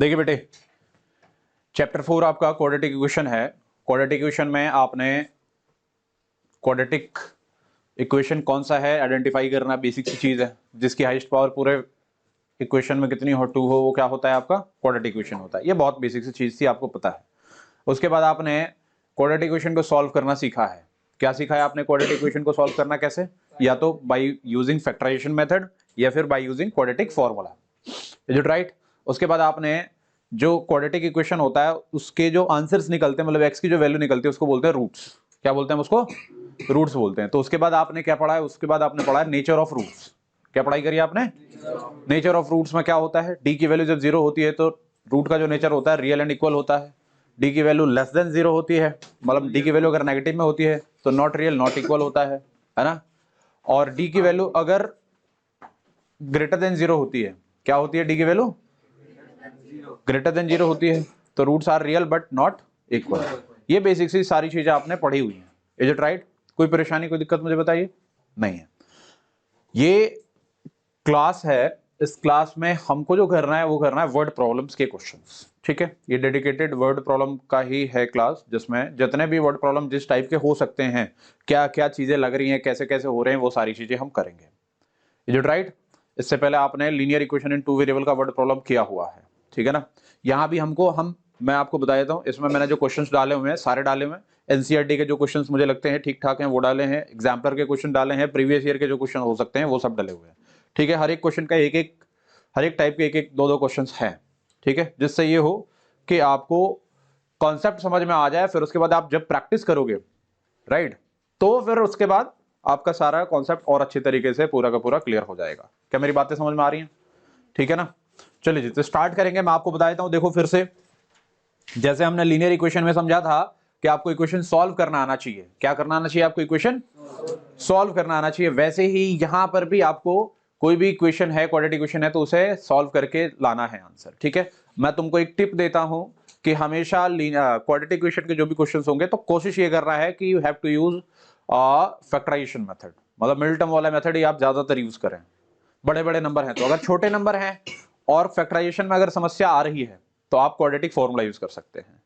देखिए बेटे, चैप्टर 4 आपका क्वाड्रेटिक इक्वेशन है। क्वाड्रेटिक इक्वेशन में आपने क्वाड्रेटिक इक्वेशन कौन सा है आइडेंटिफाई करना बेसिक सी चीज है। जिसकी हाईएस्ट पावर पूरे इक्वेशन में कितनी हो 2 हो वो क्या होता है आपका क्वाड्रेटिक इक्वेशन होता है। ये बहुत बेसिक सी चीज थी, आपको पता है। उसके बाद आपने क्वाड्रेटिक इक्वेशन को सॉल्व करना सीखा है। क्या सीखा है आपने क्वाड्रेटिक इक्वेशन को सॉल्व करना कैसे? या तो बाय यूजिंग फैक्टराइजेशन मेथड या फिर by using quadratic formula. Is it right? उसके बाद आपने जो क्वाड्रेटिक इक्वेशन होता है उसके जो आंसर्स निकलते हैं, मतलब एक्स की जो वैल्यू निकलती है उसको बोलते हैं रूट्स। क्या बोलते हैं उसको? रूट्स बोलते हैं। तो उसके बाद आपने क्या पढ़ा है? उसके बाद आपने पढ़ा है नेचर ऑफ रूट्स। क्या पढ़ाई करी आपने? नेचर ऑफ रूट्स में क्या होता है, डी की वैल्यू जब 0 होती है तो रूट का जो नेचर होता है रियल एंड इक्वल होता है। डी की वैल्यू लेस देन 0 होती है, मतलब डी की वैल्यू अगर नेगेटिव में होती है तो नॉट रियल नॉट इक्वल होता है ना। और डी की वैल्यू अगर ग्रेटर देन 0 होती है, क्या होती है? डी की वैल्यू ग्रेटर देन 0 होती है तो roots are real but not equal. ये बेसिक सी सारी चीजें आपने पढ़ी हुई हैं। Is it right? कोई परेशानी कोई दिक्कत मुझे बताइए। नहीं है। ये क्लास है, इस क्लास में हमको जो करना है वो करना है वर्ड प्रॉब्लम्स के क्वेश्चंस। ठीक है, ये डेडिकेटेड वर्ड प्रॉब्लम का ही है क्लास, जिसमें जितने भी वर्ड प्रॉब्लम जिस टाइप के हो सकते हैं, क्या क्या चीजें लग रही हैं, कैसे कैसे हो रहे हैं, वो सारी चीजें हम करेंगे। Is it right? इससे पहले आपने लीनियर इक्वेशन इन 2 वेरिएबल का वर्ड प्रॉब्लम किया हुआ है, ठीक है ना। यहाँ भी मैं आपको बता देता हूँ, इसमें मैंने जो क्वेश्चंस डाले हुए हैं सारे डाले हुए हैं। एनसीईआरटी के जो क्वेश्चंस मुझे लगते हैं ठीक ठाक हैं वो डाले हैं, एग्जाम्पलर के क्वेश्चन डाले हैं, प्रीवियस ईयर के जो क्वेश्चन हो सकते हैं वो सब डले हुए हैं। ठीक है, हर एक क्वेश्चन का हर एक टाइप के एक दो दो क्वेश्चन हैं। ठीक है, जिससे ये हो कि आपको कॉन्सेप्ट समझ में आ जाए, फिर उसके बाद आप जब प्रैक्टिस करोगे राइट, तो फिर उसके बाद आपका सारा कॉन्सेप्ट और अच्छे तरीके से पूरा का पूरा क्लियर हो जाएगा। क्या मेरी बातें समझ में आ रही हैं? ठीक है ना। चलिए जी, तो स्टार्ट करेंगे। मैं आपको बता देता हूं, देखो फिर से जैसे हमने लीनियर इक्वेशन में समझा था कि आपको इक्वेशन सॉल्व करना आना चाहिए। क्या करना आना चाहिए आपको? इक्वेशन सॉल्व करना आना चाहिए। वैसे ही यहां पर भी आपको कोई भी इक्वेशन है, क्वाड्रेटिक इक्वेशन है, तो उसे सॉल्व करके लाना है आंसर। ठीक है, मैं तुमको एक टिप देता हूं कि हमेशा क्वाड्रेटिक इक्वेशन के जो भी क्वेश्चंस होंगे तो कोशिश ये करना है कि you have to use factorisation method, मतलब मिनटम वाला मेथड ही आप ज्यादातर यूज करें। बड़े बड़े नंबर हैं तो, अगर छोटे नंबर हैं और फैक्टराइजेशन में अगर समस्या आ रही है तो आप क्वाड्रेटिक फॉर्मूला यूज कर सकते हैं।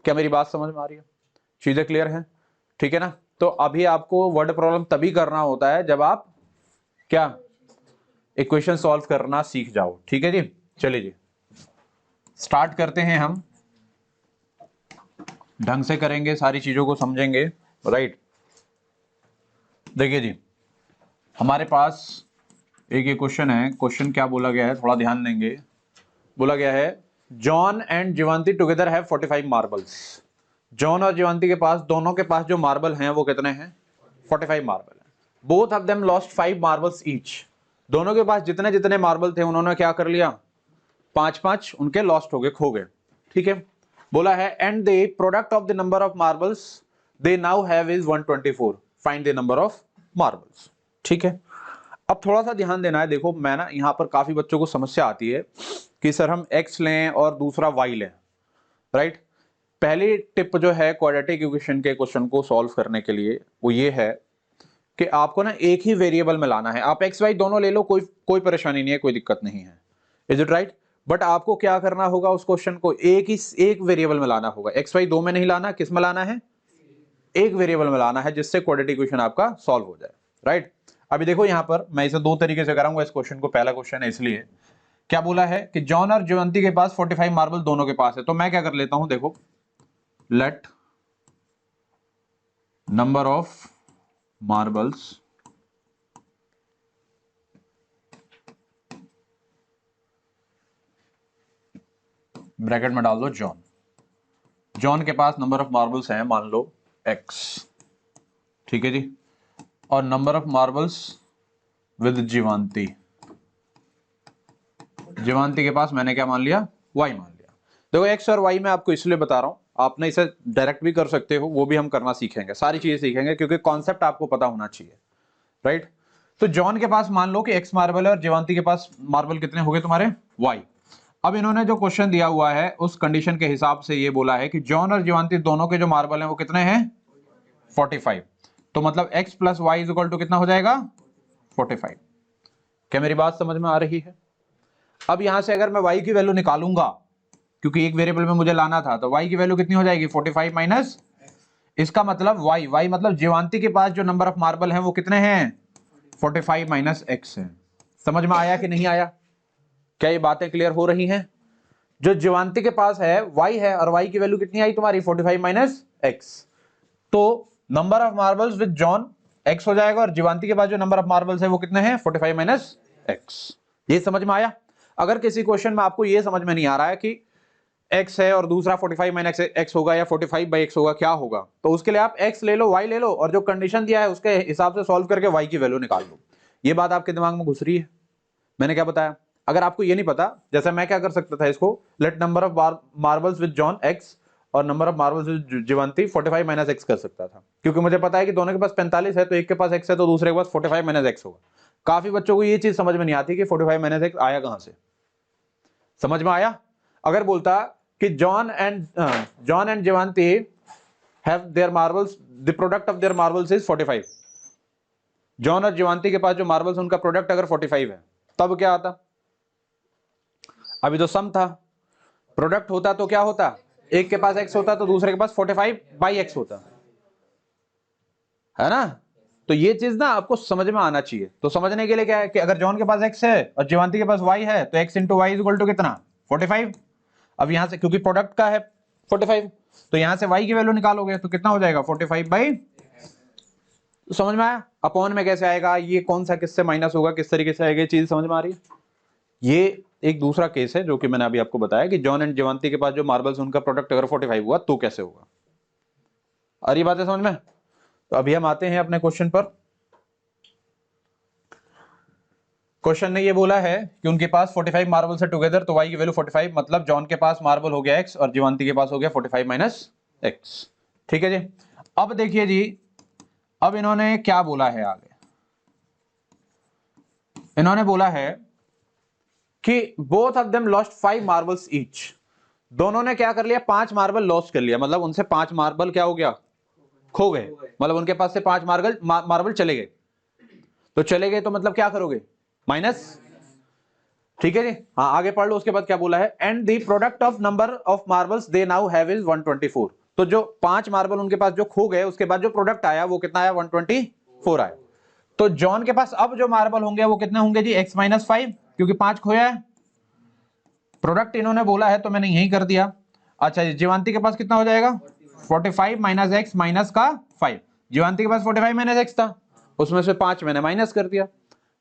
क्या मेरी बात समझ में आ रही है? चीजें क्लियर हैं? ठीक है ना। तो अभी आपको वर्ड प्रॉब्लम तभी करना होता है जब आप क्या इक्वेशन सॉल्व करना सीख जाओ। ठीक है जी, चलिए जी स्टार्ट करते हैं। हम ढंग से करेंगे, सारी चीजों को समझेंगे। राइट, देखिए जी, हमारे पास एक क्वेश्चन है। क्वेश्चन क्या बोला गया है, थोड़ा ध्यान देंगे। बोला गया है John and Jivanti together have 45 marbles. John और जीवंती के पास, दोनों के पास जो मार्बल हैं वो कितने हैं? 45 मार्बल हैं। Both of them lost 5 marbles each. दोनों के पास जितने जितने मार्बल थे उन्होंने क्या कर लिया? 5-5 उनके लॉस्ट हो गए, खो गए। ठीक है, बोला है and the product of the number of marbles they now have is 124, find the number of marbles. ठीक है, अब थोड़ा सा ध्यान देना है। देखो मैं ना यहाँ पर काफी बच्चों को समस्या आती है कि सर हम x लें और दूसरा y लें। राइट, पहली टिप जो है क्वाड्रेटिक इक्वेशन के क्वेश्चन को सॉल्व करने के लिए वो ये है कि आपको ना एक ही वेरिएबल में लाना है। आप x y दोनों ले लो, कोई परेशानी नहीं है, कोई दिक्कत नहीं है। Is it right? बट आपको क्या करना होगा, उस क्वेश्चन को एक वेरिएबल में लाना होगा। x y दो में नहीं लाना, किस में लाना है? एक वेरिएबल में लाना है, जिससे क्वाड्रेटिक इक्वेशन आपका सॉल्व हो जाए। राइट, अभी देखो यहां पर मैं इसे दो तरीके से कराऊंगा इस क्वेश्चन को। पहला क्वेश्चन है, इसलिए क्या बोला है कि जॉन और जयवंती के पास 45 मार्बल दोनों के पास है। तो मैं क्या कर लेता हूं, देखो late number of marbles bracket में डाल दो जॉन। जॉन के पास नंबर ऑफ मार्बल्स हैं मान लो x। ठीक है जी, और नंबर ऑफ मार्बल्स विद जीवांती, जीवांती के पास मैंने क्या मान लिया? y मान लिया। देखो x और y मैं आपको इसलिए बता रहा हूं, आपने इसे डायरेक्ट भी कर सकते हो, वो भी हम करना सीखेंगे, सारी चीजें सीखेंगे क्योंकि कॉन्सेप्ट आपको पता होना चाहिए। राइट, तो जॉन के पास मान लो कि x मार्बल है और जीवांती के पास मार्बल कितने हो गए तुम्हारे? y। अब इन्होंने जो क्वेश्चन दिया हुआ है उस कंडीशन के हिसाब से ये बोला है कि जॉन और जीवांती दोनों के जो मार्बल हैं वो कितने हैं? 45। तो मतलब x plus y is equal to कितना हो जाएगा? 45। क्या मेरी बात समझ में आ रही है? अब यहां से अगर मैं y की वैल्यू निकालूंगा क्योंकि एक वेरिएबल में मुझे लाना था, तो y की वैल्यू कितनी हो जाएगी 45 माइनस, इसका मतलब y मतलब जीवांती के पास जो नंबर ऑफ मार्बल है वो कितने हैं 45 माइनस x है। समझ में आया कि नहीं आया? क्या ये बातें क्लियर हो रही हैं? जो जीवांती के पास है y है और y की वैल्यू कितनी आई तुम्हारी 45 माइनस x, तो number of marbles with John x हो जाएगा और जीवांती के पास जो नंबर ऑफ मार्बल्स है वो कितने हैं 45 माइनस x। ये समझ में आया? अगर किसी क्वेश्चन में आपको ये समझ में नहीं आ रहा है कि x है और दूसरा 45 माइनस x होगा या 45 बाई x होगा, क्या होगा, तो उसके लिए आप x ले लो, y ले लो और जो कंडीशन दिया है उसके हिसाब से सॉल्व करके y की वैल्यू निकाल लो। ये बात आपके दिमाग में घुस रही है? मैंने क्या बताया? अगर आपको ये नहीं पता, जैसे मैं क्या कर सकता था, इसको let number of marbles with John x और number of marbles with Jivanti 45 minus x कर सकता था, क्योंकि मुझे पता है कि दोनों के पास 45 है, तो एक के पास x है तो दूसरे के पास 45 माइनस x होगा। काफी बच्चों को ये चीज समझ में नहीं आती कि 45 माइनस x आया कहां से। समझ में आया? अगर बोलता कि John and Jivanti have their marbles, the product of their marbles is 45, John और जीवांती के पास जो मार्बल्स उनका प्रोडक्ट अगर 45 है, तब क्या आता? अभी तो सम था, प्रोडक्ट होता तो क्या होता, एक के पास x होता तो दूसरे के पास 45 बाई x होता, है ना? तो ये चीज ना आपको समझ में आना चाहिए। तो समझने के लिए क्या है कि अगर जॉन के पास x है और जीवांती के पास y है, तो x into y is equal to कितना 45। अब यहां से क्योंकि प्रोडक्ट का है 45, तो यहां से y की वैल्यू निकालोगे तो कितना हो जाएगा 45 बाई, तो समझ में आया? अपॉन में कैसे आएगा, ये कौन सा किससे माइनस होगा, किस तरीके से आएगा, चीज समझ में आ रही है? ये एक दूसरा केस है जो कि मैंने अभी आपको बताया कि जॉन एंड जीवांती के पास जो मार्बल्स उनका प्रोडक्ट अगर 45 हुआ तो कैसे होगा। और ये बातें समझ में? तो अभी हम आते हैं अपने क्वेश्चन पर। क्वेश्चन ने ये बोला है कि उनके पास 45 मार्बल्स है टुगेदर, तो y की वैल्यू 45, मतलब जॉन के पास मार्बल हो गया x और जीवांती के पास हो गया 45 माइनस x। ठीक है जी। अब देखिए जी, अब इन्होंने क्या बोला है आगे, इन्होंने बोला है कि both of them lost 5 marbles each, दोनों ने क्या कर लिया 5 मार्बल लॉस्ट कर लिया, मतलब उनसे 5 मार्बल क्या हो गया, खो गए, मतलब उनके पास से 5 मार्बल चले गए। तो चले गए तो मतलब क्या करोगे, माइनस। ठीक है जी। हाँ आगे पढ़ लो, उसके बाद क्या बोला है, and the product of number of marbles they now have is 124, तो जो 5 मार्बल उनके पास जो खो गए उसके बाद जो प्रोडक्ट आया वो कितना आया 124 आया। तो जॉन के पास अब जो मार्बल होंगे वो कितने होंगे जी x माइनस 5, क्योंकि 5 खोया है, प्रोडक्ट इन्होंने बोला है तो मैंने यही कर दिया। अच्छा जी, जीवांती के पास कितना हो जाएगा 45 माइनस एक्स माइनस का 5, जीवांती के पास 45 माइनस एक्स था, उसमें से 5 मैंने माइनस कर दिया,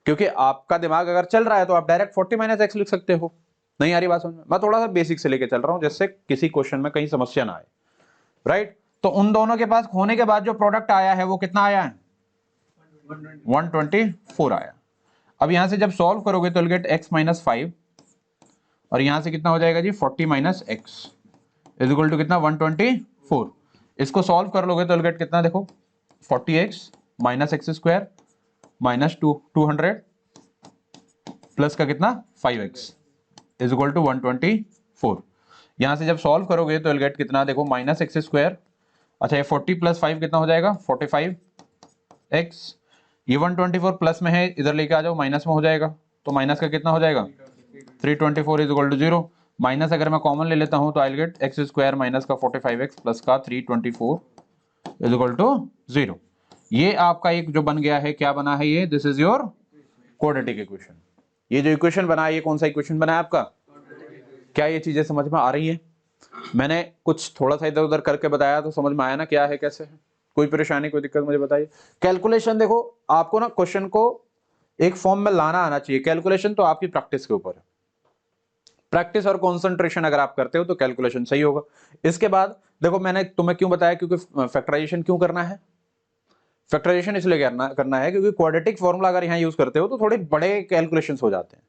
क्योंकि आपका दिमाग अगर चल रहा है तो आप डायरेक्ट 40 माइनस एक्स लिख सकते हो। नहीं आ रही बात समझ में? मैं थोड़ा सा बेसिक से लेके चल रहा हूं जिससे किसी क्वेश्चन में कहीं समस्या ना आए, राइट? तो उन दोनों के पास खोने के बाद जो प्रोडक्ट आया है वो कितना आया है 124 आया। अब यहां से जब सॉल्व करोगे तो गेट x माइनस 5 और यहां से कितना हो जाएगा जी 40 minus x is equal to कितना 124। इसको सॉल्व कर लोगे तो गेट कितना, देखो 40x minus x square minus 200 plus का कितना 5x इज इक्वल टू 124। यहां से जब सॉल्व करोगे तो गेट कितना, देखो माइनस एक्स स्क्वायर, अच्छा ये 40 प्लस 5 कितना हो जाएगा 45x, ये 124 प्लस में है, इधर लेके आ जाओ माइनस में हो जाएगा, तो माइनस का कितना हो जाएगा 324 इज इक्वल टू 0, माइनस अगर मैं कॉमन ले लेता हूं तो I get x square minus का 45x प्लस का 324 इज इक्वल टू 0। ये आपका एक जो बन गया है, क्या बना है ये, this is your quadratic equation. ये जो इक्वेशन बना है ये कौन सा इक्वेशन बना है आपका? क्या ये चीजें समझ में आ रही है? मैंने कुछ थोड़ा सा इधर उधर करके बताया तो समझ में आया ना क्या है कैसे है? कोई परेशानी कोई दिक्कत मुझे बताइए। कैलकुलेशन देखो, आपको ना क्वेश्चन को एक फॉर्म में लाना आना चाहिए, कैलकुलेशन तो आपकी प्रैक्टिस के ऊपर है, प्रैक्टिस और कंसंट्रेशन अगर आप करते हो तो कैलकुलेशन सही होगा। इसके बाद देखो मैंने तुम्हें क्यों बताया, क्योंकि फैक्टराइजेशन क्यों करना है, फैक्टराइजेशन इसलिए करना है क्योंकि क्वाड्रेटिक फॉर्मूला अगर यहाँ यूज करते हो तो थोड़े बड़े कैलकुलेशंस हो जाते हैं,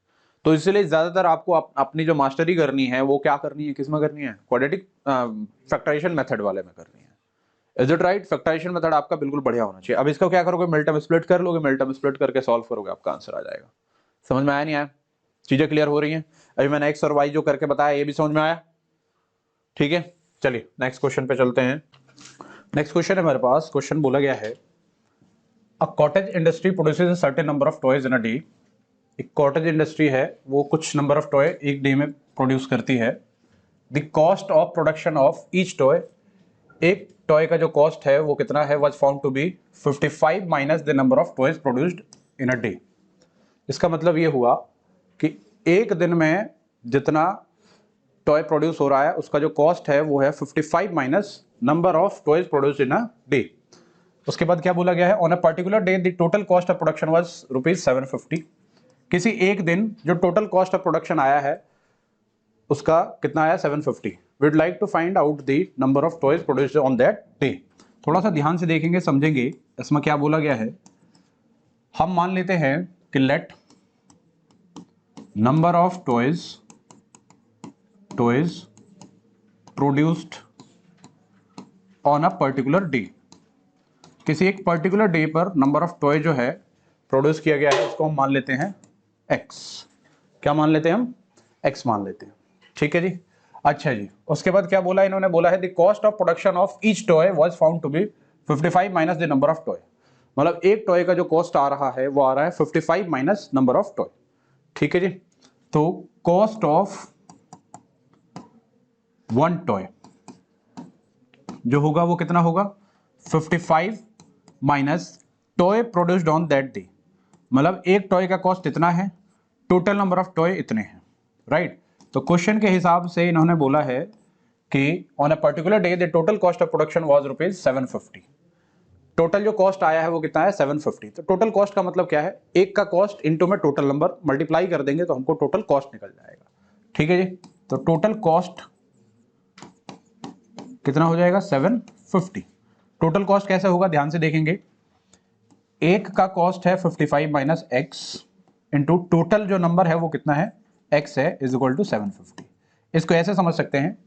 तो इसलिए ज्यादातर आपको अपनी जो मास्टरी करनी है वो क्या करनी है, किसमें करनी है, क्वाड्रेटिक फैक्टराइजेशन मेथड वाले में करनी है। Is it right? Factorisation method आपका बिल्कुल बढ़िया होना चाहिए। अब इसका क्या करोगे, मिलटर्म स्प्लिट कर लोगे, मिलटर्म स्प्लिट करके सॉल्व करोगे, आपका आंसर आ जाएगा। समझ में आया नहीं आया? चीजें क्लियर हो रही हैं? अभी मैंने एक्स और वाई जो करके बताया ये भी समझ में आया? ठीक है, चलिए नेक्स्ट क्वेश्चन पे चलते हैं। नेक्स्ट क्वेश्चन है हमारे पास, क्वेश्चन बोला गया है a cottage industry produces a certain number of toys in a day. एक कॉटेज इंडस्ट्री है वो कुछ नंबर ऑफ टॉय एक डे में प्रोड्यूस करती है, the cost of production of each toy, एक टॉय का जो कॉस्ट है वो कितना है, was found to be 55 minus the number of toys produced in a day. इसका मतलब ये हुआ कि एक दिन में जितना टॉय प्रोड्यूस हो रहा है उसका जो कॉस्ट है वो है 55 minus number of toys produced in a day. उसके बाद क्या बोला गया है, on a particular day the total cost of production was ₹750। किसी एक दिन जो टोटल कॉस्ट ऑफ प्रोडक्शन आया है उसका कितना आया, 750। We'd like to find out the number of toys produced on that day. थोड़ा सा ध्यान से देखेंगे समझेंगे इसमें क्या बोला गया है। हम मान लेते हैं कि late number of toys produced on a particular day, किसी एक पर्टिकुलर डे पर नंबर ऑफ टॉय जो है प्रोड्यूस किया गया है उसको हम मान लेते हैं x। क्या मान लेते हैं हम, x मान लेते हैं, ठीक है जी। अच्छा जी, उसके बाद क्या बोला इन्होंने, बोला है the cost of production of each toy was found to be 55 minus the number of toy. मतलब एक टॉय का जो कॉस्ट आ रहा है वो आ रहा है 55 माइनस नंबर ऑफ टॉय, ठीक है जी। तो कॉस्ट ऑफ वन टॉय जो होगा वो कितना होगा, 55 minus toy produced on that day. मतलब एक टॉय का कॉस्ट इतना है, टोटल नंबर ऑफ टॉय इतने हैं, राइट। तो क्वेश्चन के हिसाब से इन्होंने बोला है कि on a particular day the total cost of production was ₹750। Total जो कॉस्ट आया है वो कितना है, 750। तो टोटल कॉस्ट का मतलब क्या है, एक का कॉस्ट इनटू में टोटल नंबर मल्टीप्लाई कर देंगे तो हमको टोटल कॉस्ट निकल जाएगा, ठीक है जी। तो टोटल कॉस्ट कितना हो जाएगा, 750। टोटल कॉस्ट कैसे होगा, ध्यान से देखेंगे। एक का कॉस्ट है 55 माइनस एक्स इंटू टोटल जो नंबर है वो कितना है, x है, इज इक्वल टू 750। इसको ऐसे समझ सकते हैं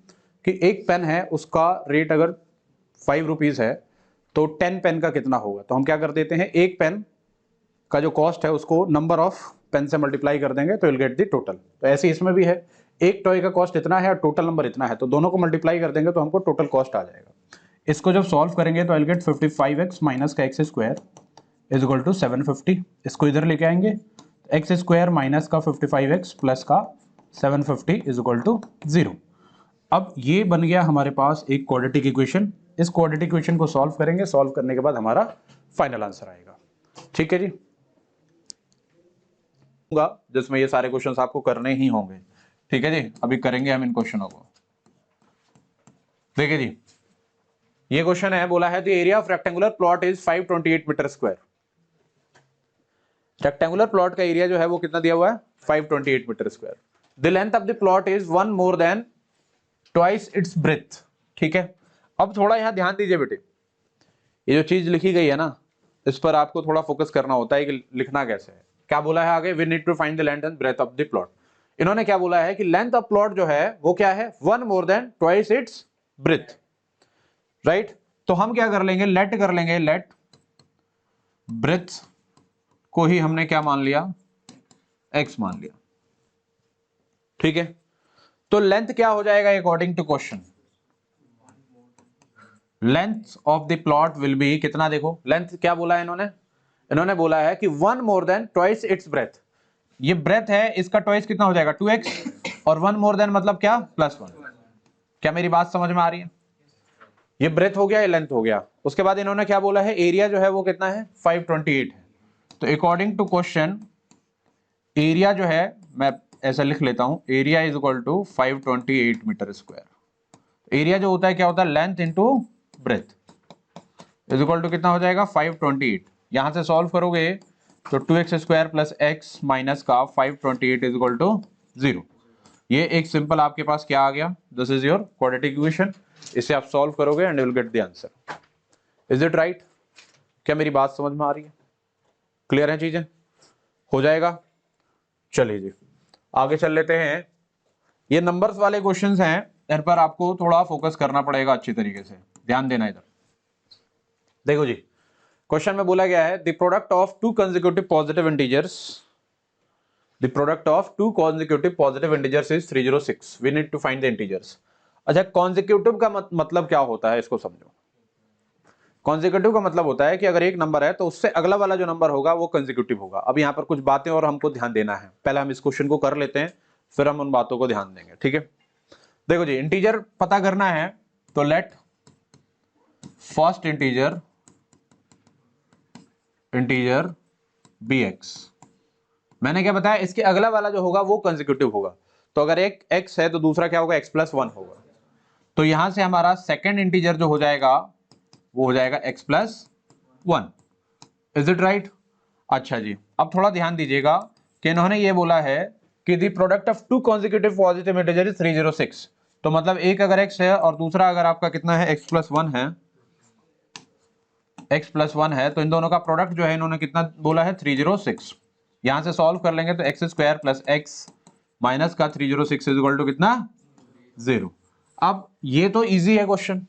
कि एक पेन है उसका रेट अगर 5 रुपीज है तो 10 पेन का कितना होगा। तो हम क्या कर देते हैं, एक पेन का जो कॉस्ट है उसको नंबर ऑफ पेन से मल्टीप्लाई कर देंगे तो विल गेट द टोटल। तो ऐसे इसमें भी है, एक टॉय का कॉस्ट इतना है और टोटल नंबर इतना है, तो दोनों को मल्टीप्लाई कर देंगे तो हमको टोटल कॉस्ट आ जाएगा। इसको जब सॉल्व करेंगे तो विल गेट 55x माइनस का x square is equal to 750। इसको इधर लेके आएंगे, एक्स स्क्वायर माइनस का 55x प्लस का 750 इज इक्वल टू 0। अब ये बन गया हमारे पास एक क्वाड्रेटिक इक्वेशन। इस क्वाड्रेटिक इक्वेशन को सॉल्व करेंगे, सॉल्व करने के बाद हमारा फाइनल आंसर आएगा, ठीक है जी। जिसमें ये सारे क्वेश्चंस आपको करने ही होंगे, ठीक है जी। अभी करेंगे हम इन क्वेश्चनों को। देखिए जी, ये क्वेश्चन है, बोला है the area of rectangular plot is 528 metre square. Rectangular plot का एरिया जो है वो कितना दिया हुआ है, 528 metre square. The length of the plot is 1 more than twice its breadth, ठीक है। अब थोड़ा यहां ध्यान दीजिए बेटे, ये जो चीज लिखी गई है ना इस पर आपको थोड़ा फोकस करना होता है कि लिखना कैसे है। क्या बोला है आगे, we need to find the length and breadth of the plot. इन्होंने क्या बोला है कि लेंथ ऑफ प्लॉट जो है वो क्या है, 1 more than twice its breath, right. तो हम क्या कर लेंगे, लेट कर लेंगे, लेट ब्रेथ को ही हमने क्या मान लिया, x मान लिया, ठीक है। तो लेंथ क्या हो जाएगा according to question, length of the plot will be कितना, देखो लेंथ क्या बोला है इन्होंने, इन्होंने बोला है कि 1 more than twice its breath. ये ब्रेथ है, इसका ट्वाइस कितना हो जाएगा 2x, और 1 मोर देन मतलब क्या, +1। क्या मेरी बात समझ में आ रही है, ये ब्रेथ हो गया, ये लेंथ हो गया। उसके बाद इन्होंने क्या बोला है, एरिया जो है वो कितना है, 528 है। तो अकॉर्डिंग टू क्वेश्चन एरिया जो है, मैं ऐसा लिख लेता हूं, area is equal to 528 metre square. Area जो होता है क्या होता है, length into breadth is equal to कितना हो जाएगा, 528। यहां से सॉल्व करोगे तो 2x square plus x minus का 528 इज इक्वल टू 0। ये एक सिंपल आपके पास क्या आ गया, this is your quadratic equation. इसे आप सॉल्व करोगे and you will get the answer. Is it right, क्या मेरी बात समझ में आ रही है, क्लियर है चीजें, हो जाएगा। चलिए जी आगे चल लेते हैं। ये नंबर्स वाले क्वेश्चंस हैं, इन पर आपको थोड़ा फोकस करना पड़ेगा अच्छी तरीके से, ध्यान देना इधर। देखो जी, क्वेश्चन में बोला गया है the product of two consecutive positive integers, the product of two consecutive positive integers is 306, we need to find the integers. अच्छा, कॉन्जिक्यूटिव का मतलब क्या होता है, इसको समझो। कॉन्जिक्यूटिव का मतलब होता है कि अगर एक नंबर है तो उससे अगला वाला जो नंबर होगा वो कंजिक्यूटिव होगा। अब यहाँ पर कुछ बातें और हमको ध्यान देना है, पहले हम इस क्वेश्चन को कर लेते हैं फिर हम उन बातों को ध्यान देंगे, ठीक है। देखो जी, इंटीजर पता करना है तो let first integer be X. मैंने क्या बताया, इसके अगला वाला जो होगा वो कंसेक्यूटिव होगा। तो अगर एक x है तो दूसरा क्या होगा, x प्लस 1 होगा। तो यहां से हमारा सेकेंड इंटीजर जो हो जाएगा वो हो जाएगा x plus 1। Is it right? अच्छा जी, अब थोड़ा ध्यान दीजिएगा कि इन्होंने ये बोला है कि the product of two consecutive positive integer is 306। तो मतलब एक अगर x है और दूसरा अगर आपका कितना है, x प्लस 1 है, x प्लस 1 है, तो इन दोनों का प्रोडक्ट जो है इन्होंने कितना बोला है, 306। यहां से सॉल्व कर लेंगे तो x square plus x minus का 306 इज इक्वल टू कितना, 0। अब ये तो इजी है क्वेश्चन,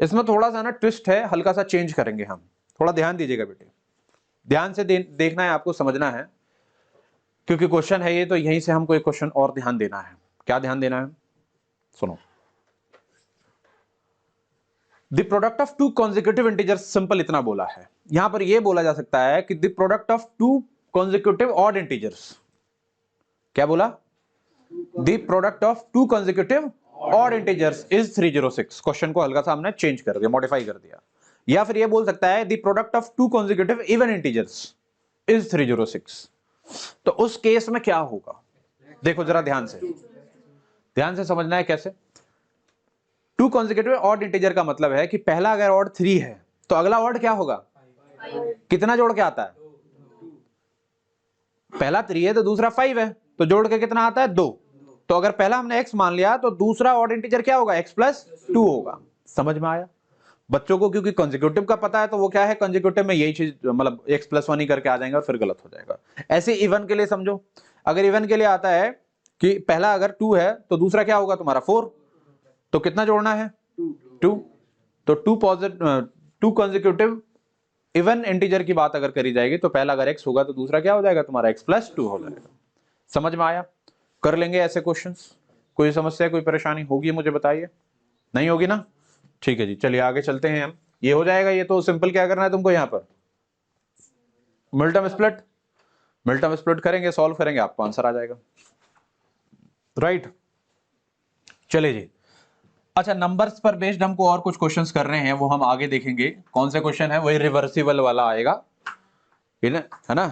इसमें थोड़ा सा ना ट्विस्ट है, हल्का सा चेंज करेंगे हम। थोड़ा ध्यान दीजिएगा बेटे, ध्यान से देखना है, आपको समझना है, क्योंकि क्वेश्चन है ये, तो यहीं से हमको एक क्वेश्चन और ध्यान देना है। क्या ध्यान देना है, सुनो। The product of two consecutive integers, simple इतना बोला है। यहां पर यह बोला जा सकता है कि the product of two consecutive odd integers, क्या बोला, the product of two consecutive odd integers is 306। Question को हल्का सा हमने चेंज कर दिया, मॉडिफाई कर दिया। या फिर यह बोल सकता है the product of two consecutive even integers is 306। तो उस केस में क्या होगा, देखो जरा ध्यान से समझना है कैसे। टू कॉन्जिक्यूटिव ऑड इंटीजर का मतलब है कि पहला अगर ऑड 3 है तो अगला ऑड क्या होगा, कितना जोड़ के आता है, पहला 3 है तो दूसरा 5 है, तो जोड़ के कितना आता है, 2। तो अगर पहला हमने x मान लिया तो दूसरा ऑड इंटीजर क्या होगा, x प्लस 2 होगा। समझ में आया? बच्चों को क्योंकि कंसेक्यूटिव का पता है तो वो क्या है, कंसेक्यूटिव में यही चीज मतलब x प्लस 1 ही करके आ जाएंगे और फिर गलत हो जाएगा। ऐसे इवन के लिए समझो, अगर इवन के लिए आता है कि पहला अगर 2 है तो दूसरा क्या होगा तुम्हारा 4, तो कितना जोड़ना है, 2। तो टू कॉन्जिक्यूटिव इवन इंटीजर की बात अगर करी जाएगी तो पहला अगर x होगा तो दूसरा क्या हो जाएगा तुम्हारा, x प्लस 2 हो जाएगा। समझ में आया? कर लेंगे ऐसे क्वेश्चंस, कोई समस्या कोई परेशानी होगी मुझे बताइए, नहीं होगी ना? ठीक है जी, चलिए आगे चलते हैं हम। ये हो जाएगा, ये तो सिंपल, क्या करना है तुमको यहाँ पर, मिल्टन स्प्लिट करेंगे, सॉल्व करेंगे, आपको आंसर आ जाएगा। राइट, चलिए जी। अच्छा, नंबर्स पर बेस्ड हमको और कुछ क्वेश्चंस कर रहे हैं, वो हम आगे देखेंगे। कौन से क्वेश्चन है, वही रिवर्सिबल वाला आएगा, है ना।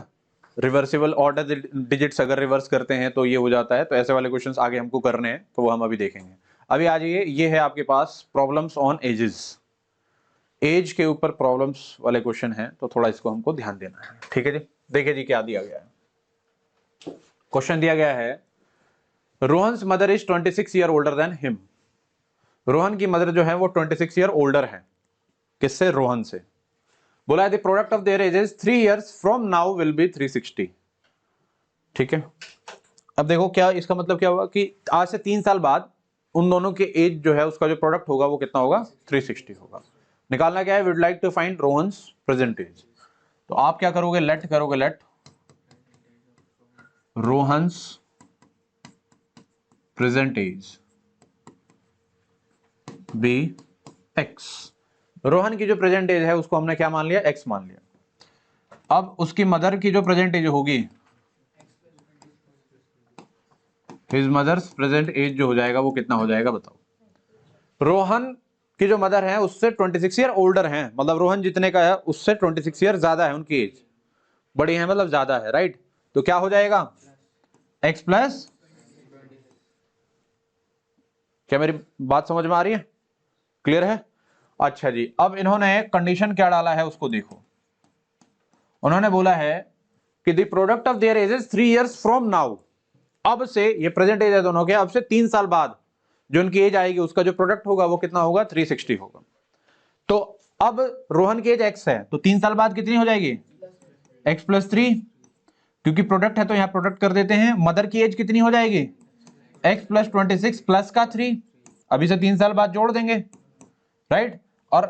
रिवर्सिबल ऑर्डर डिजिट्स अगर रिवर्स करते हैं तो ये हो जाता है, तो ऐसे वाले क्वेश्चंस आगे हमको करने हैं, तो वो हम अभी देखेंगे। अभी आ जाइए, ये है आपके पास प्रॉब्लम्स ऑन एजेस, एज के ऊपर प्रॉब्लम्स वाले क्वेश्चन हैं, तो थोड़ा इसको हमको ध्यान देना है। ठीक है जी, देखिए जी क्या दिया गया है। क्वेश्चन दिया गया है, Rohan's mother is 26 year older than him. Rohan की मदर जो है वो 26 ईयर ओल्डर है, किससे, रोहन से। बोला है the product of there edges 3 years from now will be 360। ठीक है, अब देखो क्या इसका मतलब क्या होगा कि आज से 3 साल बाद उन दोनों के एज जो है उसका जो प्रोडक्ट होगा वो कितना होगा, 360 होगा। निकालना क्या है, would like to find Rohan's present age. तो आप क्या करोगे, लेट करोगे, let Rohan's present age be X. Rohan की जो प्रेजेंट एज है उसको हमने क्या मान लिया, एक्स मान लिया। अब उसकी मदर की जो प्रेजेंट एज होगी, हिज मदर्स प्रेजेंट एज जो हो जाएगा वो कितना हो जाएगा, बताओ। रोहन की जो मदर है उससे 26 ईयर ओल्डर हैं, मतलब रोहन जितने का है उससे 26 ईयर ज्यादा है उनकी एज, बड़ी है मतलब ज्यादा है, राइट। तो क्या हो जाएगा, एक्स प्लस, क्या मेरी बात समझ में आ रही है, क्लियर है? अच्छा जी, अब इन्होंने कंडीशन क्या डाला है उसको देखो। उन्होंने बोला है कि the product of there edges 3 years from now. अब से, ये प्रेजेंट एज है दोनों के, अब से 3 साल बाद जो उनकी एज आएगी उसका जो प्रोडक्ट होगा वो कितना होगा, 360 होगा। तो अब रोहन की एज एक्स है, तो 3 साल बाद कितनी हो जाएगी, एक्स प्लस 3, क्योंकि प्रोडक्ट है तो यहां प्रोडक्ट कर देते हैं। मदर की एज कितनी हो जाएगी, एक्स प्लस 26 प्लस का 3, अभी से 3 साल बाद जोड़ देंगे, राइट। और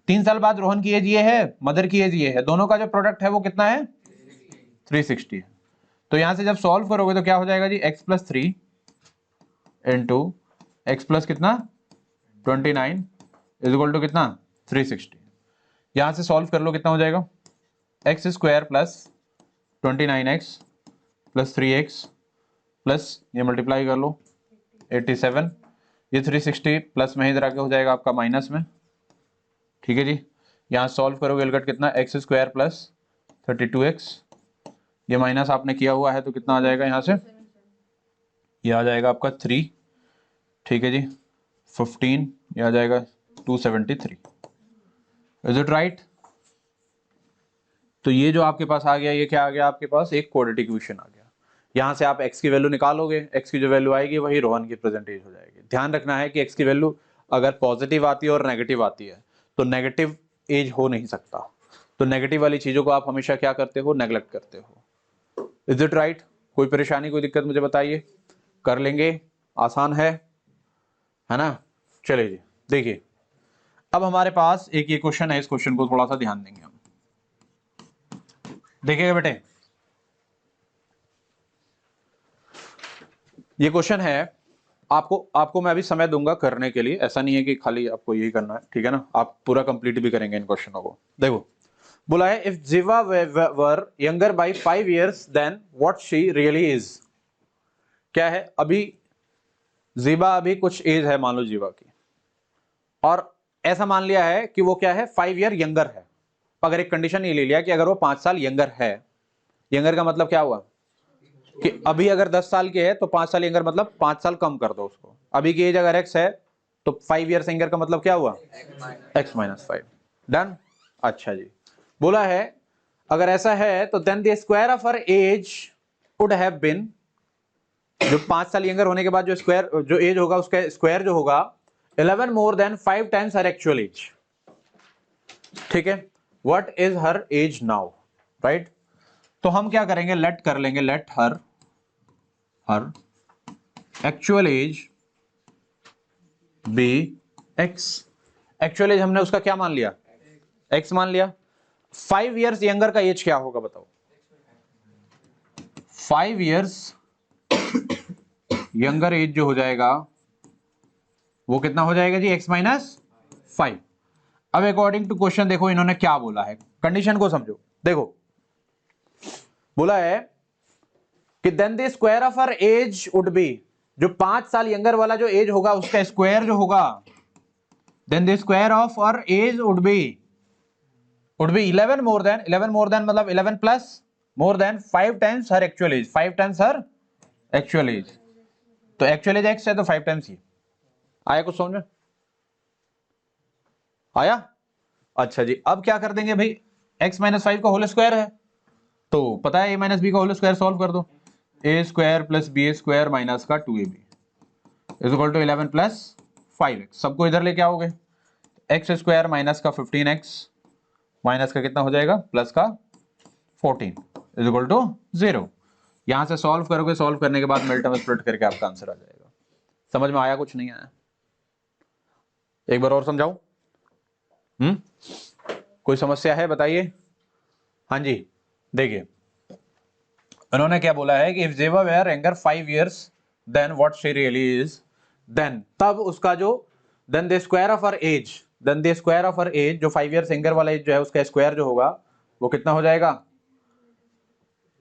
3 साल बाद रोहन की एज ये है, मदर की एज ये है, दोनों का जो प्रोडक्ट है वो कितना है, 360 है। तो यहां से जब सॉल्व करोगे तो क्या हो जाएगा जी, x plus 3 into x plus कितना 29 इज इक्वल टू कितना 360। यहां से सॉल्व कर लो, कितना हो जाएगा, x square plus 29x plus 3x plus ये मल्टीप्लाई कर लो 87, ये 360 प्लस में इधर आके हो जाएगा आपका माइनस में, ठीक है जी। यहाँ सॉल्व करोगे एलगट कितना, एक्स स्क्वायर प्लस 32x, ये माइनस आपने किया हुआ है तो कितना आ जाएगा यहाँ से, ये आ जाएगा आपका 3, ठीक है जी, 15, ये आ जाएगा 273। Is it right? तो ये जो आपके पास आ गया, ये क्या आ गया आपके पास, एक क्वाड्रेटिक इक्वेशन आ गया। यहां से आप x की वैल्यू निकालोगे, x की जो वैल्यू आएगी वही रोहन की प्रेजेंटेज हो जाएगी। ध्यान रखना है कि x की वैल्यू अगर पॉजिटिव आती है और नेगेटिव आती है तो नेगेटिव एज हो नहीं सकता, तो नेगेटिव वाली चीजों को आप हमेशा क्या करते हो, नेग्लेक्ट करते हो। Is it right? कोई परेशानी, कोई दिक्कत मुझे बताइए, कर लेंगे, आसान है ना? चलिए जी, देखिए अब हमारे पास एक ये क्वेश्चन है, इस क्वेश्चन को थोड़ा सा ध्यान देंगे हम। देखिएगा बेटे, ये क्वेश्चन है, आपको मैं अभी समय दूंगा करने के लिए, ऐसा नहीं है कि खाली आपको यही करना है, ठीक है ना, आप पूरा कंप्लीट भी करेंगे इन क्वेश्चनों को। देखो बोला है, if Zeba were younger by 5 years then what she really is. क्या है, अभी जीवा अभी कुछ एज है मान लो जीवा की, और ऐसा मान लिया है कि वो क्या है, 5 year यंगर है। अगर एक कंडीशन ये ले लिया कि अगर वो 5 साल यंगर है, यंगर का मतलब क्या हुआ कि अभी अगर 10 साल के है तो 5 साल यंगर मतलब 5 साल कम कर दो उसको। अभी की एज अगर x है तो 5 years यंगर का मतलब क्या हुआ, x माइनस 5। डन। अच्छा जी, बोला है अगर ऐसा है तो then the square of her age would have been, जो 5 साल यंगर होने के बाद जो स्क्वायर जो एज होगा उसका स्क्वायर जो होगा 11 more than 5 times her actual age. ठीक है, what is her age now, right? तो हम क्या करेंगे, लेट कर लेंगे, let her actual age be X. Actual age हमने उसका क्या मान लिया, एक्स मान लिया। 5 years यंगर का एज क्या होगा बताओ, 5 years यंगर एज जो हो जाएगा वो कितना हो जाएगा जी, x माइनस 5। अब अकॉर्डिंग टू क्वेश्चन देखो इन्होंने क्या बोला है, कंडीशन को समझो। देखो बोला है कि then the square of her age would be, जो 5 साल यंगर वाला जो एज होगा उसका स्क्वायर जो होगा, then the square of her age would be 11 more than, 11 more than मतलब 11 plus more than 5 times her actual age, 5 times her actual age. तो एक्चुअल एज x है तो 5 टाइम्स ही। आया कुछ समझ में, आया? अच्छा जी, अब क्या कर देंगे भाई, x माइनस 5 का होल स्क्वायर है तो पता है a माइनस बी का होल स्क्वायर, सॉल्व कर दो, a square plus B square minus का 2ab is equal to 11 plus 5x। सबको इधर लेके आओगे, एक्स स्क्वायर माइनस का 15x माइनस का कितना हो जाएगा, प्लस का 14 इज इक्वल टू 0। यहां से सॉल्व करोगे, सॉल्व करने के बाद मिल्टन स्प्लिट करके आपका आंसर आ जाएगा। समझ में आया, कुछ नहीं आया? एक बार और समझाऊं? कोई समस्या है बताइए। हाँ जी, देखिए उन्होंने क्या बोला है कि if Zeba were younger 5 years then what she really is, then तब उसका जो, then the square of her age, then the square of her age, जो 5 years यंगर वाला एज जो है उसका स्क्वायर जो होगा वो कितना हो जाएगा,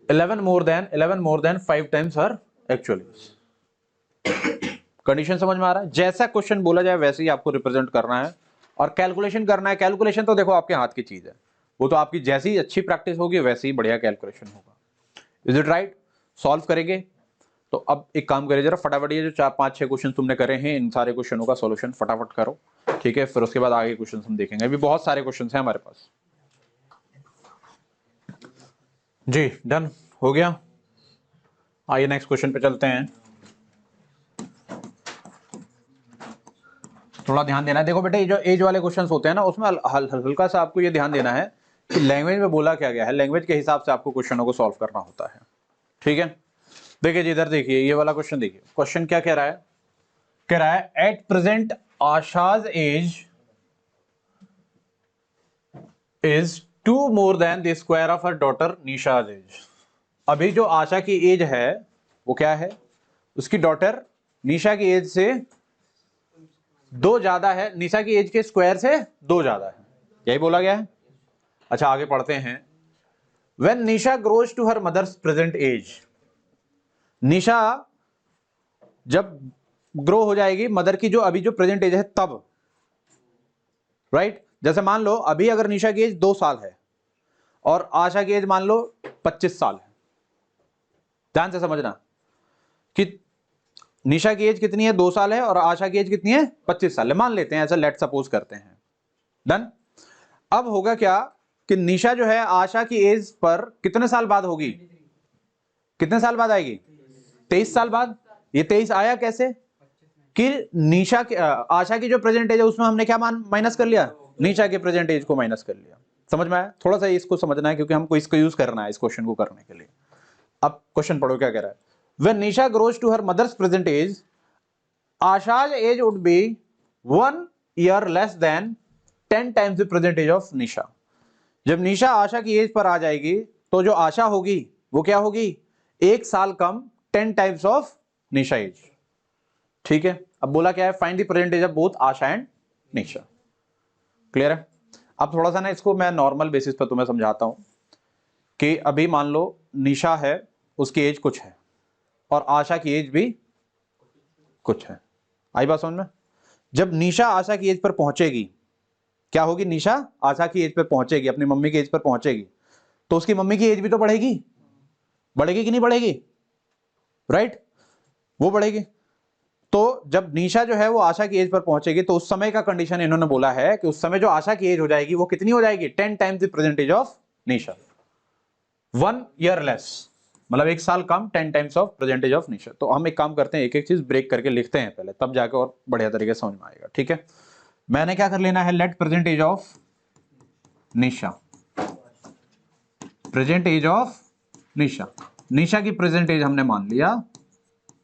11 more than 5 times her actual as. Condition समझ में आ रहा है? जैसा क्वेश्चन बोला जाए वैसे ही आपको रिप्रेजेंट करना है और कैलकुलेशन करना है। कैलकुलेशन तो देखो आपके हाथ की चीज है, वो तो आपकी जैसी ही अच्छी प्रैक्टिस होगी वैसे ही बढ़िया कैलकुलेशन होगा। Is it right? सॉल्व करेंगे। तो अब एक काम करिए जरा फटाफट, ये जो 4-5-6 क्वेश्चन तुमने करे हैं इन सारे क्वेश्चनों का सॉल्यूशन फटाफट करो, ठीक है? फिर उसके बाद आगे क्वेश्चन हम देखेंगे, अभी बहुत सारे क्वेश्चन हैं हमारे पास। जी डन हो गया, आइए नेक्स्ट क्वेश्चन पे चलते हैं। थोड़ा ध्यान देना है, देखो बेटे ये जो एज वाले क्वेश्चंस होते हैं ना उसमें हल्का सा आपको ये ध्यान देना है कि लैंग्वेज में बोला क्या गया है, लैंग्वेज के हिसाब से आपको क्वेश्चनों को सॉल्व करना होता है, ठीक है? देखिए जी इधर देखिए ये वाला क्वेश्चन देखिए, क्वेश्चन क्या कह रहा है, कह रहा है at present Asha's age is 2 more than the square of her daughter Nisha's age. अभी जो आशा की एज है वो क्या है, उसकी डॉटर निशा की एज से 2 ज्यादा है, निशा की एज के स्क्वायर से 2 ज्यादा है, यही बोला गया है। अच्छा आगे पढ़ते हैं, when Nisha grows to her mother's present age, Nisha जब ग्रो हो जाएगी मदर की जो अभी जो प्रेजेंट एज है तब, राइट। जैसे मान लो अभी अगर निशा की एज 2 साल है और आशा की एज मान लो 25 साल है, ध्यान से समझना कि निशा की एज कितनी है, 2 साल है, और आशा की एज कितनी है, 25 साल है, मान लेते हैं ऐसा, लेट सपोज करते हैं। डन। अब होगा क्या कि निशा जो है आशा की एज पर कितने साल बाद होगी, कितने साल बाद आएगी, 23 साल बाद। ये 23 आया कैसे कि निशा की आशा की जो प्रेजेंट एज है उसमें हमने क्या माइनस कर लिया, निशा के प्रेजेंट एज को माइनस कर लिया। समझ में आया? थोड़ा सा इसको समझना है क्योंकि हमको इसको यूज करना है इस क्वेश्चन को करने के लिए। अब क्वेश्चन पढ़ो क्या कह रहा है। When Nisha grows to her mother's present age, Asha's age would be 1 year less than 10 times the present age of Nisha. जब निशा आशा की एज पर आ जाएगी तो जो आशा होगी वो क्या होगी, 1 साल कम, 10 टाइम्स ऑफ निशा एज। ठीक है। अब बोला क्या है, find the present age of both Asha and Nisha. Clear है? अब थोड़ा सा ना इसको मैं नॉर्मल बेसिस पर तुम्हें समझाता हूं कि अभी मान लो निशा है, उसकी एज कुछ है और आशा की एज भी कुछ है। आई बात समझ में? जब निशा आशा की एज पर पहुंचेगी, क्या होगी, निशा आशा की एज पर पहुंचेगी, अपनी मम्मी की एज पर पहुंचेगी, तो उसकी मम्मी की एज भी तो बढ़ेगी, बढ़ेगी कि नहीं बढ़ेगी, राइट? वो बढ़ेगी। तो जब निशा जो है वो आशा की एज पर पहुंचेगी तो उस समय का कंडीशन इन्होंने बोला है कि उस समय जो आशा की एज हो जाएगी वो कितनी हो जाएगी, 10 times the present age of Nisha, 1 year less, मतलब 1 साल कम, 10 times of present age of Nisha. तो हम एक काम करते हैं, एक एक चीज ब्रेक करके लिखते हैं पहले, तब जाकर और बढ़िया तरीके से समझ में आएगा। ठीक है, मैंने क्या कर लेना है, let present age of Nisha, present age of Nisha, Nisha की प्रेजेंट एज हमने मान लिया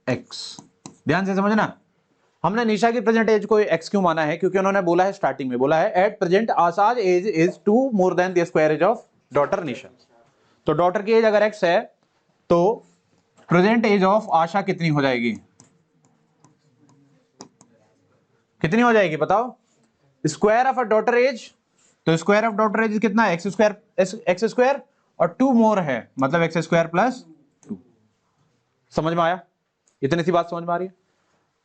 x। ध्यान से समझना, हमने निशा की प्रेजेंट एज को x क्यों माना है, क्योंकि उन्होंने बोला है स्टार्टिंग में, बोला है at present Asha's age is 2 more than the square age of daughter Nisha. तो डॉटर की एज अगर x है तो प्रेजेंट एज ऑफ आशा कितनी हो जाएगी, कितनी हो जाएगी बताओ, square of a daughter age. तो स्क्वायर ऑफ डॉटर एज कितना है, एक्स स्क्वायर और 2 मोर है, मतलब एक्स स्क्वायर प्लस 2। समझ में आया? इतनी सी बात समझ में आ रही है?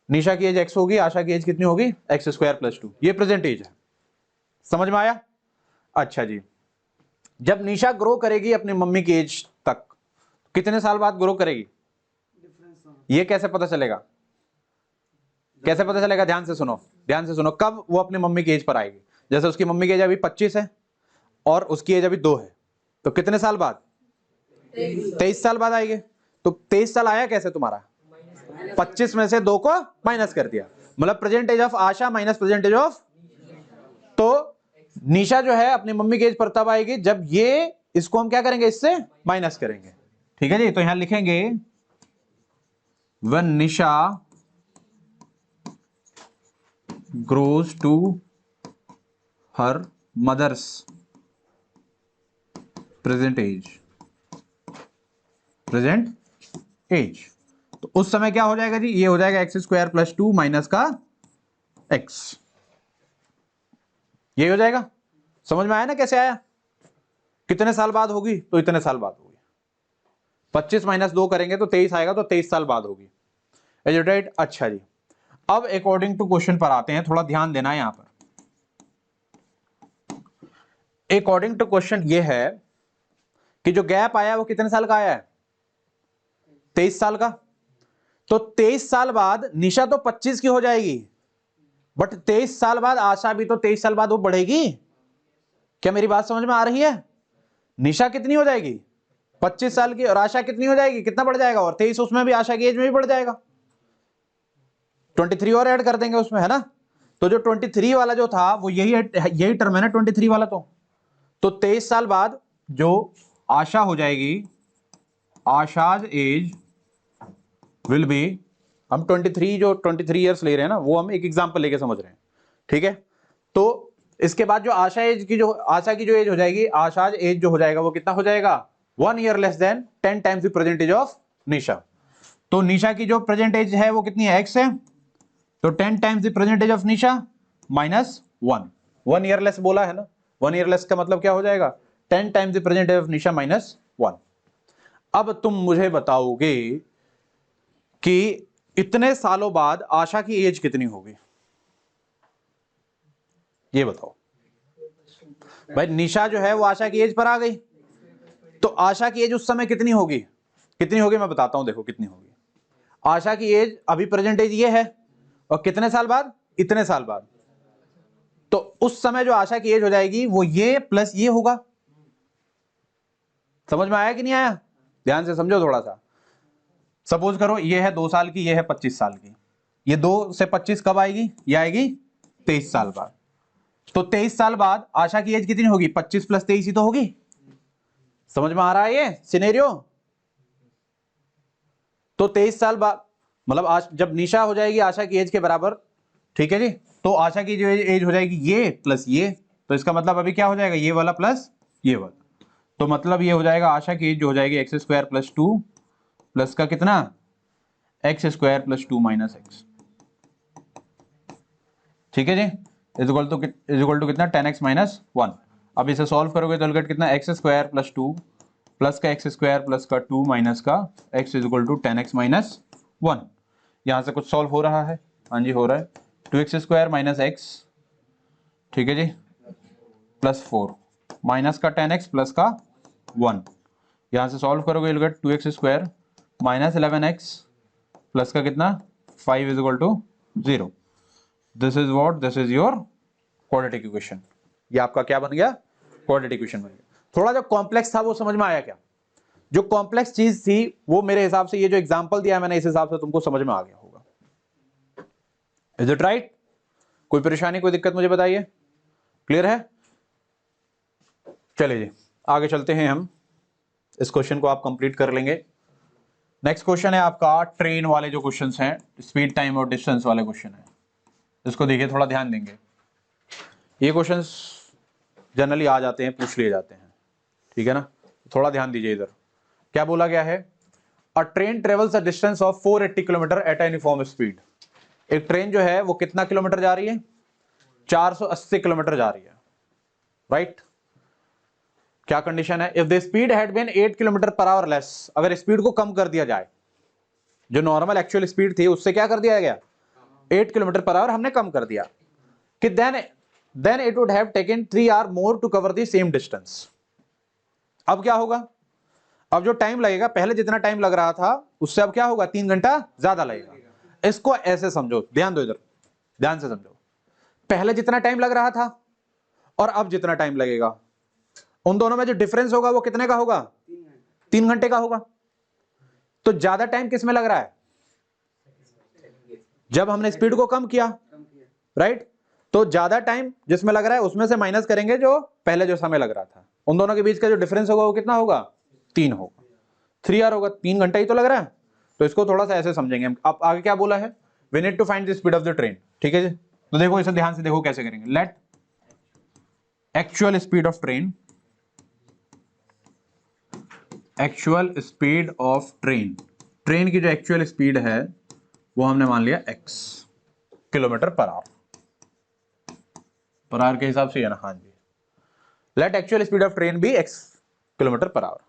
निशा की एज x होगी, आशा की एज कितनी होगी, एक्स स्क्वायर प्लस 2, ये प्रेजेंट एज है। समझ में आया? अच्छा जी, जब निशा ग्रो करेगी अपनी मम्मी की एज तक, कितने साल बाद ग्रो करेगी, ये कैसे पता चलेगा, कैसे पता चलेगा, ध्यान से सुनो, ध्यान से सुनो, कब वो अपनी मम्मी की एज पर आएगी। जैसे उसकी मम्मी की एज अभी 25 है और उसकी एज अभी 2 है, तो कितने साल बाद, 23 साल बाद आएगी। तो 23 साल आया कैसे तुम्हारा, 25 में से 2 को माइनस कर दिया, मतलब present age of Asha minus present age of. तो निशा जो है अपनी मम्मी की एज पर तब आएगी जब ये, इसको हम क्या करेंगे, इससे माइनस करेंगे। ठीक है जी, तो यहां लिखेंगे when Nisha grows to her mother's present age, present age, तो उस समय क्या हो जाएगा जी, ये हो जाएगा एक्स स्क्वायर प्लस 2 माइनस का x, ये हो जाएगा। समझ में आया ना कैसे आया, कितने साल बाद होगी, तो इतने साल बाद होगी, 25 माइनस 2 करेंगे तो 23 आएगा, तो 23 साल बाद होगी। Is it right? अच्छा जी, अब अकॉर्डिंग टू क्वेश्चन पर आते हैं, थोड़ा ध्यान देना है यहां पर। अकॉर्डिंग टू क्वेश्चन ये है कि जो गैप आया वो कितने साल का आया है, 23 साल का। तो 23 साल बाद निशा तो 25 की हो जाएगी, बट 23 साल बाद आशा भी तो 23 साल बाद वो बढ़ेगी। क्या मेरी बात समझ में आ रही है? निशा कितनी हो जाएगी, 25 साल की, और आशा कितनी हो जाएगी, कितना बढ़ जाएगा, और 23 उसमें भी आशा की एज में भी बढ़ जाएगा, 23 और ऐड कर देंगे उसमें, है ना। तो जो 23 वाला जो था वो यही टर्म है ना, 23 वाला। तो 23 साल बाद जो आशा हो जाएगी, आशाज एज विल बी, हम 23 जो 23 इयर्स ले रहे हैं ना, वो हम एक एग्जांपल लेके समझ रहे हैं। ठीक है, तो इसके बाद जो आशा की जो एज हो जाएगी, आशाज एज जो हो जाएगा वो कितना हो जाएगा, 1 year less than 10 times the present age of Nisha. तो निशा की जो प्रेजेंट एज है वो कितनी है, x है, तो 10 times the present age of Nisha minus 1 year less बोला है ना, 1 ईयर लेस का मतलब क्या हो जाएगा, 10 times the present age of Nisha minus 1। अब तुम मुझे बताओगे कि इतने सालों बाद आशा की एज कितनी होगी, ये बताओ भाई। निशा जो है वो आशा की एज पर आ गई, तो आशा की एज उस समय कितनी होगी, कितनी होगी मैं बताता हूं, देखो कितनी होगी। आशा की एज अभी प्रेजेंट एज ये है, और कितने साल बाद, इतने साल बाद, तो उस समय जो आशा की एज हो जाएगी वो ये प्लस ये होगा। समझ में आया कि नहीं आया, ध्यान से समझो थोड़ा सा। सपोज करो ये है 2 साल की, ये है 25 साल की, ये 2 से 25 कब आएगी, ये आएगी 23 साल बाद। तो 23 साल बाद आशा की एज कितनी होगी, 25 + 23 ही तो होगी। समझ में आ रहा है ये सिनेरियो। तो 23 साल बाद मतलब जब निशा हो जाएगी आशा की एज के बराबर, ठीक है जी, तो आशा की जो एज हो जाएगी ये प्लस ये, तो इसका मतलब अभी क्या हो जाएगा, ये वाला प्लस ये वाला। तो मतलब ये हो जाएगा आशा की एज जो हो जाएगी x² + 2 प्लस का कितना, x² + 2 - x, ठीक है जी, इज इक्वल टू कितना 10x - 1। अब इसे सॉल्व करोगे तो गेट कितना x² + 2 प्लस का x² प्लस का 2 माइनस का x is equal to 10x - 1। यहां से कुछ सॉल्व हो रहा है, हाँ जी हो रहा है, 2x² - x, ठीक है जी, प्लस 4 माइनस का 10x प्लस का 1। यहां से सॉल्व करोगे you'll get 2x² - 11x plus का कितना 5 is equal to 0। This is what, this is your quadratic equation. ये आपका क्या बन गया, क्वाड्रेटिक इक्वेशन बन गया। थोड़ा जो कॉम्प्लेक्स था वो समझ में आया क्या, जो कॉम्प्लेक्स चीज थी वो मेरे हिसाब से ये जो एग्जांपल दिया मैंने इस हिसाब से तुमको समझ में आ गया होगा। इज इट राइट, कोई परेशानी कोई दिक्कत मुझे बताइए, क्लियर है। चलिए जी आगे चलते हैं हम, इस क्वेश्चन को आप कंप्लीट कर लेंगे। नेक्स्ट क्वेश्चन है आपका ट्रेन वाले जो क्वेश्चंस हैं, स्पीड टाइम और डिस्टेंस वाले क्वेश्चन है, इसको देखिए थोड़ा ध्यान देंगे। ये क्वेश्चंस जनरली आ जाते हैं, पूछ लिए जाते हैं, ठीक है ना, थोड़ा ध्यान दीजिए इधर। क्या बोला गया है, a train travels a distance of 480 kilometre at a uniform speed. एक ट्रेन जो है वो कितना किलोमीटर जा रही है, 480 किलोमीटर जा रही है, राइट। क्या कंडीशन है, if the speed had been 8 kilometre per hour less, अगर स्पीड को कम कर दिया जाए, जो नॉर्मल एक्चुअल स्पीड थी उससे क्या कर दिया गया, 8 किलोमीटर पर आवर हमने कम कर दिया, कि then it would have taken 3 hour more to cover the same distance. अब क्या होगा, अब जो टाइम लगेगा, पहले जितना टाइम लग रहा था उससे अब क्या होगा, 3 घंटा ज्यादा लगेगा। इसको ऐसे समझो, ध्यान दो इधर, ध्यान से समझो। पहले जितना टाइम लग रहा था और अब जितना टाइम लगेगा, उन दोनों में जो डिफरेंस होगा वो कितने का होगा, 3 घंटे का होगा। तो ज्यादा टाइम किस में लग रहा है, जब हमने स्पीड को कम किया, राइट। तो ज्यादा टाइम जिसमें लग रहा है उसमें से माइनस करेंगे जो पहले जो समय लग रहा था, उन दोनों के बीच का जो डिफरेंस होगा वो कितना होगा, 3 होगा, 3 आवर होगा, 3 घंटा ही तो लग रहा है। तो इसको थोड़ा सा ऐसे समझेंगे हम। अब आगे क्या बोला है, we need to find the speed of the train, ठीक है जी। तो देखो इसे ध्यान से देखो कैसे करेंगे, let actual speed of train, actual speed of train, train की जो एक्चुअल स्पीड है वो हमने मान लिया x kilometre per hour, per hour के हिसाब से है ना, हाँ जी। Let actual speed of train be x kilometre per hour.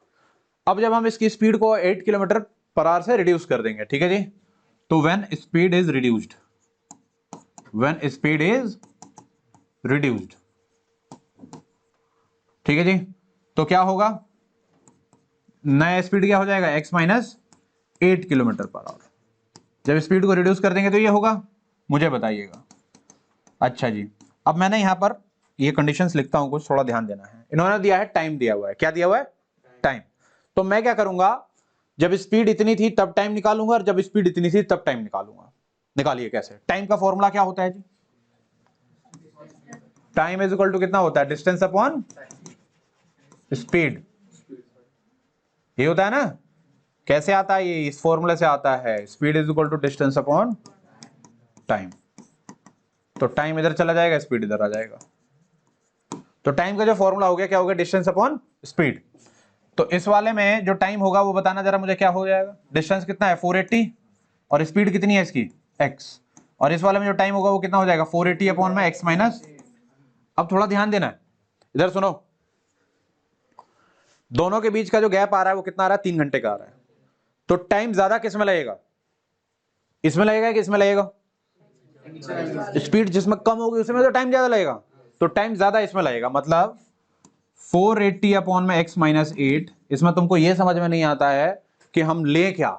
अब जब हम इसकी स्पीड को 8 किलोमीटर पर आवर से रिड्यूस कर देंगे, ठीक है जी, तो when speed is reduced, when speed is reduced, ठीक है जी, तो क्या होगा, नया स्पीड क्या हो जाएगा, x - 8 किलोमीटर पर आवर। जब स्पीड को रिड्यूस कर देंगे तो ये होगा, मुझे बताइएगा। अच्छा जी, अब मैंने यहां पर ये कंडीशंस लिखता हूं, कुछ थोड़ा ध्यान देना है। इन्होंने दिया है टाइम, दिया हुआ है, क्या दिया हुआ है, टाइम। तो मैं क्या करूंगा, जब स्पीड इतनी थी तब टाइम निकालूंगा, और जब स्पीड इतनी थी तब टाइम निकालूंगा। निकालिए कैसे, टाइम का फॉर्मूला क्या होता है जी, टाइम इज इक्वल टू कितना होता है, डिस्टेंस अपॉन स्पीड, ये होता है ना। कैसे आता है ये, इस फॉर्मूले से आता है, speed is equal to distance upon time. तो टाइम इधर चला जाएगा, स्पीड इधर आ जाएगा। तो टाइम का जो फॉर्मूला हो गया क्या हो गया, डिस्टेंस अपॉन स्पीड। तो इस वाले में जो टाइम होगा वो बताना जरा मुझे क्या हो जाएगा, डिस्टेंस कितना है 480 और स्पीड कितनी है इसकी x, और इस वाले में जो टाइम होगा वो कितना हो जाएगा 480 अपॉन में x माइनस। अब थोड़ा ध्यान देना है, इधर सुनो, दोनों के बीच का जो गैप आ रहा है वो कितना आ रहा है, 3 घंटे का आ रहा है। तो टाइम ज्यादा किस में लगेगा, इसमें लगेगा कि इसमें लगेगा? स्पीड जिसमें कम होगी उसमें तो टाइम ज्यादा लगेगा, तो टाइम ज्यादा इसमें लगेगा। मतलब 480 अपॉन में x माइनस 8, इसमें तुमको ये समझ में नहीं आता है कि हम ले क्या,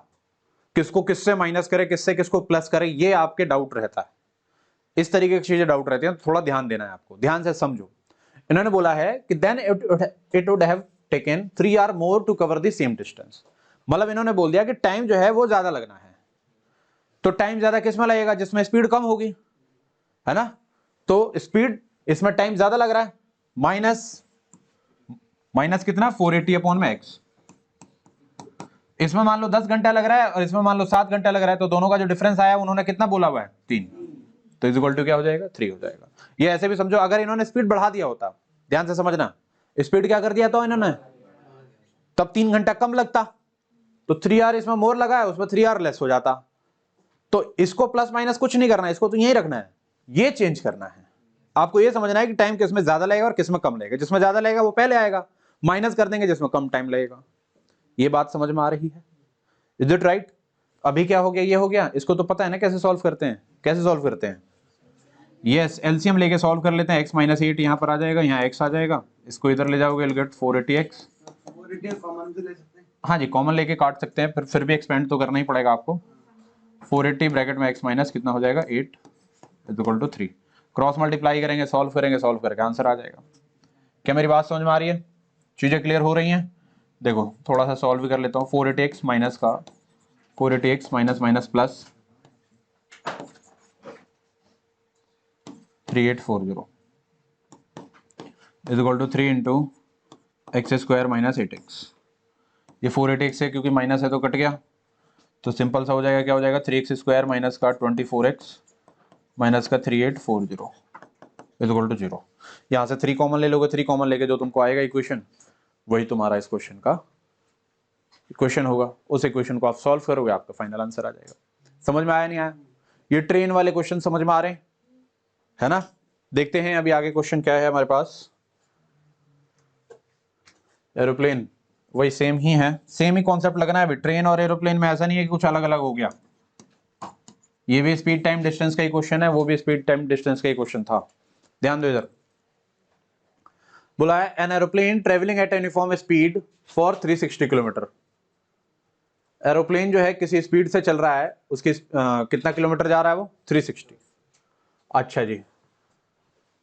किसको किससे माइनस करें, किससे किसको प्लस करें, ये आपके डाउट रहता है। इस तरीके की चीजें डाउट रहती हैं, थोड़ा ध्यान देना है आपको, ध्यान से समझो। इन्होंने बोला है कि then it would have taken 3 hour more to cover the same distance. मतलब इन्होंने बोल दिया कि टाइम जो है वो ज्यादा लगना है। तो टाइम ज्यादा किस में लगेगा? जिसमें स्पीड कम होगी, है ना। तो स्पीड इसमें टाइम ज्यादा लग रहा है, माइनस कितना? 480 अपॉन में x। इसमें मान लो 10 घंटा लग रहा है और इसमें मान लो 7 घंटा लग रहा है, तो दोनों का जो डिफरेंस आया उन्होंने कितना बोला हुआ है? 3। तो इज इक्वल टू क्या हो जाएगा? 3 हो जाएगा। ये ऐसे भी समझो, अगर इन्होंने स्पीड बढ़ा दिया होता, ध्यान से समझना, स्पीड क्या कर दिया था इन्होंने, तब 3 घंटा कम लगता, तो 3 आवर इसमें मोर लगा है, उसमें 3 आवर लेस हो जाता। तो इसको प्लस माइनस कुछ नहीं करना है, इसको तो यही रखना है, ये चेंज करना है। आपको ये समझना है कि टाइम किसमें ज्यादा लगेगा और किसमें कम लगेगा। जिसमें ज्यादा लगेगा वो पहले आएगा, माइनस कर देंगे जिसमें कम टाइम लगेगा। ये बात समझ में आ रही है? Is it right? अभी क्या हो गया? ये हो गया। इसको तो पता है ना कैसे सॉल्व करते हैं? कैसे सॉल्व करते हैं? यस, एलसीएम लेके सॉल्व कर लेते हैं। x माइनस 8 यहाँ पर आ जाएगा, यहाँ x आ जाएगा, इसको इधर ले जाओगे, गेट 480x। हाँ जी, कॉमन लेके काट सकते हैं, फिर भी एक्सपेंड तो करना ही पड़ेगा आपको। 480 ब्रैकेट में x माइनस कितना हो जाएगा? 8 is equal to 3। Cross multiply करेंगे, सॉल्व करेंगे, सॉल्व करके आंसर आ जाएगा। क्या मेरी बात समझ में आ रही है? चीजें क्लियर हो रही हैं? देखो थोड़ा सा सॉल्व भी कर लेता हूँ। 480x माइनस का 480x minus minus plus 3840 is equal to 3 into X square minus 8x। ये 480x है, क्योंकि माइनस है तो कट गया, तो सिंपल सा हो जाएगा। क्या हो जाएगा? 3x स्क्वायर माइनस का 24x माइनस का 3840 इज इक्वल टू 0। यहाँ से 3 कॉमन ले लोगे, 3 कॉमन लेके जो तुमको आएगा इक्वेशन, वही तुम्हारा इस क्वेश्चन का इक्वेशन होगा। उस इक्वेशन को आप सॉल्व करोगे, आपका फाइनल आंसर आ जाएगा। समझ में आया नहीं आया? ये ट्रेन वाले क्वेश्चन समझ में आ रहे हैं, है ना। देखते हैं अभी आगे क्वेश्चन क्या है हमारे पास। एरोप्लेन, वही सेम ही है, सेम ही कॉन्सेप्ट लगना है अभी। ट्रेन और एरोप्लेन में ऐसा नहीं है कि कुछ अलग अलग हो गया। ये भी स्पीड टाइम डिस्टेंस का ही क्वेश्चन है, वो भी स्पीड टाइम डिस्टेंस का ही क्वेश्चन था। ध्यान दो इधर। बोला है an aeroplane travelling at uniform speed for 360 kilometre. Aeroplane जो है किसी स्पीड से चल रहा है, उसकी कितना किलोमीटर जा रहा है वो? 360। अच्छा जी।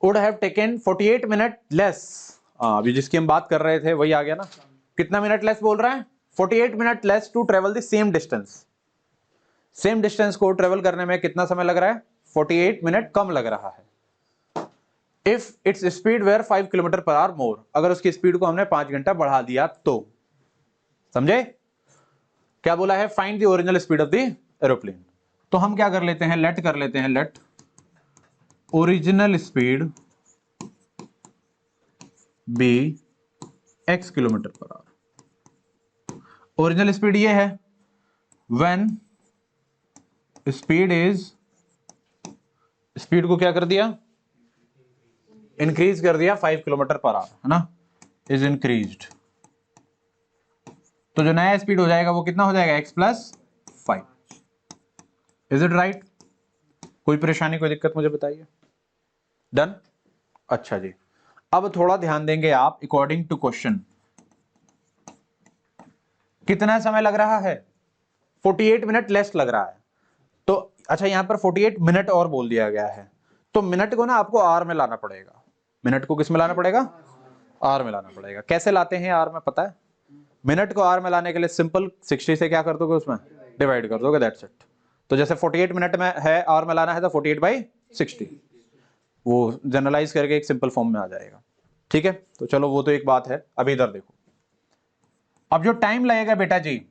Would have taken 48 minute less. अभी जिसकी हम बात कर रहे थे वही आ गया ना। कितना मिनट लेस बोल रहा है? 48 minute less to travel the same distance. Same distance को ट्रेवल करने में कितना समय लग रहा है? 48 मिनट कम लग रहा है। If its speed were 5 kilometre per hour more, अगर उसकी स्पीड को हमने 5 घंटा बढ़ा दिया तो। समझे? क्या बोला है? Find the original speed of the aeroplane. तो हम क्या कर लेते हैं, लेट कर लेते हैं, let original speed be x kilometre per hour. Original speed ये है व्हेन स्पीड इज, स्पीड को क्या कर दिया? इंक्रीज कर दिया 5 किलोमीटर पर आवर, है ना, इज इंक्रीज्ड। तो जो नया स्पीड हो जाएगा वो कितना हो जाएगा? x plus 5। Is it right? कोई परेशानी, कोई दिक्कत मुझे बताइए। डन? अच्छा जी। अब थोड़ा ध्यान देंगे आप, अकॉर्डिंग टू क्वेश्चन कितना समय लग रहा है? 48 मिनट लेस लग रहा है। तो अच्छा, यहां पर 48 मिनट और बोल दिया गया है, तो मिनट को ना आपको आर में लाना पड़ेगा। मिनट को किस में लाना पड़ेगा? आर में लाना पड़ेगा। कैसे लाते हैं आर में पता है? मिनट को आर में लाने के लिए सिंपल 60 से क्या कर दोगे, उसमें डिवाइड कर दोगे, दैट्स इट। तो जैसे 48 मिनट में है, आर में लाना है तो 48/60, वो जनरलाइज करके एक सिंपल फॉर्म में आ जाएगा। ठीक है, तो चलो वो तो एक बात है। अभी इधर देखो, अब जो टाइम लगेगा बेटा जी,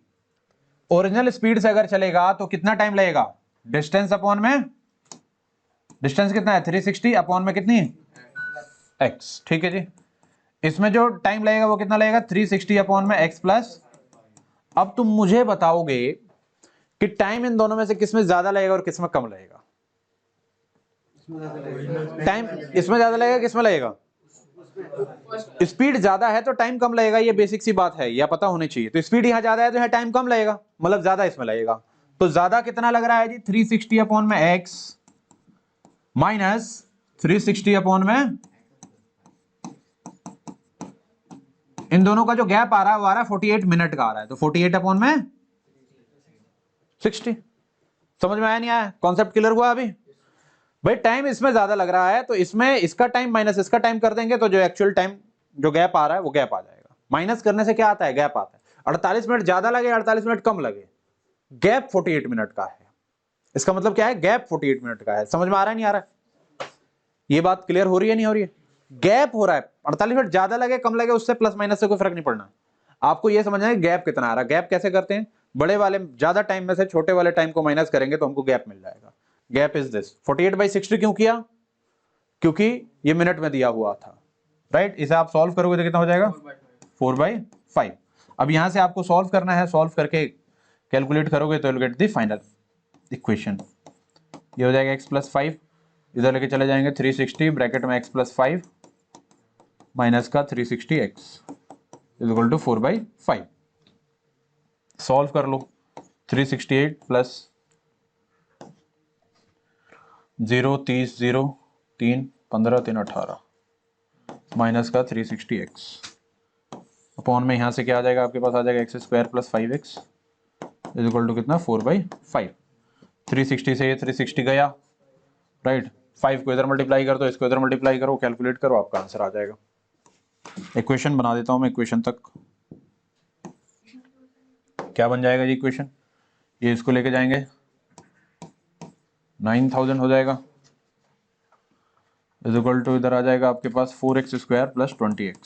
ओरिजिनल स्पीड से अगर चलेगा तो कितना टाइम लगेगा? डिस्टेंस अपॉन में, डिस्टेंस कितना है? 360 अपॉन में कितनी? x। ठीक है जी। इसमें जो टाइम लगेगा वो कितना लगेगा? 360 अपॉन में x प्लस। अब तुम मुझे बताओगे कि टाइम इन दोनों में से किसमें ज्यादा लगेगा और किसमें कम लगेगा? टाइम इसमें ज्यादा लगेगा, किसमें लगेगा? स्पीड ज्यादा है तो टाइम कम लगेगा, ये बेसिक सी बात है, या पता होनी चाहिए। तो स्पीड यहां ज्यादा है तो यहां टाइम कम लगेगा, मतलब ज्यादा इसमें लगेगा। तो ज्यादा कितना लग रहा है जी 360 अपॉन में x माइनस 360 अपॉन में, इन दोनों का जो गैप आ रहा है वो आ रहा है 48 मिनट का आ रहा है, तो 48 अपॉन में 60। समझ में आया नहीं आया? कॉन्सेप्ट क्लियर हुआ अभी? भाई टाइम इसमें ज्यादा लग रहा है तो इसमें इसका टाइम माइनस इसका टाइम कर देंगे तो जो एक्चुअल टाइम जो गैप आ रहा है वो गैप आ जाएगा। माइनस करने से क्या आता है? गैप आता है। 48 मिनट ज्यादा लगे 48 मिनट कम लगे, गैप 48 मिनट का है। इसका मतलब क्या है? गैप 48 मिनट का है। समझ में आ रहा है नहीं आ रहा है? ये बात क्लियर हो रही है नहीं हो रही है? गैप हो रहा है, 48 मिनट ज्यादा लगे कम लगे उससे प्लस माइनस से कोई फर्क नहीं पड़ना। आपको ये समझना है गैप कितना आ रहा है। गैप कैसे करते हैं? बड़े वाले ज्यादा टाइम में से छोटे वाले टाइम को माइनस करेंगे तो हमको गैप मिल जाएगा। Gap is this. 48/60 क्यों किया? क्योंकि ये मिनट में दिया हुआ था, राइट। इसे आप सॉल्व करोगे तो कितना हो जाएगा? 4/5। अब यहां से आपको सॉल्व करना है, सॉल्व करके कैलकुलेट करोगे तो गेट द फाइनल इक्वेशन। ये हो जाएगा x+5, इधर लेके चले जाएंगे 360 ब्रैकेट में x+5 माइनस का 360x is equal to 4/5। Solve कर लो। 368 प्लस 0 30 0 3 15 3 18 माइनस का 360x अपॉन में यहाँ से क्या आ जाएगा आपके पास? आ जाएगा x² plus 5x is equal to कितना? 4/5। 360 से ये 360 गया, राइट। 5 को इधर मल्टीप्लाई कर दो, इसको इधर मल्टीप्लाई करो, कैलकुलेट करो, आपका आंसर आ जाएगा। इक्वेशन बना देता हूं मैं। इक्वेशन तक क्या बन जाएगा जी इक्वेशन? ये इसको लेके जाएंगे 9000 हो जाएगा इज इक्वल टू इधर आ जाएगा आपके पास 4x² प्लस 20x।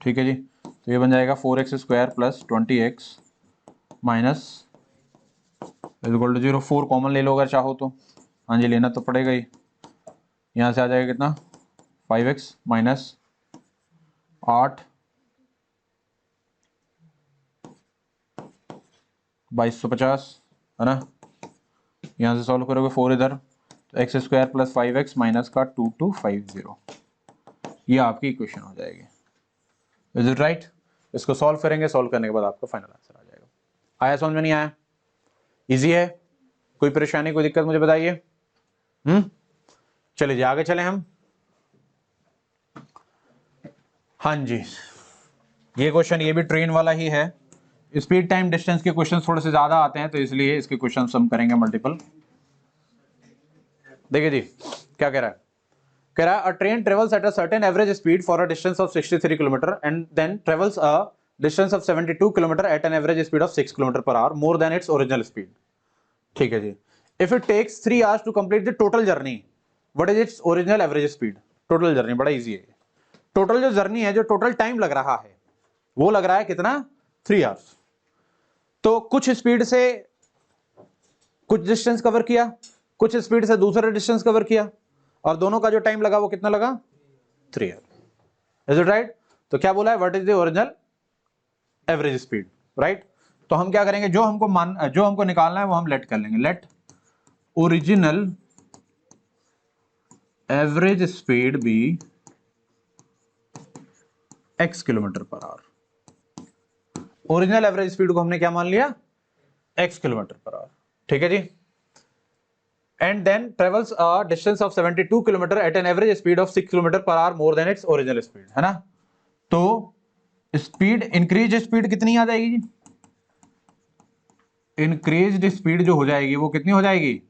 ठीक है जी। तो ये बन जाएगा 4x² plus 20x minus is equal to 0। 4 common ले लो अगर चाहो तो। हाँ जी लेना तो पड़ेगा ही। यहाँ से आ जाएगा कितना? 5x माइनस 8 2250 है ना। यहाँ से सॉल्व करोगे 4 इधर तो x² प्लस 5x माइनस का 2250, ये आपकी इक्वेशन हो जाएगी। Is it right? इसको सॉल्व करेंगे, सॉल्व करने के बाद आपका फाइनल आंसर आ जाएगा। आया समझ में नहीं आया? इजी है? कोई परेशानी कोई दिक्कत मुझे बताइए। चलिए जी आगे चले हम। हाँ जी ये क्वेश्चन ये भी ट्रेन वाला ही है। स्पीड टाइम डिस्टेंस के क्वेश्चन थोड़े से ज्यादा आते हैं तो इसलिए इसके क्वेश्चन हम करेंगे मल्टीपल। देखिए जी क्या कह रहा है? कह रहा है a train travels at a certain average speed for a distance of 63 kilometre and then travels a distance of 72 kilometre at an average speed of 6 kilometre per hour more than its original speed. ठीक है जी। If it takes 3 hours to complete the total journey what is its original average speed? Total journey बड़ा easy है। Total जो journey है, जो total time लग रहा है वो लग रहा है कितना? 3 आवर्स। तो कुछ स्पीड से कुछ डिस्टेंस कवर किया, कुछ स्पीड से दूसरा डिस्टेंस कवर किया, और दोनों का जो टाइम लगा वो कितना लगा? 3 आवर। Is it right? तो क्या बोला है? What is the original average speed, right. तो हम क्या करेंगे? जो हमको निकालना है वो हम लेट कर लेंगे। Let original average speed be x kilometre per hour. Original average speed को हमने क्या मान लिया? x kilometre per hour. ठीक है जी। And then travels a distance of 72 kilometre at an average speed of 6 kilometre per hour more than its original speed, है ना। तो स्पीड इंक्रीज स्पीड कितनी आ जाएगी जी? इंक्रीज्ड स्पीड जो हो जाएगी वो कितनी हो जाएगी?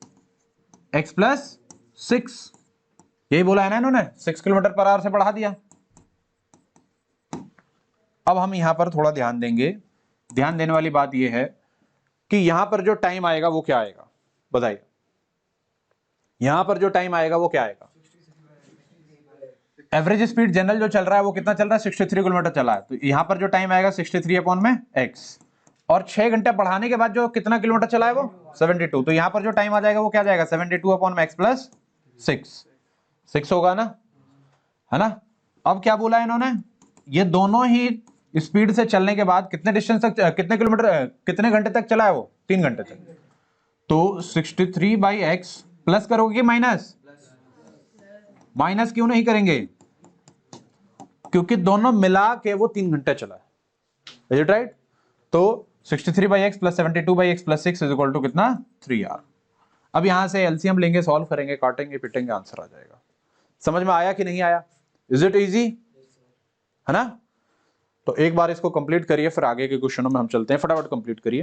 x+6। यही बोला है ना इन्होंने, 6 किलोमीटर पर आवर से बढ़ा दिया। अब हम यहां पर थोड़ा ध्यान देंगे। ध्यान देने वाली बात यह है कि यहां पर जो टाइम आएगा वो क्या आएगा? बताइए। यहां पर जो टाइम आएगा वो क्या आएगा? एवरेज स्पीड जनरल जो चल रहा है वो कितना चल रहा है? 63 किलोमीटर चला है। तो यहां पर जो टाइम आएगा 63 अपॉन में x, और 6 घंटे बढ़ाने के बाद जो कितना किलोमीटर चला है वो 72। तो यहां पर जो टाइम आ जाएगा वो क्या जाएगा? 72 अपॉन में x+6 6 होगा ना, है ना। अब क्या बोला है इन्होंने? ये दोनों ही स्पीड से चलने के बाद कितने डिस्टेंस तक, कितने किलोमीटर, कितने घंटे तक चला है वो? 3 घंटे तक। तो 63/x प्लस करोगे माइनस? माइनस क्यों नहीं करेंगे? क्योंकि दोनों मिला के वो 3 घंटे चला है। Is it right? तो 63/x plus 72/x plus 6 is equal to कितना 3r। अब यहां से एलसीएम लेंगे, सॉल्व करेंगे, काटेंगे पिटेंगे, आंसर आ जाएगा। समझ में आया कि नहीं आया? Is it easy? है ना? तो एक बार इसको कंप्लीट करिए, फिर आगे के क्वेश्चनों में हम चलते हैं। फटाफट कंप्लीट करिए।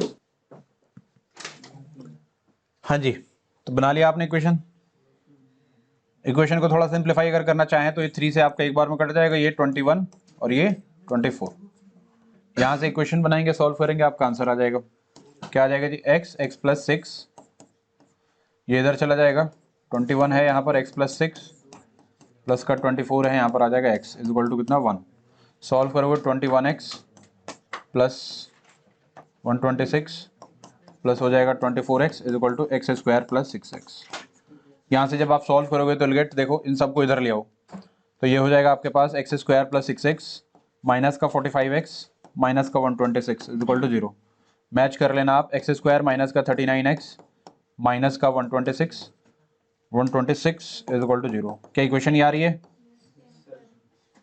हाँ जी, तो बना लिया आपने इक्वेशन। इक्वेशन को थोड़ा सिंप्लीफाई अगर करना चाहें तो ये 3 से आपका एक बार में कट जाएगा, ये 21 और ये 24। यहां से इक्वेशन बनाएंगे, सॉल्व करेंगे, आपका आंसर आ जाएगा। क्या आ जाएगा जी? x प्लस 6, ये इधर चला जाएगा, 21 है यहाँ पर, x प्लस 6 प्लस का 24 है यहाँ पर, आ जाएगा x इज इक्वल टू कितना 1। सॉल्व करोगे 21x प्लस 126 प्लस हो जाएगा 24x is equal to x square plus 6x। यहाँ से जब आप सॉल्व करोगे तो गेट, देखो इन सबको इधर ले आओ, तो ये हो जाएगा आपके पास x square plus 6x minus का 45x माइनस का 126 इज इक्वल टू 0। मैच कर लेना आप, x स्क्वायर माइनस का 39x माइनस का 126 इज इक्वल टू 0। क्या इक्वेशन ये आ रही है?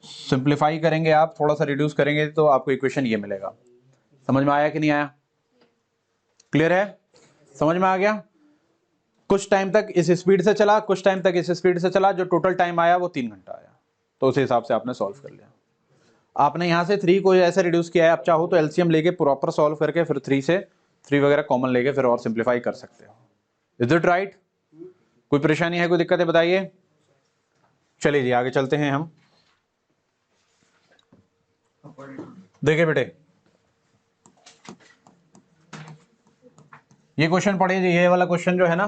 सिंप्लीफाई करेंगे आप, थोड़ा सा रिड्यूस करेंगे तो आपको इक्वेशन ये मिलेगा। समझ में आया कि नहीं आया? क्लियर है? समझ में आ गया? कुछ टाइम तक इस स्पीड से चला, कुछ टाइम तक इस स्पीड से चला, जो टोटल टाइम आया वो 3 घंटा आया। तो उस हिसाब से आपने सॉल्व कर लिया। आपने यहां से 3 को ऐसे रिड्यूस किया है, आप चाहो तो एलसीएम लेके प्रॉपर सॉल्व करके फिर 3 से 3 वगैरह कॉमन लेके फिर और सिंप्लीफाई कर सकते हो। Is it right? कोई परेशानी है, कोई दिक्कत है, बताइए। चलिए जी आगे चलते हैं हम। देखिए बेटे, ये क्वेश्चन पढ़िए जी। ये वाला क्वेश्चन जो है ना,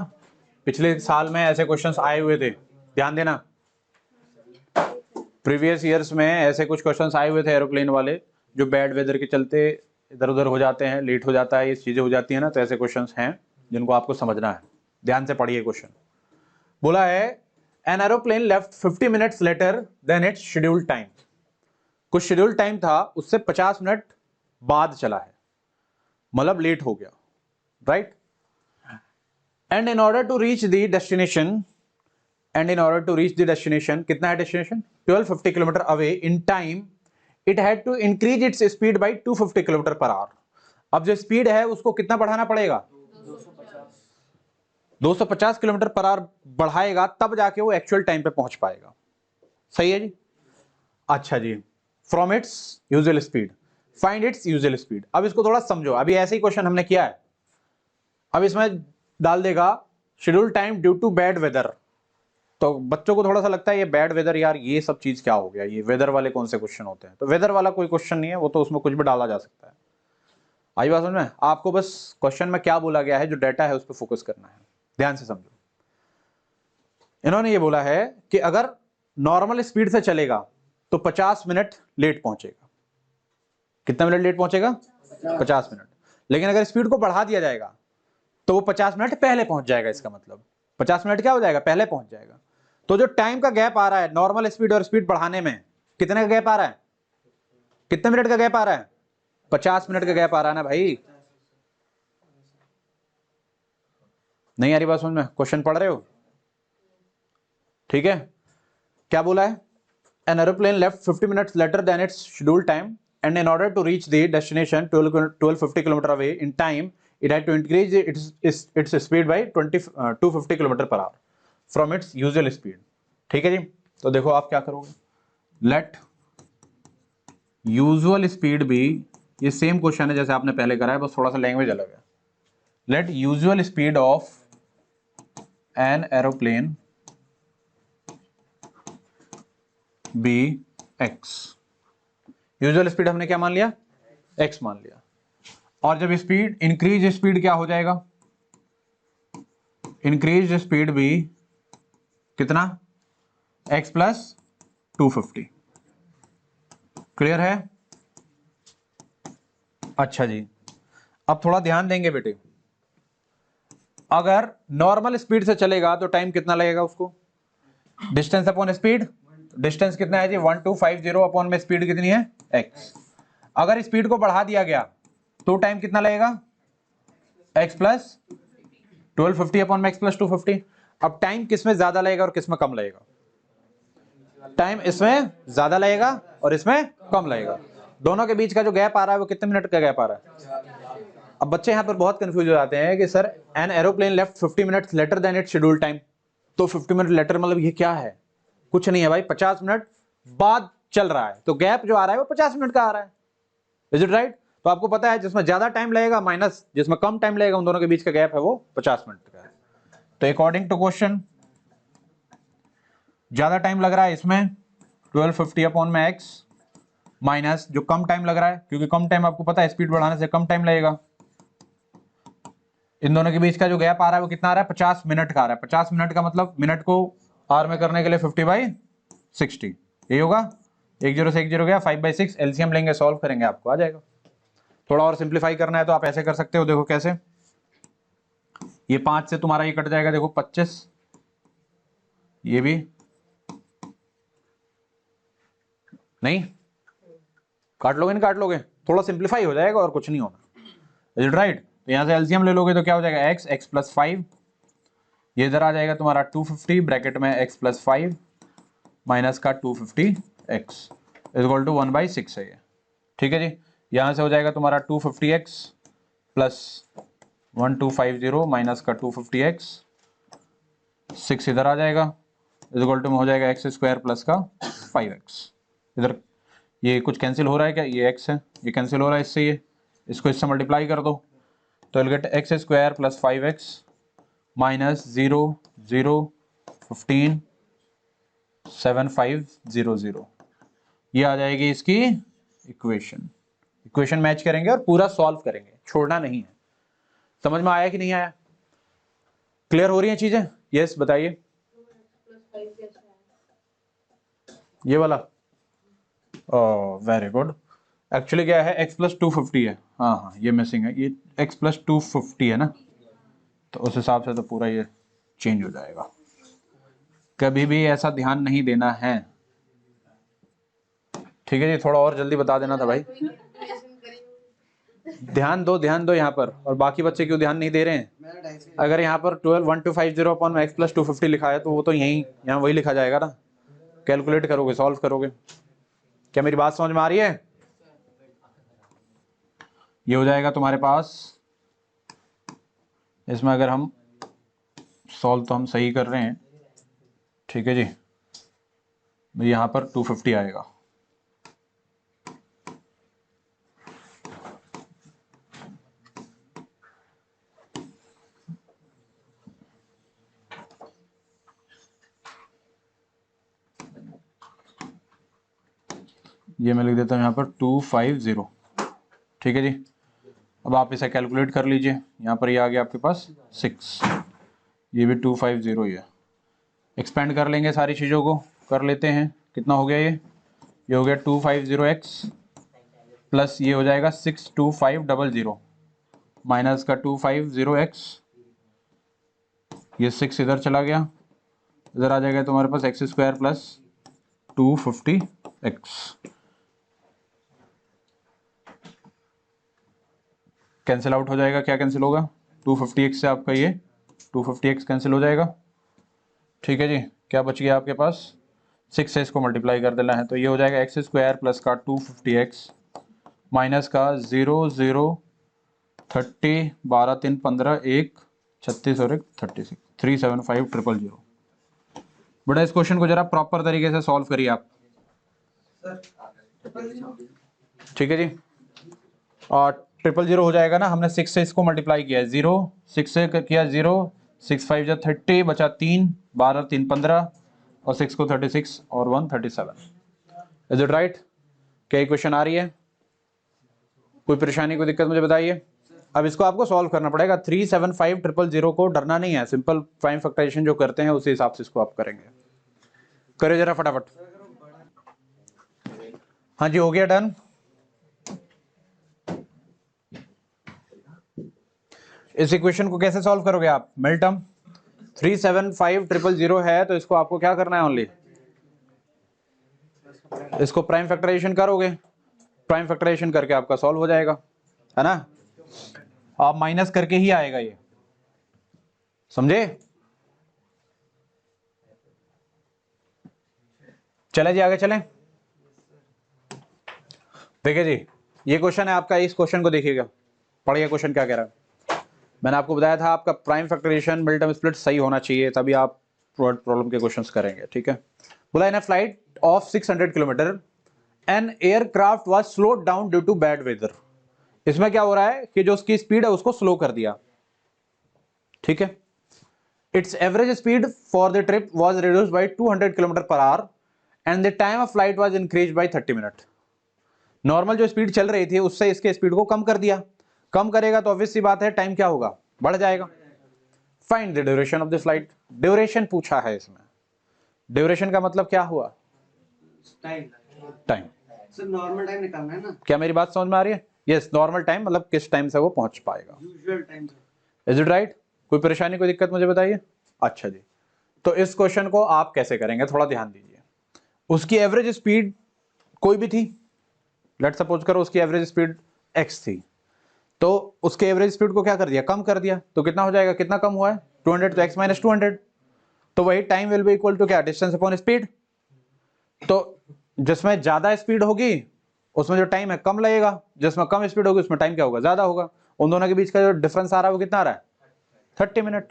पिछले साल में ऐसे क्वेश्चंस आए हुए थे, ध्यान देना। प्रीवियस ईयर्स में ऐसे कुछ क्वेश्चंस आए हुए थे एरोप्लेन वाले, जो बैड वेदर के चलते इधर उधर हो जाते हैं, लेट हो जाता है, ये चीजें हो जाती है ना, तो ऐसे क्वेश्चंस हैं जिनको आपको समझना है। ध्यान से पढ़िए क्वेश्चन। बोला है an aeroplane left 50 minutes later than its scheduled time. कुछ शेड्यूल टाइम था, उससे 50 मिनट बाद चला है, मतलब लेट हो गया, right? And in order to reach the destination, कितना है destination? 1250 kilometre away in time, it had to increase its speed by 250 kilometre per hour. अब जो स्पीड है उसको कितना बढ़ाना पड़ेगा? 250 किलोमीटर पर आवर बढ़ाएगा, तब जाके वो एक्चुअल टाइम पे पहुंच पाएगा। सही है जी? अच्छा जी, from its usual speed find its usual speed. अब इसको थोड़ा समझो, अभी ऐसे ही क्वेश्चन हमने किया है। अब इसमें डाल देगा schedule time due to bad weather. तो बच्चों को थोड़ा सा लगता है ये बैड वेदर, यार ये सब चीज क्या हो गया, ये वेदर वाले कौन से क्वेश्चन होते हैं? तो वेदर वाला कोई क्वेश्चन नहीं है, वो तो उसमें कुछ भी डाला जा सकता है। आई बात समझ में? आपको बस क्वेश्चन में क्या बोला गया है, जो डाटा है उस पर फोकस करना है। ध्यान से समझो। इन्होंने ये बोला है कि अगर नॉर्मल स्पीड से चलेगा तो 50 मिनट लेट पहुंचेगा। कितना मिनट लेट पहुंचेगा? 50 मिनट। लेकिन अगर स्पीड को बढ़ा दिया जाएगा तो वो 50 मिनट पहले पहुंच जाएगा। इसका मतलब 50 मिनट क्या हो जाएगा? पहले पहुंच जाएगा। तो जो टाइम का गैप आ रहा है नॉर्मल स्पीड और स्पीड बढ़ाने में, कितने का गैप आ रहा है? कितने मिनट का गैप आ रहा है? 50 मिनट का गैप आ रहा है ना भाई। नहीं आ रही बात समझ में? क्वेश्चन पढ़ रहे हो? ठीक है। क्या बोला है? An aeroplane left 50 minutes later than its scheduled time, and in order to reach the destination 1250 km away in time, it had to increase its speed by 250 km per hour from its usual speed. ठीक है जी? तो देखो आप क्या करोगे, let usual speed be, ये same question है जैसे आपने पहले करा है, बस थोड़ा सा लैंग्वेज अलग है। Let usual speed of an aeroplane be X. Usual speed हमने क्या मान लिया? एक्स मान लिया। और जब स्पीड इंक्रीज स्पीड क्या हो जाएगा? इंक्रीज स्पीड भी कितना? X plus 250। क्लियर है? अच्छा जी, अब थोड़ा ध्यान देंगे बेटे। अगर नॉर्मल स्पीड से चलेगा तो टाइम कितना लगेगा उसको? डिस्टेंस अपॉन स्पीड, डिस्टेंस कितना है जी? 1250 अपॉन में स्पीड कितनी है? x। अगर स्पीड को बढ़ा दिया गया तो टाइम कितना लगेगा? x प्लस 1250 अपॉन में x प्लस 250। अब टाइम किसमें ज्यादा लगेगा और किसमें कम लगेगा? टाइम इसमें ज्यादा लगेगा और इसमें कम लगेगा। दोनों के बीच का जो गैप आ रहा है वो कितने मिनट का गैप आ रहा है? अब बच्चे यहाँ पर बहुत कंफ्यूज हो जाते हैं कि sir an aeroplane left 50 minutes later than it schedule time, तो 50 मिनट लेटर मतलब ये क्या है? कुछ नहीं है भाई, 50 मिनट बाद चल रहा है, तो गैप जो आ रहा है वो 50 मिनट का आ रहा है। Is it right? तो आपको पता है जिसमें ज्यादा टाइम लगेगा माइनस जिसमें कम टाइम लगेगा, उन दोनों के बीच का गैप है वो 50 मिनट का है। तो अकॉर्डिंग टू क्वेश्चन ज्यादा टाइम लग रहा है इसमें 1250 अपॉन में x, माइनस जो कम टाइम लग रहा है, क्योंकि कम टाइम आपको पता है स्पीड बढ़ाने से कम टाइम लगेगा, इन दोनों के बीच का जो गैप आ रहा है वो कितना आ रहा है? 50 मिनट का आ रहा है। 50 मिनट का मतलब मिनट को आर में करने के लिए 50/60, यही होगा। 10 से 10 गया, 5/6, एलसीएम लेंगे, सॉल्व करेंगे, आपको आ जाएगा। थोड़ा और सिंप्लीफाई करना है तो आप ऐसे कर सकते हो, देखो कैसे, ये 5 से तुम्हारा ये कट जाएगा, देखो 25, ये भी नहीं काट लोगे, नहीं काट लोगे, थोड़ा सिंप्लीफाई हो जाएगा और कुछ नहीं होना। Is it right? तो यहां से एलसीएम ले लोगे तो क्या हो जाएगा? x प्लस 5, ये इधर आ जाएगा तुम्हारा 250 ब्रैकेट में x प्लस 5 माइनस का 250x इज इक्वल टू 1/6 है ये, ठीक है जी। यहां से हो जाएगा तुम्हारा 250x प्लस 1250 माइनस का 250x, 6 इधर आ जाएगा, इज इक्वल टू में हो जाएगा x स्क्वायर प्लस का 5x। इधर ये कुछ कैंसिल हो रहा है क्या? ये x है, ये कैंसिल हो रहा है इससे, ये इसको इससे मल्टीप्लाई कर दो तो will gate x square plus 5x minus 0 0 15 7500, ये आ जाएगी इसकी इक्वेशन। इक्वेशन मैच करेंगे और पूरा सॉल्व करेंगे, छोड़ना नहीं है। समझ में आया कि नहीं आया? क्लियर हो रही हैं चीजें? यस बताइए। ये वाला वेरी गुड। एक्चुअली क्या है, x प्लस 250 है, हाँ हाँ ये मिसिंग है, ये x प्लस 250 है ना, तो उस हिसाब से तो पूरा ये चेंज हो जाएगा। कभी भी ऐसा ध्यान नहीं देना है, ठीक है जी। थोड़ा और जल्दी बता देना था भाई। ध्यान दो यहाँ पर, और बाकी बच्चे क्यों ध्यान नहीं दे रहे हैं? अगर यहाँ पर 1250 अपॉन x प्लस 250 लिखा है तो वो तो यहाँ वही लिखा जाएगा ना, कैलकुलेट करोगे, सॉल्व करोगे। क्या मेरी बात समझ में आ रही है? ये हो जाएगा तुम्हारे पास, इसमें अगर हम सॉल्व तो हम सही कर रहे हैं, ठीक है जी, यहाँ पर 250 आएगा, ये मैं लिख देता हूँ यहाँ पर 250, ठीक है जी। अब आप इसे कैलकुलेट कर लीजिए, यहाँ पर ये आ गया आपके पास 6, ये भी 250 ही है। एक्सपेंड कर लेंगे सारी चीज़ों को, कर लेते हैं, कितना हो गया ये हो गया 250x प्लस ये हो जाएगा 62500 माइनस का 250x, ये 6 इधर चला गया, इधर आ जाएगा तुम्हारे पास x square plus 250x, cancel out हो जाएगा, क्या कैंसिल होगा? 250x से आपका ये 250x कैंसिल हो जाएगा, ठीक है जी। क्या बच गया आपके पास? 6 से इसको मल्टीप्लाई कर देना है, तो ये हो जाएगा x स्क्वायर प्लस का 250x माइनस का 0 0 30 12 3 15 1 36 और 1 36 37500। बेटा इस क्वेश्चन को जरा प्रॉपर तरीके से सॉल्व करिए आप, ठीक है जी। और 000 हो जाएगा ना, हमने 6 से इसको मल्टीप्लाई किया है, 0 6 से किया 0 6 5 जा 30 बचा 3 12 3 15 और 6 को 36 और 1 37। Is it right? क्या इक्वेशन आ रही है? कोई परेशानी, कोई दिक्कत मुझे बताइए। अब इसको आपको सॉल्व करना पड़ेगा। 375000 को डरना नहीं है, सिंपल प्राइम फैक्टराइजेशन जो करते हैं उसी हिसाब से इसको आप करेंगे। करो जरा फटाफट। हाँ जी हो गया डन। इस इक्वेशन को कैसे सॉल्व करोगे आप? मिलटर्म 375000 है तो इसको आपको क्या करना है, ओनली इसको प्राइम फैक्टराइजेशन करोगे, प्राइम फैक्टराइजेशन करके आपका सॉल्व हो जाएगा, है ना। आप माइनस करके ही आएगा ये, समझे? चले जी आगे चलें। देखिए जी ये क्वेश्चन है आपका, इस क्वेश्चन को देखिएगा। पढ़िए क्वेश्चन क्या कह रहा है। मैंने आपको बताया था आपका prime factorisation middle term split सही होना चाहिए, तभी आप प्रॉब्लम के क्वेश्चंस करेंगे, ठीक है। बोला in a flight of 600 kilometre an aircraft was slowed down due to bad weather. इसमें क्या हो रहा है कि जो उसकी स्पीड है उसको स्लो कर दिया, ठीक है। It's average speed for the trip was reduced by 200 kilometre per our and the time of flight was increased by 30 minute. Normal जो स्पीड चल रही थी उससे इसके स्पीड को कम कर दिया। कम करेगा तो ऑब्वियस सी बात है टाइम क्या होगा, बढ़ जाएगा। Find the duration of the flight. Duration पूछा है इसमें। ड्यूरेशन का मतलब क्या हुआ, टाइम। सर नॉर्मल टाइम निकालना है ना। क्या मेरी बात समझ में आ रही है? यस, नॉर्मल टाइम मतलब किस टाइम से वो पहुंच पाएगा, usual time. Is it right? कोई परेशानी कोई दिक्कत मुझे बताइए। अच्छा जी, तो इस क्वेश्चन को आप कैसे करेंगे थोड़ा ध्यान दीजिए। उसकी एवरेज स्पीड कोई भी थी, लेट सपोज करो उसकी एवरेज स्पीड x थी, तो उसके एवरेज स्पीड को क्या कर दिया, कम कर दिया, तो कितना हो जाएगा, कितना कम हुआ है 200, तो x माइनस 200, तो वही time will be equal to क्या, डिस्टेंस अपॉन स्पीड। तो जिसमें ज्यादा स्पीड होगी उसमें जो टाइम है कम लगेगा, जिसमें कम स्पीड होगी उसमें टाइम क्या होगा, ज्यादा होगा। उन दोनों के बीच का जो डिफरेंस आ रहा है वो कितना आ रहा है, 30 मिनट।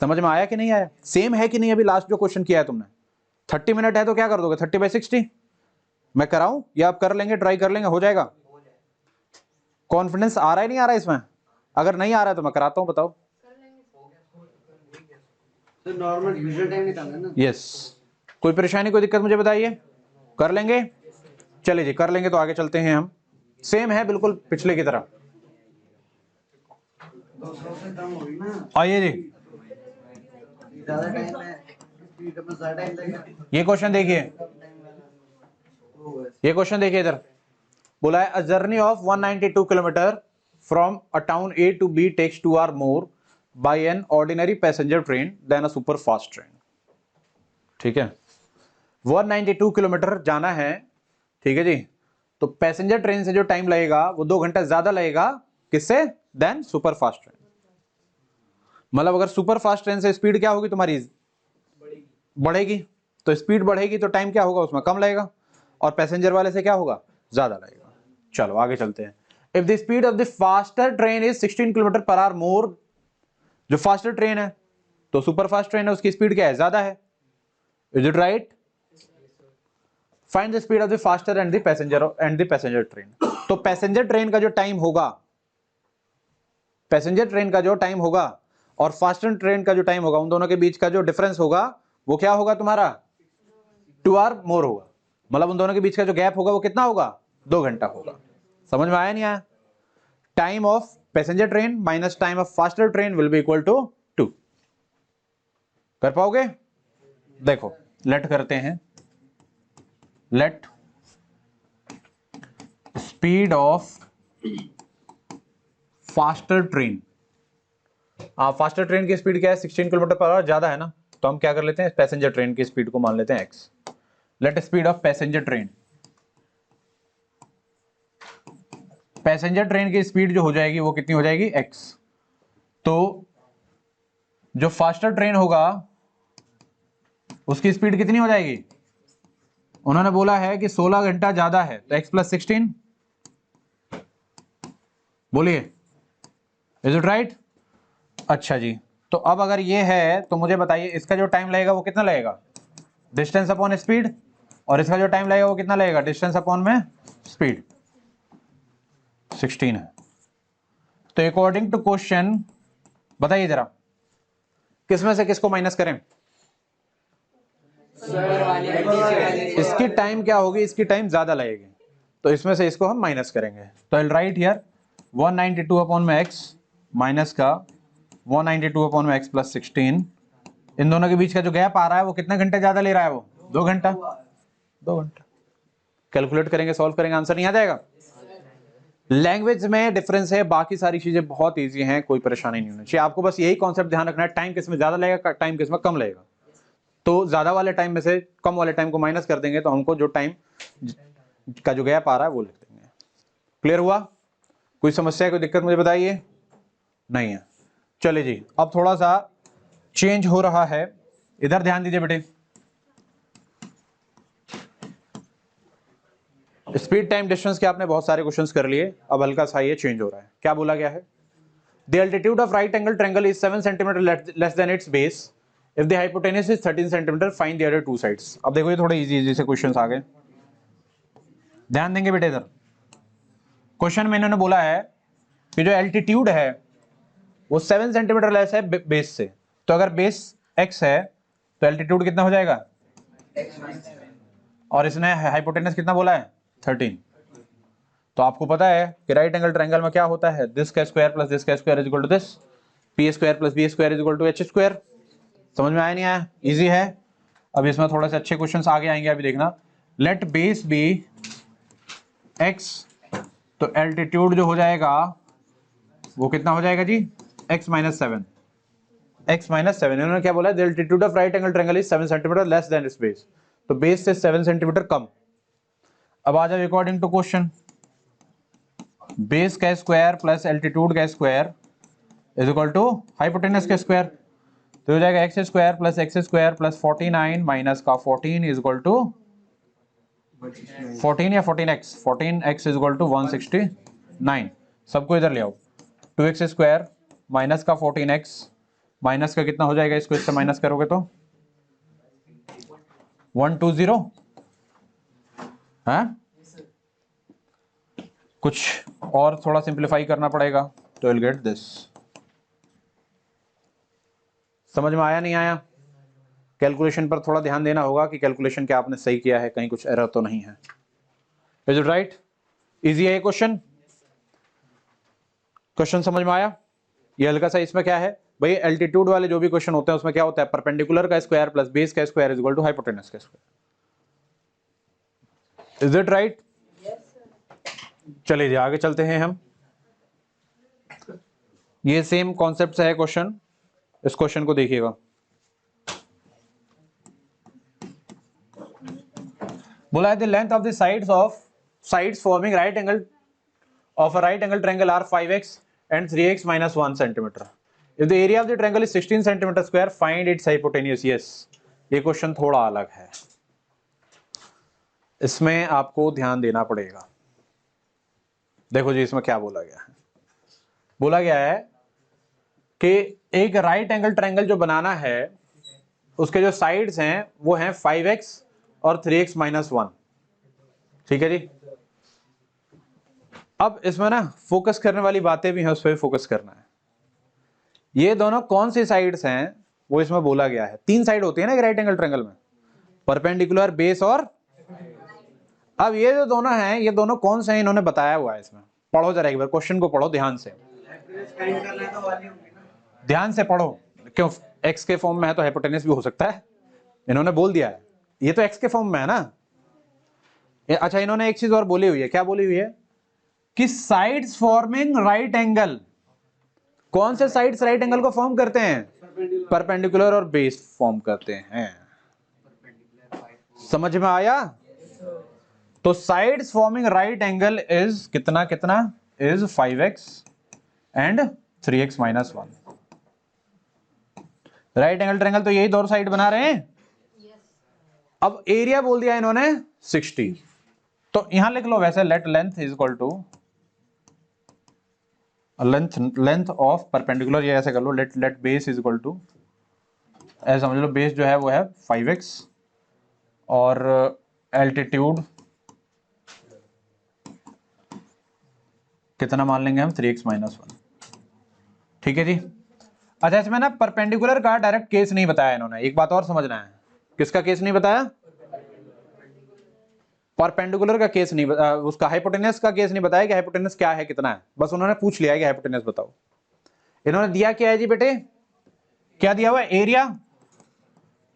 समझ में आया कि नहीं आया? सेम है कि नहीं? अभी लास्ट जो क्वेश्चन किया है तुमने 30 मिनट है तो क्या कर दोगे, 30/60 मैं कराऊं या आप कर लेंगे, ट्राई कर लेंगे, हो जाएगा? कॉन्फिडेंस आ रहा है नहीं आ रहा है इसमें? अगर नहीं आ रहा है तो मैं कराता हूं, बताओ। तो नॉर्मल यूजुअल टाइम निकालना है ना। यस, कोई परेशानी कोई दिक्कत मुझे बताइए, कर लेंगे? चलिए जी, कर लेंगे तो आगे चलते हैं हम। सेम है बिल्कुल पिछले की तरह। 200 से कम होगी ना। आइए जी, ज्यादा टाइम है, स्पीड में ज्यादा टाइम लगेगा। ये क्वेश्चन देखिए, ये क्वेश्चन देखिए इधर। बोला है a journey of 192 kilometre from a town A to B takes 2 hour more by an ordinary passenger train than a super fast train. ठीक है, 192 किलोमीटर जाना है, ठीक है जी। तो पैसेंजर ट्रेन से जो टाइम लगेगा वो 2 घंटा ज्यादा लगेगा, किससे, देन सुपर फास्ट ट्रेन। मतलब अगर सुपर फास्ट ट्रेन से स्पीड क्या होगी तुम्हारी, बढ़ेगी, तो स्पीड बढ़ेगी तो टाइम क्या होगा उसमें कम लगेगा, और पैसेंजर वाले से क्या होगा, ज्यादा लगेगा। चलो आगे चलते हैं। If the speed of the faster train is 16 kilometre per hour more, जो फास्टर ट्रेन है तो सुपर फास्ट ट्रेन है उसकी स्पीड क्या है, ज्यादा है, is it right? Find the speed of the faster and the passenger train. तो पैसेंजर ट्रेन का जो टाइम होगा, पैसेंजर ट्रेन का जो टाइम होगा और फास्टर ट्रेन का जो टाइम होगा, उन दोनों के बीच का जो डिफरेंस होगा वो क्या होगा तुम्हारा, 2 आवर मोर होगा। मतलब उन दोनों के बीच का जो गैप होगा वो कितना होगा, 2 घंटा होगा। समझ में आया नहीं आया? Time of passenger train minus time of faster train will be equal to 2। कर पाओगे? देखो लेट करते हैं, let speed of faster train. Faster train की स्पीड क्या है, 16 किलोमीटर पर आवर, ज्यादा है ना, तो हम क्या कर लेते हैं, पैसेंजर ट्रेन की स्पीड को मान लेते हैं x। Late speed of passenger train, passenger train की स्पीड जो हो जाएगी वो कितनी हो जाएगी, x। तो जो फास्टर ट्रेन होगा उसकी स्पीड कितनी हो जाएगी, उन्होंने बोला है कि 16 घंटा ज्यादा है तो x + 16, बोलिए इज इट राइट? अच्छा जी, तो अब अगर ये है तो मुझे बताइए इसका जो टाइम लगेगा वो कितना लगेगा, डिस्टेंस अपॉन स्पीड, और इसका जो टाइम लगेगा वो कितना लगेगा, डिस्टेंस अपॉन में स्पीड, 16 है। तो अकॉर्डिंग टू क्वेश्चन बताइए जरा किसमें से किसको माइनस करें, इसकी टाइम क्या होगी, इसकी टाइम ज्यादा लगेगी, तो इसमें से इसको हम माइनस करेंगे। तो आई राइट हियर 192 अपॉन में x माइनस का 192 अपॉन में x + 16। इन दोनों के बीच का जो गैप आ रहा है वो कितना घंटे ज्यादा ले रहा है, वो 2 घंटा, 2 घंटा। कैलकुलेट करेंगे, सॉल्व करेंगे, आंसर नहीं आ जाएगा? लैंग्वेज में डिफरेंस है, बाकी सारी चीजें बहुत इजी हैं, कोई परेशानी नहीं होनी चाहिए। आपको बस यही कॉन्सेप्ट ध्यान रखना है, टाइम किस में ज्यादा लगेगा, टाइम किस में कम लगेगा। तो ज्यादा वाले टाइम में से कम वाले टाइम को माइनस कर देंगे तो हमको जो टाइम का जो गैप आ रहा है वो लिख देंगे। क्लियर हुआ? कोई समस्या कोई दिक्कत मुझे बताइए, नहीं है? चलिए जी, अब थोड़ा सा चेंज हो रहा है, इधर ध्यान दीजिए बेटे। स्पीड टाइम डिस्टेंस के आपने बहुत सारे क्वेश्चंस कर लिए, अब हल्का सा ये चेंज हो रहा है। क्या बोला गया है? The altitude of right angle triangle is 7 centimetre less than its base if the hypotenuse is 13 centimetre, find the other two sides. अब देखो ये थोड़े इजी से क्वेश्चंस आ गए, ध्यान देंगे बेटे। इधर क्वेश्चन में इन्होंने बोला है कि जो एल्टीट्यूड है वो 7 सेंटीमीटर लेस है बेस से, तो अगर बेस x है तो एल्टीट्यूड कितना हो जाएगा? और इसने हाइपोटेनस कितना बोला है? 13। तो आपको पता है कि राइट एंगल ट्रायंगल में क्या होता है? दिस का स्क्वायर प्लस दिस का square is equal to this, P square plus B square is equal to H square. समझ में आया नहीं आया? इजी है। अब इसमें थोड़े से अच्छे क्वेश्चंस आगे आएंगे, अभी देखना। लेट बेस बी x, तो एल्टीट्यूड जो हो जाएगा वो कितना हो जाएगा जी? x minus 7। x माइनस 7, इन्होंने क्या बोला? The altitude of right angle triangle is 7 centimetre less than its base, तो बेस से 7 सेंटीमीटर कम। अब आ जाओ अकॉर्डिंग टू क्वेश्चन, बेस का स्क्वायर प्लस एल्टीट्यूड का square is equal to hypotenuse का स्क्वायर, तो हो जाएगा एक्स स्क्वायर प्लस 49 माइनस का 14 इज इक्वल टू 14 या 14x, 14x is equal to 169। सबको इधर ले आओ, 2x स्क्वायर माइनस का 14x माइनस का कितना हो जाएगा? इसको इससे माइनस करोगे तो 120 है। कुछ और थोड़ा सिंप्लीफाई करना पड़ेगा तो विल गेट दिस। समझ में आया नहीं आया? कैलकुलेशन पर थोड़ा ध्यान देना होगा कि कैलकुलेशन क्या आपने सही किया है, कहीं कुछ एरर तो नहीं है। Is it right? इजी है ये क्वेश्चन? क्वेश्चन समझ में आया? ये हल्का सा इसमें क्या है भाई, एल्टीट्यूड वाले जो भी क्वेश्चन होते हैं उसमें क्या होता है? परपेंडिकुलर का स्क्वायर प्लस बेस का square is equal to hypotenuse का स्क्वायर। Is it right? चलिए आगे चलते हैं हम। ये सेम कॉन्सेप्ट से है क्वेश्चन, इस क्वेश्चन को देखिएगा। बोला है the length of the sides forming right angle of a right angle triangle are 5x and 3x minus 1 centimeter. If the area of the triangle is 16 centimeter square, find its hypotenuse. Yes, ये question थोड़ा अलग है, इसमें आपको ध्यान देना पड़ेगा। देखो जी इसमें क्या बोला गया है, बोला गया है कि एक राइट एंगल ट्रायंगल जो बनाना है उसके जो साइड्स हैं वो हैं 5x और 3x माइनस 1। ठीक है जी। अब इसमें ना फोकस करने वाली बातें भी हैं, उस पर फोकस करना है। ये दोनों कौन सी साइड्स हैं वो इसमें बोला गया है। 3 साइड होती है ना एक राइट एंगल ट्रायंगल में, परपेंडिकुलर, बेस और। अब ये जो दोनों हैं ये दोनों कौन से हैं इन्होंने बताया हुआ है इसमें। पढ़ो जरा एक बार क्वेश्चन को, पढ़ो ध्यान से, ध्यान से पढ़ो। क्यों? x के फॉर्म में है तो हाइपोटेनस भी हो सकता है, इन्होंने बोल दिया है। ये तो x के फॉर्म में है ना। अच्छा इन्होंने एक चीज और बोली हुई है, क्या बोली हुई है? कि साइड्स फॉर्मिंग राइट एंगल, कौन से साइड्स राइट एंगल को फॉर्म करते हैं? परपेंडिकुलर और बेस फॉर्म करते हैं। समझ में आया? तो sides forming right angle is कितना कितना? Is 5x and 3x minus 1। Right angle triangle तो यही दो साइड बना रहे हैं। अब एरिया बोल दिया इन्होंने 60, तो यहां लिख लो वैसे, let length is equal to length of perpendicular, ये ऐसे कर लो, let base is equal to, ऐसे समझ लो बेस जो है वो है 5x और एल्टीट्यूड कितना मान लेंगे हम? 3x minus 1। ठीक है जी। अच्छा इसमें ना परपेंडिकुलर का डायरेक्ट केस नहीं बताया इन्होंने, एक बात और समझना है। किसका केस नहीं बताया? परपेंडिकुलर का केस नहीं, उसका हाइपोटेनस का केस नहीं बताया कि हाइपोटेनस क्या है, कितना है। बस उन्होंने पूछ लिया है कि हाइपोटेनस बताओ। इन्होंने दिया क्या है जी बेटे? क्या दिया हुआ है? एरिया।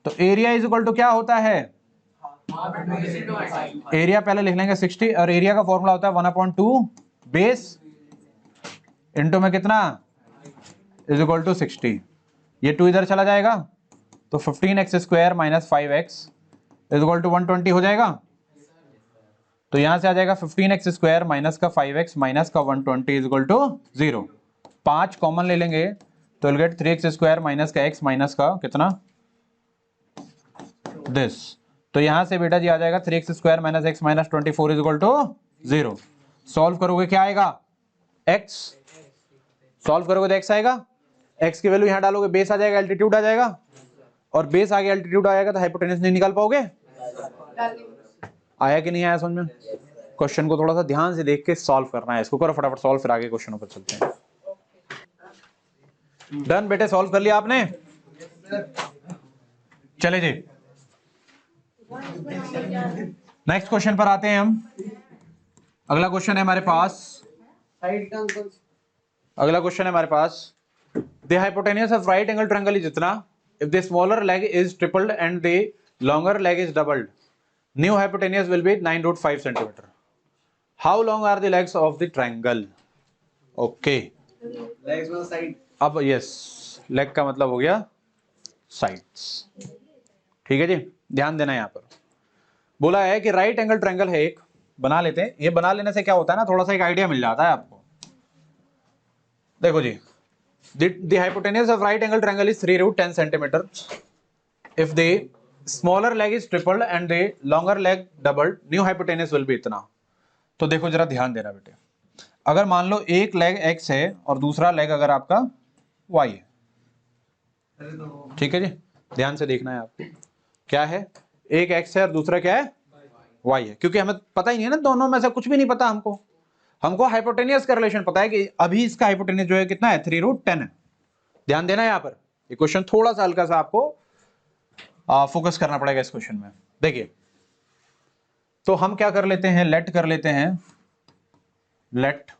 तो एरिया इज इक्वल टू क्या होता है? एरिया पहले लिख लेंगे 60, और एरिया का फॉर्मूला होता है 1/2 बेस इंटू में कितना? Is equal to 60। ये 2 इधर चला जाएगा तो 15x square minus 5x is equal to 120 हो जाएगा। तो यहां से आ जाएगा 15x स्क्वायर माइनस का 5x माइनस का 120 इज इक्वल टू 0। 5 कॉमन ले लेंगे तो will gate 3x square minus का x माइनस का कितना? दिस। तो यहां से बेटा जी आ जाएगा 3x square minus X minus 24 is equal to 0। Solve करोगे क्या आएगा, x। सॉल्व करोगे तो x आएगा, x की वैल्यू यहां डालोगे, बेस आ जाएगा, एल्टीट्यूड आ जाएगा, और बेस आगे एल्टीट्यूड आएगा तो हाइपोटेनस नहीं निकाल पाओगे। आया कि नहीं आया समझ में? क्वेश्चन को थोड़ा सा ध्यान से देख के सॉल्व करना है, इसको करो फटाफट सॉल्व, फिर आगे क्वेश्चन पर चलते हैं। डन बेटे, सॉल्व कर लिया आपने? चले जी नेक्स्ट क्वेश्चन पर आते हैं हम। अगला क्वेश्चन है हमारे पास, साइड का अंकल अगला क्वेश्चन है हमारे पास, the hypotenuse of right angle triangle is इतना, if the smaller leg is tripled and the longer leg is doubled, new hypotenuse will be 9.5 centimetre. How long are the legs of the triangle? Okay, legs में side, अब yes, leg का मतलब हो गया sides. ठीक है जी, ध्यान देना यहां पर बोला है कि राइट एंगल ट्रायंगल है एक, बना लेते हैं। ये बना लेने से क्या होता है ना, थोड़ा सा एक आइडिया मिल जाता है आपको। देखो जी, the hypotenuse of right angle triangle is 3√10 centimeter. If the smaller leg is tripled and the longer leg doubled, new hypotenuse will be इतना। तो देखो जरा ध्यान देना बेटे, अगर मान लो एक लेग x है और दूसरा लेग अगर आपका y है, ठीक है जी, ध्यान से देखना है आपको, क्या है, एक x है और दूसरा क्या है, y है। क्योंकि हमें पता ही नहीं है ना, दोनों में से कुछ भी नहीं पता हमको हाइपोटेनियस का रिलेशन पता है कि अभी इसका हाइपोटेनियस जो है कितना है, 3√10 है। ध्यान देना यहां पर, ये क्वेश्चन थोड़ा सा हल्का सा आपको फोकस करना पड़ेगा इस क्वेश्चन में। देखिए, तो हम क्या कर लेते हैं, लेट कर लेते हैं, लेट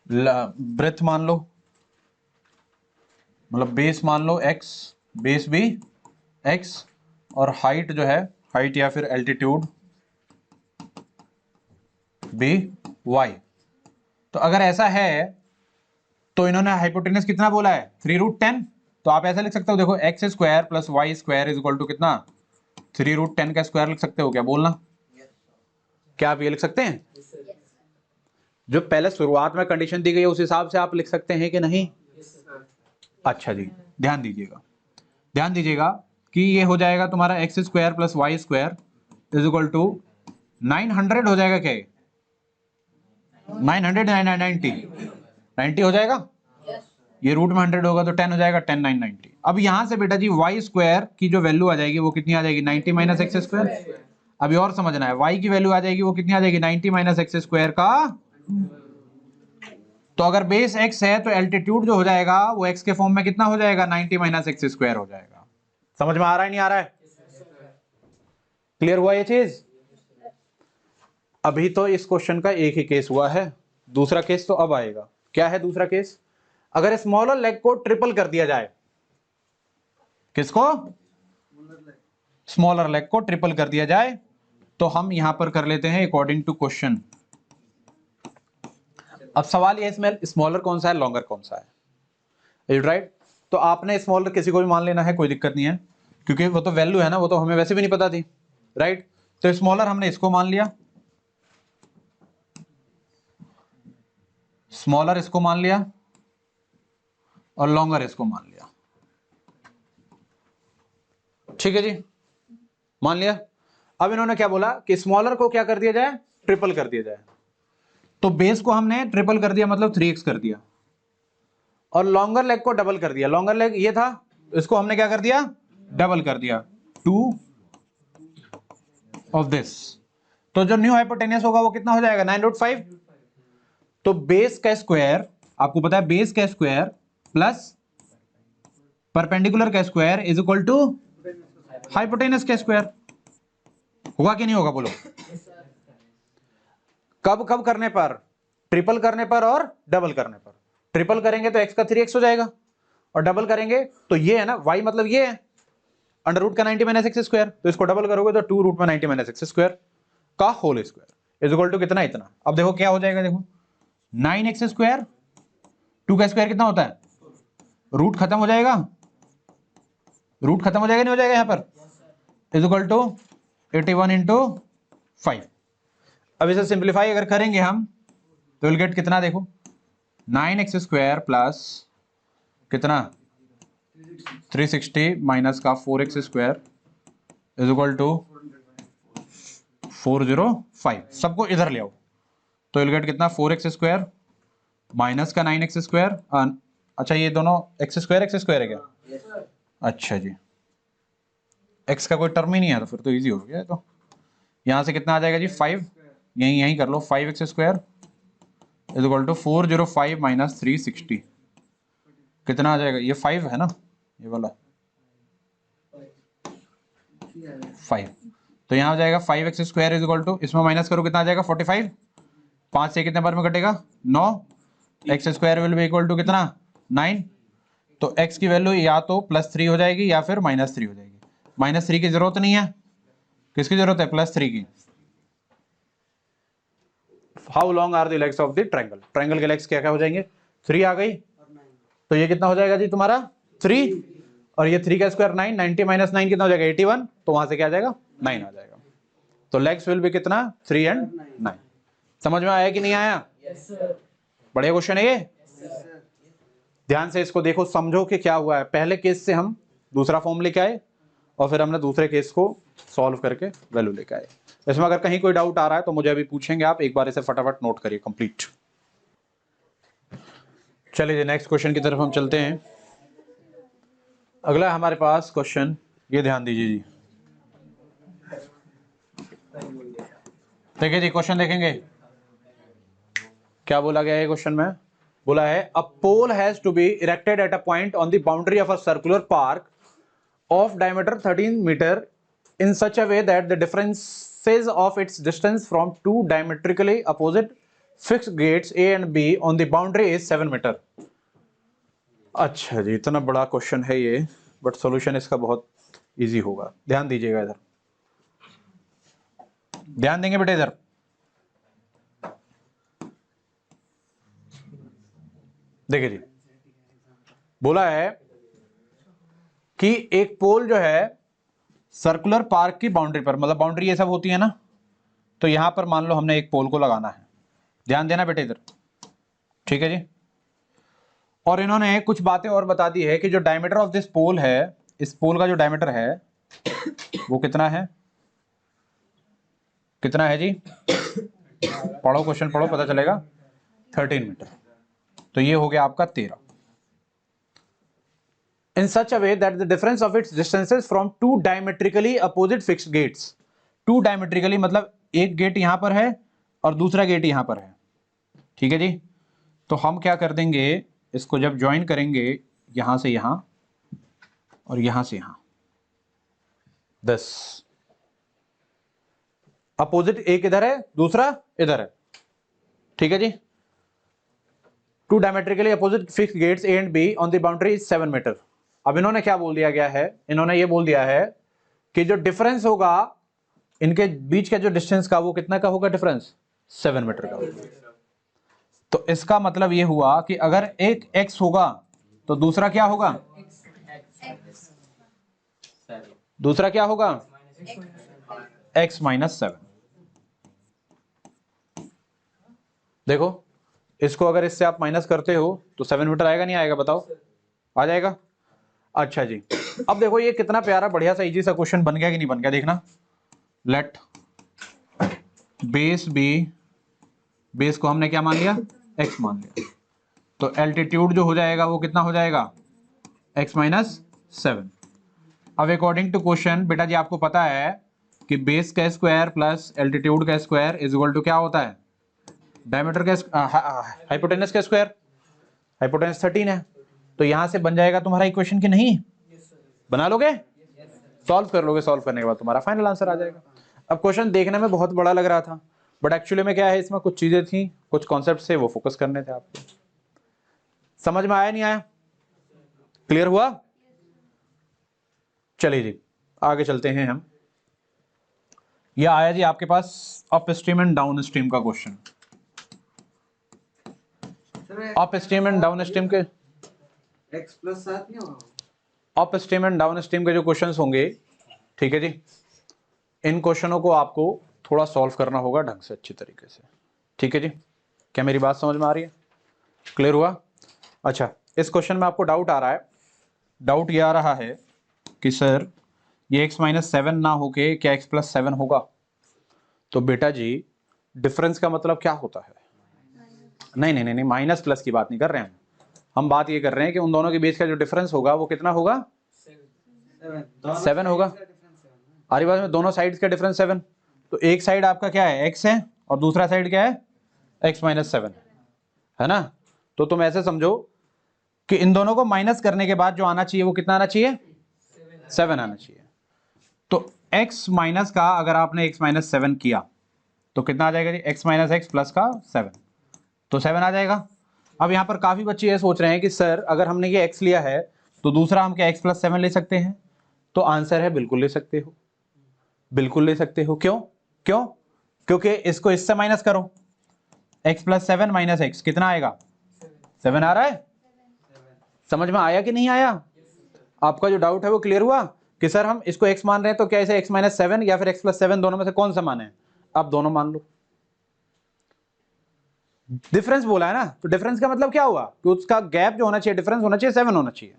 ब्रेथ मान लो, मतलब बेस मान लो x, बेस भी x, और हाइट जो है, हाइट या फिर एल्टीट्यूड भी y। तो अगर ऐसा है तो इन्होंने हाइपोटेनस कितना बोला है, 3√10। तो आप ऐसा लिख सकते हो, देखो X square plus Y square is equal to कितना, 3√10 का स्क्वायर लिख सकते हो क्या, बोलना क्या आप ये लिख सकते हैं? जो पहले शुरुआत में कंडीशन दी गई है उस हिसाब से आप लिख सकते हैं कि नहीं? अच्छा जी, ध्यान दीजिएगा, ध्यान दीजिएगा कि ये हो जाएगा तुम्हारा X square plus Y square is equal to 900 हो जाएगा क्या, 900 90 हो जाएगा, ये रूट में 100 होगा तो 10 हो जाएगा, 10 9 90। अब यहां से बेटा जी वाई स्क्वायर की जो वैल्यू आ जाएगी वो कितनी आ जाएगी, 90 माइनस एक्स स्क्वायर। अभी और समझना है, वाई की वैल्यू आ जाएगी वो कितनी आ जाएगी, 90 माइनस एक्स स्क्वायर का। तो अगर बेस x है तो एल्टीट्यूड जो हो जाएगा वो x के फॉर्म में कितना हो जाएगा, 90 माइनस एक्स स्क्वायर हो जाएगा। समझ में आ रहा है नहीं आ रहा है? क्लियर हुआ ये चीज? अभी तो इस क्वेश्चन का एक ही केस हुआ है, दूसरा केस तो अब आएगा। क्या है दूसरा केस? अगर स्मॉलर लेग को ट्रिपल कर दिया जाए, किसको, स्मॉलर लेग को ट्रिपल कर दिया जाए, तो हम यहां पर कर लेते हैं अकॉर्डिंग टू क्वेश्चन। अब सवाल ये इसमें स्मॉलर कौन सा है, लॉन्गर कौन सा है, राइट? तो आपने स्मॉलर किसी को भी मान लेना है, कोई दिक्कत नहीं है, क्योंकि वो तो वैल्यू है ना, वो तो हमें वैसे भी नहीं पता थी, राइट? तो स्मॉलर हमने इसको मान लिया, स्मॉलर इसको मान लिया, और लॉन्गर इसको मान लिया। ठीक है जी, मान लिया। अब इन्होंने क्या बोला कि स्मॉलर को क्या कर दिया जाए, ट्रिपल कर दिया जाए। तो बेस को हमने ट्रिपल कर दिया, मतलब 3x कर दिया, और लॉन्गर लेग को डबल कर दिया। लॉन्गर लेग ये था, इसको हमने क्या कर दिया, डबल कर दिया, 2 ऑफ दिस। तो जो न्यू हाइपोटेनस होगा वो कितना हो जाएगा, 9√5। तो बेस का स्क्वायर, आपको पता है बेस का स्क्वायर प्लस परपेंडिकुलर का square is equal to hypotenuse का स्क्वायर। होगा कि नहीं होगा, बोलो? कब कब करने पर, ट्रिपल करने पर और डबल करने पर। ट्रिपल करेंगे तो x का 3x हो जाएगा, और डबल करेंगे तो ये है ना, y मतलब ये है, अंडर रूट का 90 माइनस एक्स स्क्वायर, तो इसको डबल करोगे तो 2 रूट में 90 माइनस एक्स स्क्वायर का whole square is equal to कितना, इतना। अब देखो क्या हो जाएगा, देखो 9x स्क्वायर, 2 का स्क्वायर कितना होता है, रूट खत्म हो जाएगा, रूट खत्म हो जाएगा, नहीं हो जाएगा यहां पर, इज इक्वल टू 81 इंटू 5। अब इसे सिंप्लीफाई अगर करेंगे हम तो विल गेट कितना, देखो 9x स्क्वायर प्लस कितना 360 माइनस का 4x² इज इक्वल टू 405। सबको इधर ले आओ तो विल गेट कितना 4x² माइनस का 9x²। अच्छा ये दोनों x² है क्या? अच्छा जी, x का कोई टर्म ही नहीं है तो फिर तो इजी हो गया। तो यहां से कितना आ जाएगा जी 5, यहीं कर लो 5x² is equal to 405 minus 360 कितना आ जाएगा? ये 5 है ना, ये वाला 5, तो यहाँ आ जाएगा 5x² इज इक्वल टू, इसमें माइनस करो कितना आ जाएगा 45, 5 से कितने बार में कटेगा 9, x² will be equal to कितना 9, तो x की वैल्यू या तो +3 हो जाएगी या फिर -3 हो जाएगी। -3 की जरूरत नहीं है, किसकी जरूरत है? +3 की। How long are the legs of the triangle? Triangle के लेग्स क्या क्या हो जाएंगे? 3 आ गई, तो ये कितना हो जाएगा जी तुम्हारा 3, और ये 3 का स्क्वायर 9, 90 माइनस 9 कितना हो जाएगा 81, तो वहां से क्या आ जाएगा 9 आ जाएगा। तो लेग्स विल बी कितना 3 एंड 9। समझ में आया कि नहीं आया? बढ़िया क्वेश्चन है ये। ध्यान से इसको देखो, समझो कि क्या हुआ है। पहले केस से हम दूसरा फॉर्म लेके आए और फिर हमने दूसरे केस को सॉल्व करके वैल्यू लेके आए। इसमें अगर कहीं कोई डाउट आ रहा है तो मुझे अभी पूछेंगे आप, एक बार इसे फटाफट नोट करिए कंप्लीट। चलिए नेक्स्ट क्वेश्चन की तरफ हम चलते हैं। अगला हमारे पास क्वेश्चन, ये ध्यान दीजिए जी, देखिए जी क्वेश्चन देखेंगे क्या बोला गया है क्वेश्चन में। बोला है a pole has to be erected at a point on the boundary of a circular park of diameter 13 metre in such a way that the differences of its distance from two diametrically opposite fixed gates A and B on the boundary is 7 metre. अच्छा जी, इतना बड़ा question है ये, but solution इसका बहुत easy होगा। ध्यान दीजिएगा इधर, ध्यान देंगे बेटे इधर। देखिए जी, बोला है कि एक पोल जो है सर्कुलर पार्क की बाउंड्री पर, मतलब बाउंड्री ये सब होती है ना, तो यहां पर मान लो हमने एक पोल को लगाना है। ध्यान देना बेटे इधर, ठीक है जी। और इन्होंने कुछ बातें और बता दी है कि जो डायमीटर ऑफ दिस पोल है, इस पोल का जो डायमीटर है वो कितना है? कितना है जी? पढ़ो क्वेश्चन पढ़ो, पता चलेगा। 13 मीटर। तो ये हो गया आपका 13। In such a way that the difference of its distances from two diametrically opposite fixed gates, two diametrically मतलब एक गेट यहां पर है और दूसरा गेट यहां पर है, ठीक है जी। तो हम क्या कर देंगे, इसको जब ज्वाइन करेंगे यहां से यहां और यहां से यहां 10, अपोजिट एक इधर है दूसरा इधर है, ठीक है जी। Two diametrically opposite fixed gates A and B on the boundary is 7 metre. अब इन्होंने क्या बोल दिया गया है, इन्होंने ये बोल दिया है कि जो डिफरेंस होगा इनके बीच का, जो डिस्टेंस का, वो कितना का होगा डिफरेंस? 7 मीटर का होगा। तो इसका मतलब ये हुआ कि अगर एक x होगा तो दूसरा क्या होगा? दूसरा क्या होगा? x minus 7। देखो इसको अगर इससे आप माइनस करते हो तो 7 मीटर आएगा नहीं आएगा? बताओ, आ जाएगा। अच्छा जी, अब देखो ये कितना प्यारा बढ़िया सा इजी सा क्वेश्चन बन गया कि नहीं बन गया, देखना। लेट बेस बी, बेस को हमने क्या मान लिया? x मान लिया। तो एल्टीट्यूड जो हो जाएगा वो कितना हो जाएगा? x minus 7। अब अकॉर्डिंग टू क्वेश्चन बेटा जी आपको पता है कि बेस का स्क्वायर प्लस एल्टीट्यूड का स्क्वायर इज इक्वल टू क्या होता है? डायमीटर का हाइपोटेनस का स्क्वायर। हाइपोटेनस 13 है, तो यहां से बन जाएगा तुम्हारा इक्वेशन कि नहीं? बना लोगे? सॉल्व कर लोगे, सॉल्व करने के बाद तुम्हारा फाइनल आंसर आ जाएगा। अब क्वेश्चन देखने में बहुत बड़ा लग रहा था, बट एक्चुअली में क्या है, इसमें कुछ चीजें थी, कुछ कॉन्सेप्ट से वो फोकस करने थे आपको। समझ में आया नहीं आया? क्लियर हुआ? चलिए जी आगे चलते हैं हम। यह आया जी आपके पास upstream and downstream का question. Upstream and downstream के x प्लस 7 नहीं होगा? Upstream and downstream के जो क्वेश्चंस होंगे, ठीक है जी, इन क्वेश्चनों को आपको थोड़ा सॉल्व करना होगा ढंग से, अच्छी तरीके से, ठीक है जी। क्या मेरी बात समझ में आ रही है? क्लियर हुआ? अच्छा, इस क्वेश्चन में आपको डाउट आ रहा है डाउट ये आ रहा है कि सर ये x माइनस 7 ना होके क्या x प्लस 7 होगा, तो बेटा जी डिफरेंस का मतलब क्या होता है? नहीं नहीं नहीं नहीं, माइनस प्लस की बात नहीं कर रहे हैं हम बात ये कर रहे हैं कि उन दोनों के बीच का जो डिफरेंस होगा वो कितना होगा? 7 होगा। हमारी बात में दोनों साइड्स का डिफरेंस 7, तो एक साइड आपका क्या है x है और दूसरा साइड क्या है? x माइनस 7 है ना। तो तुम ऐसे समझो कि इन दोनों को माइनस करने के बाद जो आना चाहिए वो कितना आना चाहिए? 7 आना चाहिए। तो x माइनस का अगर आपने x माइनस 7 किया तो कितना आ जाएगा जी? x माइनस एक्स प्लस का 7, तो 7 आ जाएगा। अब यहाँ पर काफी बच्चे ये सोच रहे हैं कि सर अगर हमने ये x लिया है तो दूसरा हम क्या x प्लस 7 ले सकते हैं? तो आंसर है बिल्कुल ले सकते हो, बिल्कुल ले सकते हो। क्यों? क्यों? क्योंकि इसको इससे माइनस करो, x प्लस 7 माइनस एक्स कितना आएगा? 7 आ रहा है। समझ में आया कि नहीं आया? आपका जो डाउट है वो क्लियर हुआ कि सर हम इसको x मान रहे हैं तो क्या इसे x माइनस 7 या फिर x प्लस 7 दोनों में से कौन सा माने? आप दोनों मान लो। डिफरेंस बोला है ना, तो डिफरेंस का मतलब क्या हुआ कि उसका गैप जो होना चाहिए, डिफरेंस होना चाहिए 7 होना चाहिए।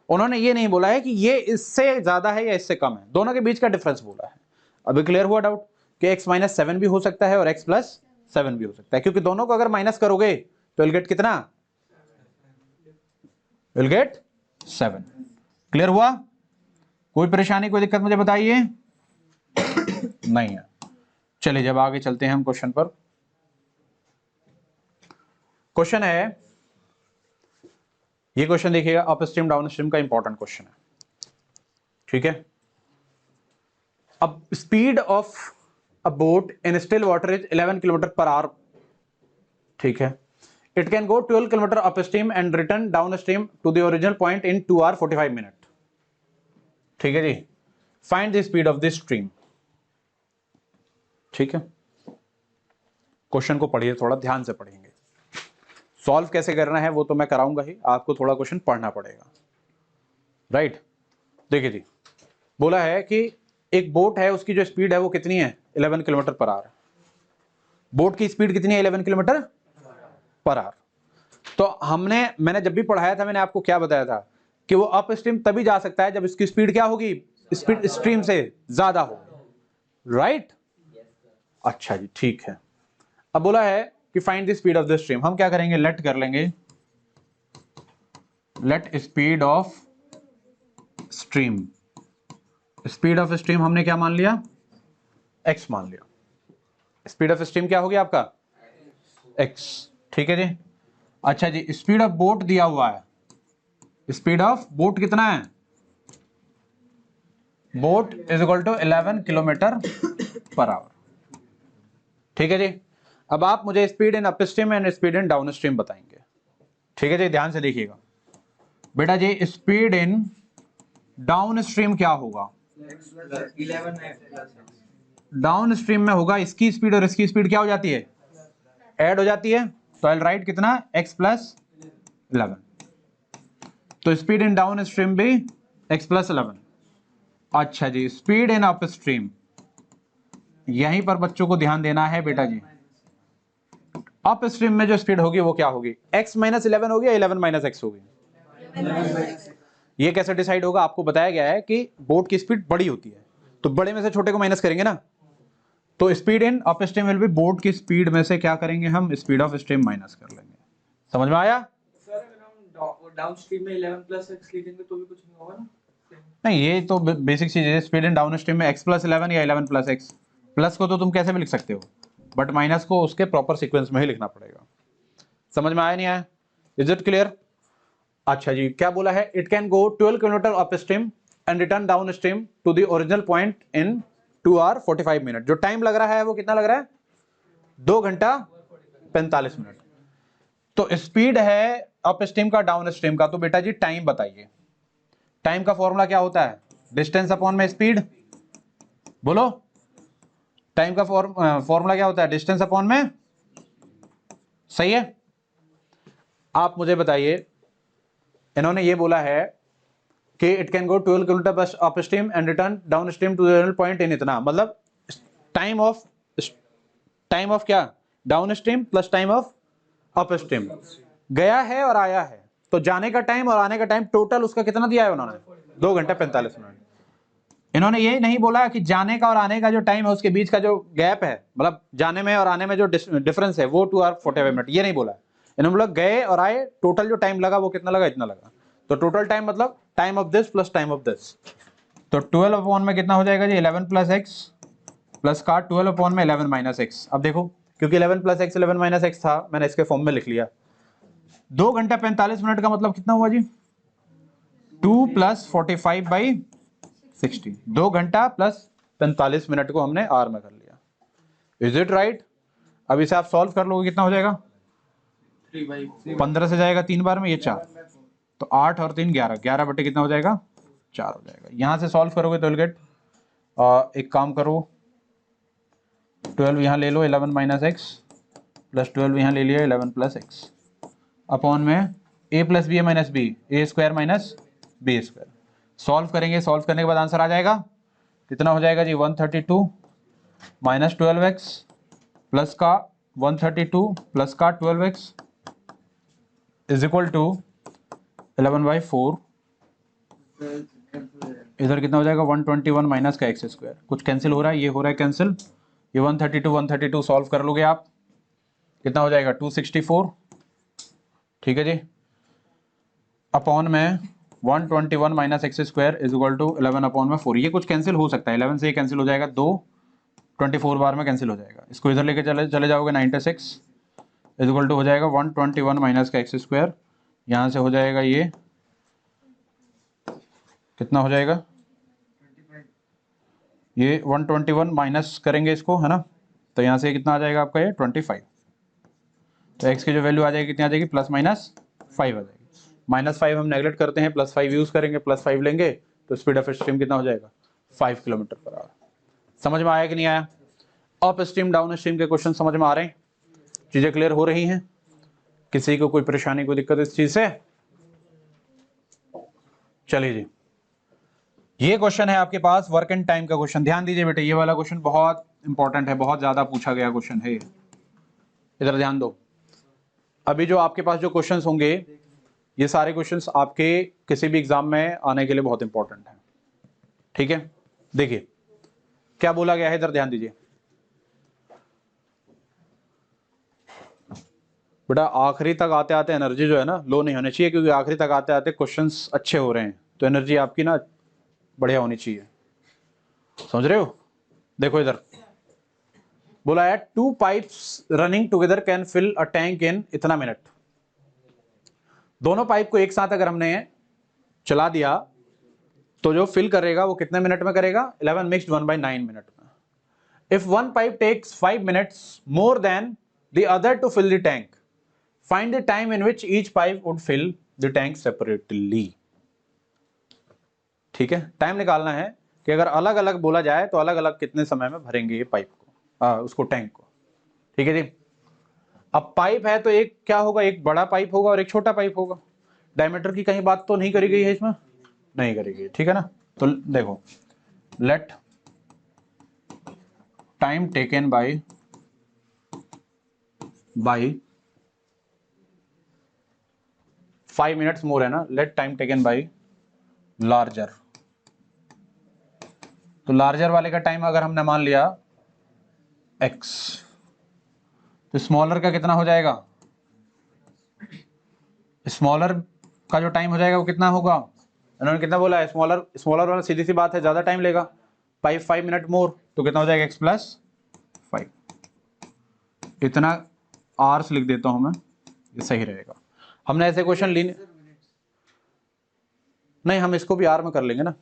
उन्होंने ये नहीं बोला है कि ये इससे ज्यादा है या इससे कम है, दोनों के बीच का डिफरेंस बोला है। अभी क्लियर हुआ डाउट कि x माइनस 7 भी हो सकता है और x प्लस 7 भी हो सकता है, क्योंकि दोनों को अगर माइनस करोगे तो विल गेट कितना? Will get 7। क्लियर हुआ? कोई परेशानी कोई दिक्कत मुझे बताइए। नहीं है। चलिए जब आगे चलते हैं हम क्वेश्चन पर। क्वेश्चन है, ये क्वेश्चन देखिएगा, अप स्ट्रीम डाउन स्ट्रीम का इंपॉर्टेंट क्वेश्चन है, ठीक है। अब speed of a boat in still water is 11 kilometre per hour, ठीक है। It can go 12 kilometre upstream and return downstream to the original point in 2 hour 45 minute, ठीक है जी। Find the speed of the stream, ठीक है। Question को पढ़िए, थोड़ा ध्यान से पढ़ेंगे। सॉल्व कैसे करना है वो तो मैं कराऊंगा ही, आपको थोड़ा क्वेश्चन पढ़ना पड़ेगा, राइट। देखिए जी, बोला है कि एक बोट है, उसकी जो स्पीड है वो कितनी है? 11 किलोमीटर पर आवर। बोट की स्पीड कितनी है? 11 किलोमीटर पर आवर। तो मैंने जब भी पढ़ाया था मैंने आपको क्या बताया था कि वो अप स्ट्रीम तभी जा सकता है जब इसकी स्पीड क्या होगी? स्पीड स्ट्रीम से ज्यादा हो, राइट। अच्छा जी, ठीक है। अब बोला है कि find the speed of the stream. हम क्या करेंगे? लेट कर लेंगे, late speed of stream. Speed of stream हमने क्या मान लिया? x मान लिया। स्पीड ऑफ स्ट्रीम क्या हो गया आपका? x, ठीक है जी। अच्छा जी, स्पीड ऑफ बोट दिया हुआ है, स्पीड ऑफ बोट कितना है? Boat is equal to 11 kilometre per hour, ठीक है जी। अब आप मुझे speed in upstream and speed in downstream बताएंगे, ठीक है जी। ध्यान से देखिएगा बेटा जी, स्पीड इन डाउन स्ट्रीम क्या होगा? डाउन स्ट्रीम में होगा इसकी स्पीड और इसकी स्पीड क्या हो जाती है? ऐड हो जाती है, तो आई राइट कितना? x plus 11। तो स्पीड इन डाउन स्ट्रीम भी x प्लस 11। अच्छा जी, स्पीड इन अप स्ट्रीम, यहीं पर बच्चों को ध्यान देना है बेटा जी। अप स्ट्रीम में जो स्पीड होगी वो क्या होगी? x माइनस 11 होगी या 11 माइनस एक्स होगी? ये कैसे डिसाइड होगा? आपको बताया गया है कि बोट की स्पीड बड़ी होती है, तो बड़े में से छोटे को माइनस करेंगे ना। तो speed in up stream will be boat की स्पीड में से क्या करेंगे हम? स्पीड ऑफ स्ट्रीम माइनस कर लेंगे। समझ में आया? सर अगर हम डाउन स्ट्रीम में 11 प्लस एक्स लिखेंगे तो भी कुछ नहीं होगा ना? नहीं, ये तो बेसिक चीज है। स्पीड इन डाउन स्ट्रीम में x प्लस 11 या 11 प्लस एक्स। प्लस को तो तुम कैसे भी लिख सकते हो, बट माइनस को उसके प्रॉपर सीक्वेंस में ही लिखना पड़ेगा। समझ में आया नहीं आया? Is it clear? अच्छा जी, क्या बोला है? It can go 12 kilometre upstream and return downstream to the original point in 2 hour 45 minute. जो टाइम लग रहा है वो कितना लग रहा है? 2 घंटा 45 मिनट। तो स्पीड है अप स्ट्रीम का डाउन स्ट्रीम का, तो बेटा जी टाइम बताइए। टाइम का फॉर्मूला क्या होता है? डिस्टेंस अपॉन में स्पीड। बोलो, टाइम का फॉर्मूला क्या होता है? डिस्टेंस अपॉन में, सही है। आप मुझे बताइए, इन्होंने ये बोला है कि it can go 12 kilometre upstream and return downstream to the point in इतना, मतलब टाइम ऑफ क्या? Downstream plus time of upstream. गया है और आया है, तो जाने का टाइम और आने का टाइम टोटल उसका कितना दिया है उन्होंने? 2 घंटे 45 मिनट। इन्होंने ये नहीं बोला कि जाने का और आने का जो टाइम है उसके बीच का जो गैप है, मतलब जाने में और आने में जो डिफरेंस है वो 2 आवर 45 मिनट, ये नहीं बोला। इन्होंने बोला गए और आए टोटल जो टाइम लगा वो कितना लगा, इतना लगा। तो टोटल टाइम मतलब time of this plus time of this. तो 12 अपॉन में कितना हो जाएगा जी, 11 प्लस एक्स प्लस का 12 अपॉन में 11 माइनस एक्स। अब देखो क्योंकि 11 प्लस एक्स 11 माइनस एक्स था, मैंने इसके फॉर्म में लिख लिया। 2 घंटा 45 मिनट का मतलब कितना हुआ जी, 2 प्लस 45 बाई 60। 2 घंटा प्लस 45 मिनट को हमने आर में कर लिया। Is it right? अब इसे आप सॉल्व कर लोगे कितना हो जाएगा, 15 से जाएगा 3 बार में, ये 4, तो 8 और 3 11, 11 बटे कितना हो जाएगा, 4 हो जाएगा। यहां से सॉल्व करोगे तो विल गेट, एक काम करो 12 यहाँ ले लो 11 माइनस एक्स प्लस 12 यहाँ ले लिया 11 प्लस एक्स अपॉन में A plus B minus B, A square minus B square. Solve करेंगे, सॉल्व करने के बाद आंसर आ जाएगा कितना हो जाएगा जी, 132 माइनस 12x प्लस का 132 प्लस का 12x इज इक्वल टू 11/4। इधर कितना हो जाएगा 121 माइनस का एक्स स्क्वायर, कुछ कैंसिल हो रहा है, ये हो रहा है कैंसिल, ये 132 सॉल्व कर लोगे आप कितना हो जाएगा 264, ठीक है जी, अपॉन में 121 minus x square is equal to 11 upon में 4। ये कुछ कैंसिल हो सकता है, 11 से ये कैंसिल हो जाएगा, 2 24 बार में कैंसिल हो जाएगा। इसको इधर लेके चले जाओगे 96 इज इक्वल टू हो जाएगा 121 माइनस का एक्स स्क्वायर, यहाँ से हो जाएगा ये कितना हो जाएगा, ये 121 माइनस करेंगे इसको, है ना, तो यहाँ से कितना आ जाएगा आपका ये 25। तो x की जो वैल्यू आ जाएगी कितनी आ जाएगी, प्लस माइनस 5 आ जाएगी। -5 हम नेगलेक्ट करते हैं, +5 यूज करेंगे, +5 लेंगे तो स्पीड ऑफ स्ट्रीम कितना हो जाएगा 5 किलोमीटर पर आवर। समझ में आया कि नहीं आया? अप स्ट्रीम डाउन स्ट्रीम के क्वेश्चन समझ में आ रहे हैं, चीजें क्लियर हो रही हैं, किसी को कोई परेशानी कोई दिक्कत इस चीज से? चलिए जी, ये क्वेश्चन है आपके पास वर्क एंड टाइम का क्वेश्चन। ध्यान दीजिए बेटे, ये वाला क्वेश्चन बहुत इंपॉर्टेंट है, बहुत ज्यादा पूछा गया क्वेश्चन है। इधर ध्यान दो, अभी जो आपके पास जो क्वेश्चंस होंगे ये सारे क्वेश्चंस आपके किसी भी एग्जाम में आने के लिए बहुत इंपॉर्टेंट है, ठीक है। देखिए क्या बोला गया है, इधर ध्यान दीजिए बेटा, आखिरी तक आते आते एनर्जी जो है ना लो नहीं होनी चाहिए, क्योंकि आखिरी तक आते आते क्वेश्चंस अच्छे हो रहे हैं तो एनर्जी आपकी ना बढ़िया होनी चाहिए, समझ रहे हो। देखो इधर बोला है 2 pipes running together can fill a tank in इतना मिनट। दोनों पाइप को एक साथ अगर हमने चला दिया तो जो फिल करेगा वो कितने मिनट में करेगा, 11 मिक्स्ड 1/9 मिनट में। If one pipe takes 5 minutes more than the other to fill the tank, find the time in which each pipe would fill the tank separately. ठीक है, टाइम निकालना है कि अगर अलग अलग बोला जाए तो अलग अलग कितने समय में भरेंगे ये पाइप को, उसको टैंक को, ठीक है जी। अब पाइप है तो एक क्या होगा, एक बड़ा पाइप होगा और एक छोटा पाइप होगा। डायमीटर की कहीं बात तो नहीं करी गई है इसमें, नहीं करी गई, ठीक है ना। तो देखो, let time taken by 5 minutes more है ना, let time taken by larger. तो लार्जर वाले का टाइम अगर हमने मान लिया x, तो स्मॉलर का कितना हो जाएगा, स्मॉलर का जो टाइम हो जाएगा वो कितना होगा, इन्होंने कितना बोला है, स्मॉलर वाला सीधी सी बात है ज्यादा टाइम लेगा, 5 मिनट मोर, तो कितना हो जाएगा x + 5। इतना आवर्स लिख देता हूं मैं, ये सही रहेगा। हमने ऐसे क्वेश्चन ली नहीं, हम इसको भी आर में कर लेंगे ना,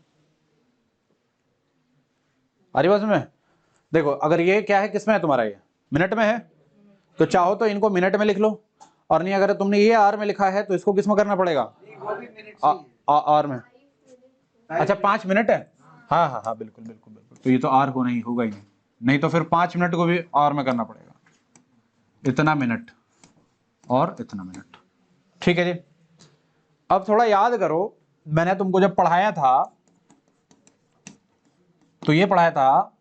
आ रही बात में। देखो अगर ये क्या है, किसमें है तुम्हारा, ये मिनट में है, तो चाहो तो इनको मिनट में लिख लो, और नहीं अगर तुमने ये आर में लिखा है तो इसको किस में करना पड़ेगा, आर में। अच्छा 5 मिनट है, हाँ हाँ हाँ बिल्कुल बिल्कुल बिल्कुल, तो ये तो आर होना ही होगा ही नहीं तो फिर 5 मिनट को भी आर में करना पड़ेगा, इतना मिनट और इतना मिनट, ठीक है जी। अब थोड़ा याद करो, मैंने तुमको जब पढ़ाया था तो ये पढ़ाया था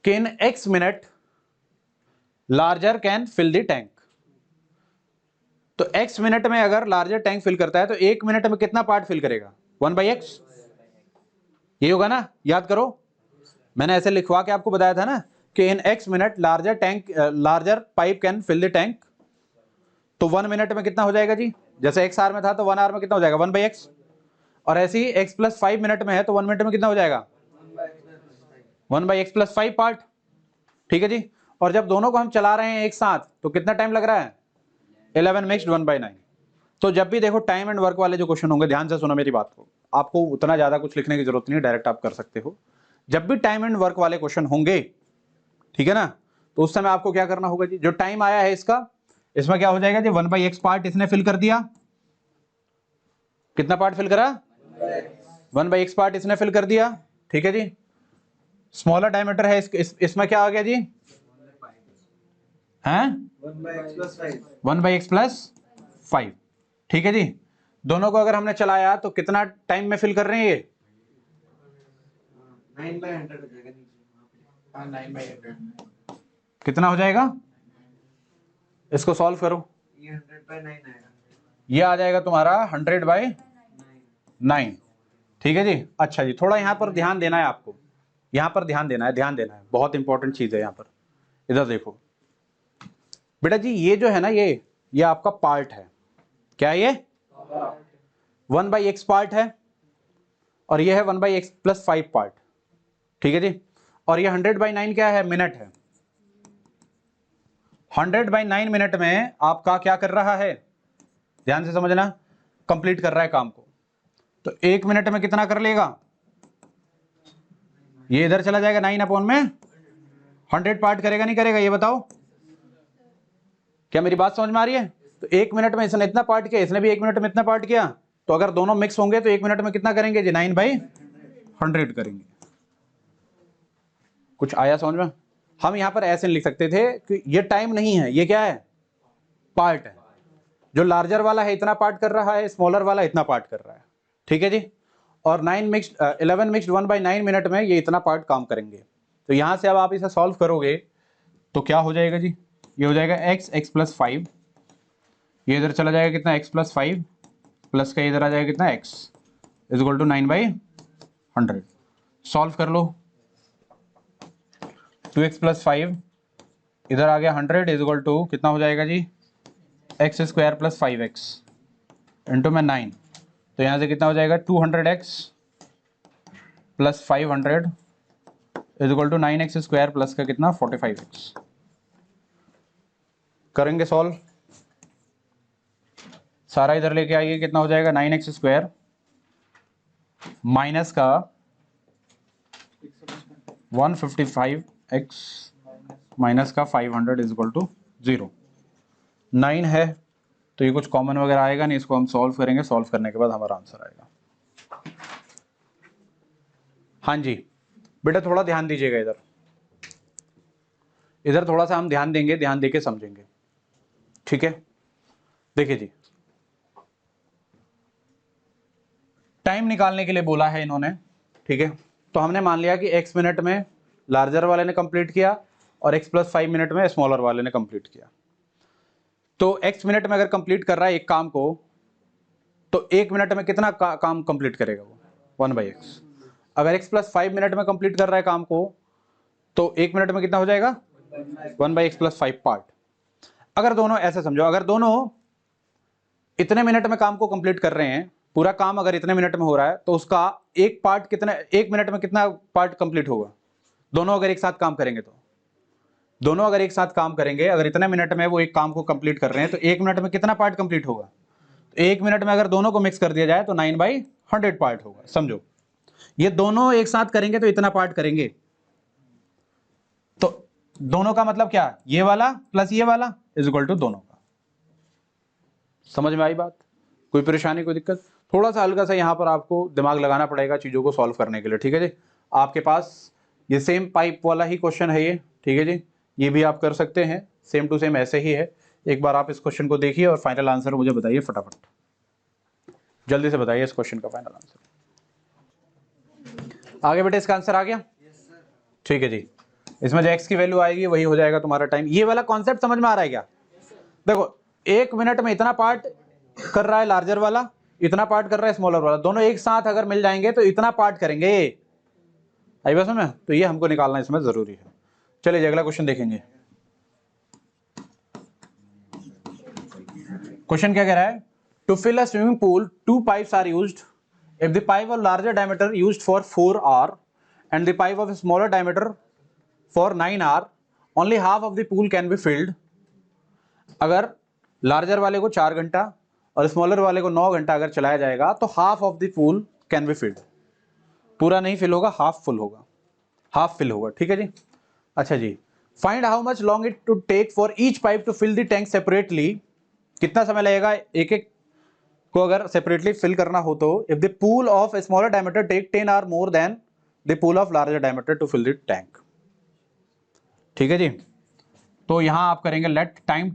कि in x minute larger can fill the tank. तो x मिनट में अगर लार्जर टैंक फिल करता है तो 1 मिनट में कितना पार्ट फिल करेगा? 1/x। ये होगा ना, याद करो, मैंने ऐसे लिखवा के आपको बताया था ना कि in x minute larger pipe can fill the tank. तो 1 मिनट में कितना हो जाएगा जी? जैसे x आवर में था तो 1 आवर में कितना हो जाएगा? 1/x। और ऐसे ही x + 5 मिनट में है तो 1 मिनट में कितना हो जाएगा? 1/x + 5 part. ठीक है जी। और जब दोनों को हम चला रहे हैं एक साथ तो कितना टाइम लग रहा है? 11 मिक्स्ड 1/9। तो जब भी देखो टाइम एंड वर्क वाले जो क्वेश्चन होंगे, ध्यान से सुनो मेरी बात को, आपको उतना ज्यादा कुछ लिखने की जरूरत नहीं है, डायरेक्ट आप कर सकते हो। जब भी टाइम एंड वर्क वाले क्वेश्चन होंगे, ठीक है ना, तो उस समय आपको क्या करना होगा जी? जो टाइम आया है इसमें क्या हो जाएगा जी? 1/x पार्ट इसने फिल कर दिया। कितना पार्ट फिल करा? 1/x पार्ट इसने फिल कर दिया। ठीक है जी। स्मॉलर डायमीटर है इसमें क्या आ गया जी? हैं 1/x + 5। ठीक है जी। दोनों को अगर हमने चलाया तो कितना टाइम में फिल कर रहे हैं ये? 9/100 हो जाएगा नीचे। हाँ 9/100। कितना हो जाएगा? इसको सॉल्व करो। ये 100/9 आएगा। ये आ जाएगा तुम्हारा 100/9। ठीक है जी। अच्छा जी, थोड़ा यहां पर ध्यान देना है आपको, यहां पर ध्यान देना है, बहुत इंपॉर्टेंट चीज है यहां पर। इधर देखो बेटा जी, ये जो है ना, ये आपका पार्ट है। क्या ये 1/x पार्ट है और ये है 1/x + 5 पार्ट। ठीक है जी। और ये 100/9 क्या है? मिनट है। 100/9 मिनट में आपका क्या कर रहा है? ध्यान से समझना, कंप्लीट कर रहा है काम को। तो 1 मिनट में कितना कर लेगा? ये इधर चला जाएगा 9 में 100 पार्ट करेगा नहीं करेगा? ये बताओ, क्या मेरी बात समझ में आ रही है? तो 1 मिनट में इसने इतना पार्ट किया, इसने भी 1 मिनट में इतना पार्ट किया, तो अगर दोनों मिक्स होंगे तो 1 मिनट में कितना करेंगे जी? 9/100 करेंगे। कुछ आया समझ में? हम यहां पर ऐसे लिख सकते थे कि ये टाइम नहीं है, ये क्या है? पार्ट है। जो लार्जर वाला है इतना पार्ट कर रहा है, स्मॉलर वाला इतना पार्ट कर रहा है। ठीक है जी। और 11 मिक्स्ड 1/9 मिनट में ये इतना पार्ट काम करेंगे। तो यहां से अब आप इसे सॉल्व करोगे तो क्या हो जाएगा जी? ये हो जाएगा x + 5। ये इधर चला जाएगा कितना? x + 5 प्लस का इधर आ जाएगा कितना? x = 9/100। सॉल्व कर लो। 2x + 5 इधर आ गया 100 = कितना हो जाएगा जी? x² + 5x इंटू में 9। तो यहां से कितना हो जाएगा? 200x + 500 = 9x² प्लस का कितना? 45x। करेंगे सॉल्व, सारा इधर लेके आइए। कितना हो जाएगा? 9x² माइनस का 155x माइनस का 500 = 0। 9 है तो ये कुछ कॉमन वगैरह आएगा नहीं, इसको हम सॉल्व करेंगे, सॉल्व करने के बाद हमारा आंसर आएगा। हाँ जी बेटा, थोड़ा ध्यान दीजिएगा इधर, इधर थोड़ा सा हम ध्यान देंगे, ध्यान देके समझेंगे। ठीक है, देखिए जी, टाइम निकालने के लिए बोला है इन्होंने। ठीक है, तो हमने मान लिया कि x मिनट में लार्जर वाले ने कंप्लीट किया और x + 5 मिनट में स्मॉलर वाले ने कंप्लीट किया। तो x मिनट में अगर कंप्लीट कर रहा है एक काम को, तो 1 मिनट में कितना काम कंप्लीट करेगा वो? 1/x। अगर x + 5 मिनट में कंप्लीट कर रहा है काम को, तो 1 मिनट में कितना हो जाएगा? 1/x + 5 part. अगर दोनों ऐसे समझो, अगर दोनों इतने मिनट में काम को कंप्लीट कर रहे हैं, पूरा काम अगर इतने मिनट में हो रहा है, तो उसका एक पार्ट कितना, 1 मिनट में कितना पार्ट कंप्लीट होगा? दोनों अगर एक साथ काम करेंगे तो, दोनों अगर एक साथ काम करेंगे, अगर इतने मिनट में वो एक काम को कंप्लीट कर रहे हैं, तो 1 मिनट में कितना पार्ट कंप्लीट होगा? तो 1 मिनट में अगर दोनों को मिक्स कर दिया जाए तो 9/100 पार्ट होगा। समझो, ये दोनों एक साथ करेंगे तो इतना पार्ट करेंगे। तो दोनों का मतलब क्या? ये वाला प्लस ये वाला = दोनों का। समझ में आई बात? कोई परेशानी, कोई दिक्कत? थोड़ा सा हल्का सा यहाँ पर आपको दिमाग लगाना पड़ेगा चीज़ों को सॉल्व करने के लिए। ठीक है जी, आपके पास ये सेम पाइप वाला ही क्वेश्चन है ये। ठीक है जी, ये भी आप कर सकते हैं, सेम टू सेम ऐसे ही है। एक बार आप इस क्वेश्चन को देखिए और फाइनल आंसर मुझे बताइए फटाफट, जल्दी से बताइए इस क्वेश्चन का फाइनल आंसर। आगे बेटे, इसका आंसर आ गया? ठीक है जी, इसमें जो x की वैल्यू आएगी वही हो जाएगा तुम्हारा टाइम। ये वाला कॉन्सेप्ट समझ में आ रहा है क्या? देखो, 1 मिनट में इतना पार्ट कर रहा है लार्जर वाला, इतना पार्ट कर रहा है स्मॉलर वाला, दोनों एक साथ अगर मिल जाएंगे तो इतना पार्ट करेंगे ये। आई बात समझ में? तो ये हमको निकालना इसमें जरूरी है। चलिए अगला क्वेश्चन देखेंगे। क्वेश्चन क्या कह रहा है? To fill a swimming pool 2 pipes are used. If the pipe of larger diameter used for 4 hour and the pipe of smaller diameter for 9 hour, only half of the pool can be filled. अगर larger वाले को 4 घंटा और smaller वाले को 9 घंटा अगर चलाया जाएगा तो half of the pool can be filled. पूरा नहीं फिल होगा, हाफ फुल होगा, हाफ फिल होगा। ठीक है जी। अच्छा जी, find how much long it to take for each pipe to fill the tank separately. कितना समय लगेगा एक एक को अगर सेपरेटली फिल करना हो तो। If the pool of smaller diameter take 10 hour more than the pool of larger diameter to fill the tank. ठीक है जी। तो यहां आप करेंगे let time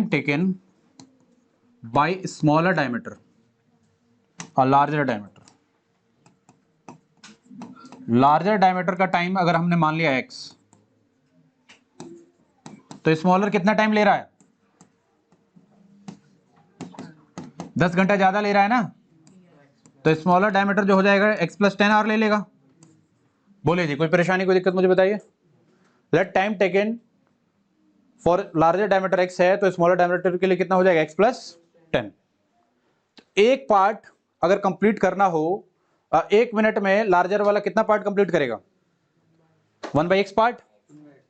taken by smaller diameter और लार्जर डायमीटर। लार्जर डायमीटर का टाइम अगर हमने मान लिया x, तो स्मॉलर कितना टाइम ले रहा है? 10 घंटा ज्यादा ले रहा है ना, तो स्मॉलर डायमीटर जो हो जाएगा x + 10 आवर ले लेगा। बोलिए जी, कोई परेशानी, कोई दिक्कत मुझे बताइए। Let time taken for larger diameter x है, तो स्मॉलर डायमीटर के लिए कितना हो जाएगा? x + 10। एक पार्ट अगर कंप्लीट करना हो 1 मिनट में, लार्जर वाला कितना पार्ट कंप्लीट करेगा? 1/x part.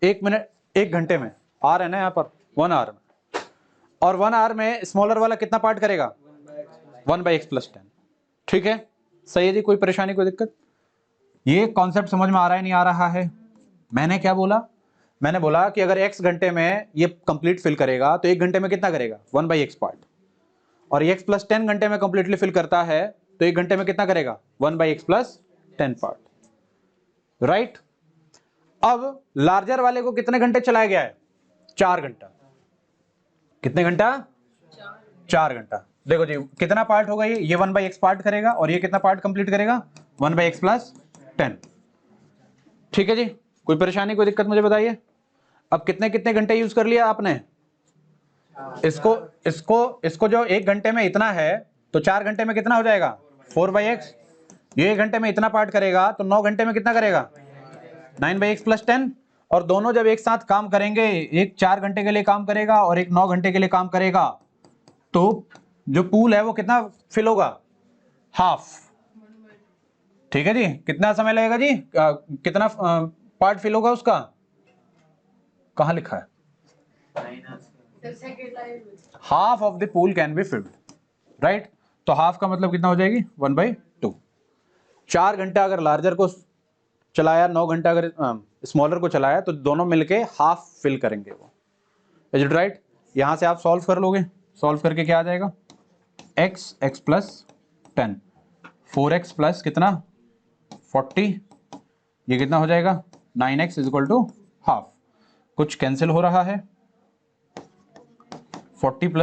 1 मिनट 1 घंटे में, आर है ना यहाँ पर 1 आवर में, और 1 आवर में स्मॉलर वाला कितना पार्ट करेगा? 1/x + 10। ठीक है, सही है जी, कोई परेशानी, कोई दिक्कत? ये कॉन्सेप्ट समझ में आ रहा है, नहीं आ रहा है? मैंने क्या बोला? मैंने बोला कि अगर x घंटे में ये कंप्लीट फिल करेगा तो 1 घंटे में कितना करेगा? 1/x part. और x + 10 घंटे में कंप्लीटली फिल करता है तो 1 घंटे में कितना करेगा? 1/x + 10 part. राइट। अब लार्जर वाले को कितने घंटे चलाया गया है? 4 घंटा। कितने घंटा? 4 घंटा। देखो जी कितना पार्ट होगा ये 1/x पार्ट करेगा, और ये कितना पार्ट कंप्लीट करेगा? 1/x + 10। ठीक है जी, कोई परेशानी, कोई दिक्कत मुझे बताइए। अब कितने कितने घंटे यूज कर लिया आपने? इसको इसको इसको जो 1 घंटे में इतना है, तो 4 घंटे में कितना हो जाएगा? 4/x। ये 1 घंटे में इतना पार्ट करेगा तो 9 घंटे में कितना करेगा? 9/x + 10। और दोनों जब एक साथ काम करेंगे, एक 4 घंटे के लिए काम करेगा और एक 9 घंटे के लिए काम करेगा, तो जो पूल है वो कितना फिल होगा? हाफ। ठीक है जी। कितना समय लगेगा जी? कितना पार्ट फिल होगा उसका? कहां लिखा है? Half of the pool can be field. Right. तो हाफ का मतलब कितना हो जाएगी? 1/2। 4 घंटा अगर लार्जर को चलाया, 9 घंटा अगर स्मॉलर को चलाया, तो दोनों मिलके हाफ फिल करेंगे वो। Is it right? यहां से आप सॉल्व कर लोगे। सॉल्व करके क्या आ जाएगा? x + 10, 4x + कितना? 40। ये कितना हो जाएगा? 9x = half. कुछ कैंसिल हो रहा है। 40 +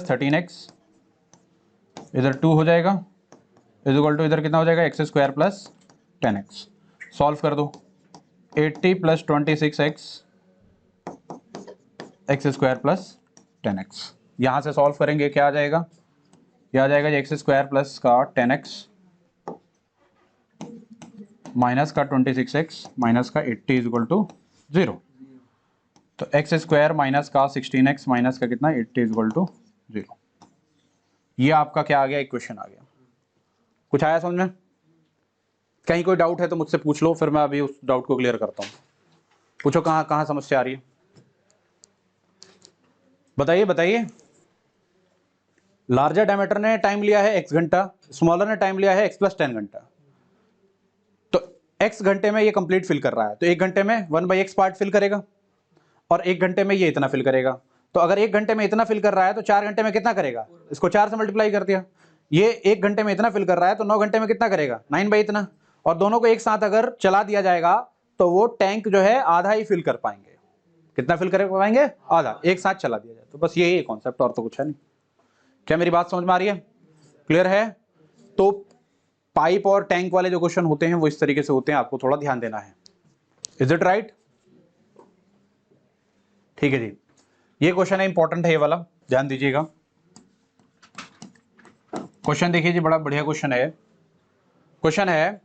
13x इधर 2 हो जाएगा, = इधर कितना हो जाएगा? x² + 10x। सॉल्व कर दो। 80 + 26x x² + 10x। यहां से सॉल्व करेंगे, क्या आ जाएगा? यह आ जाएगा x² + का 10x माइनस का 26x माइनस का 80 = 0। तो x² माइनस का 16x माइनस का कितना? 80 = 0। ये आपका क्या आ गया? इक्वेशन आ गया। कुछ आया समझ में? कहीं कोई डाउट है तो मुझसे पूछ लो, फिर मैं अभी उस डाउट को क्लियर करता हूं। पूछो कहां कहां समस्या आ रही है, बताइए बताइए। लार्जर डायमीटर ने टाइम लिया है x घंटा, स्मॉलर ने टाइम लिया है x + 10 घंटा। तो x घंटे में ये कंप्लीट फिल कर रहा है, तो 1 घंटे में 1/x पार्ट फिल करेगा, और 1 घंटे में ये इतना फिल करेगा। तो अगर 1 घंटे में इतना फिल कर रहा है तो 4 घंटे में कितना करेगा? इसको 4 से मल्टीप्लाई कर दिया। ये 1 घंटे में इतना फिल कर रहा है तो 9 घंटे में कितना करेगा? 9 बाई इतना। और दोनों को एक साथ अगर चला दिया जाएगा तो वो टैंक जो है आधा ही फिल कर पाएंगे। कितना फिल कर पाएंगे? आधा। एक साथ चला दिया जाए तो बस यही कॉन्सेप्ट, और तो कुछ है नहीं। क्या मेरी बात समझ में आ रही है? क्लियर है? तो पाइप और टैंक वाले जो क्वेश्चन होते हैं वो इस तरीके से होते हैं, आपको थोड़ा ध्यान देना है। Is it right? ठीक है जी, ये क्वेश्चन है, इंपॉर्टेंट है ये वाला, ध्यान दीजिएगा। क्वेश्चन देखिए जी, बड़ा बढ़िया क्वेश्चन है। क्वेश्चन है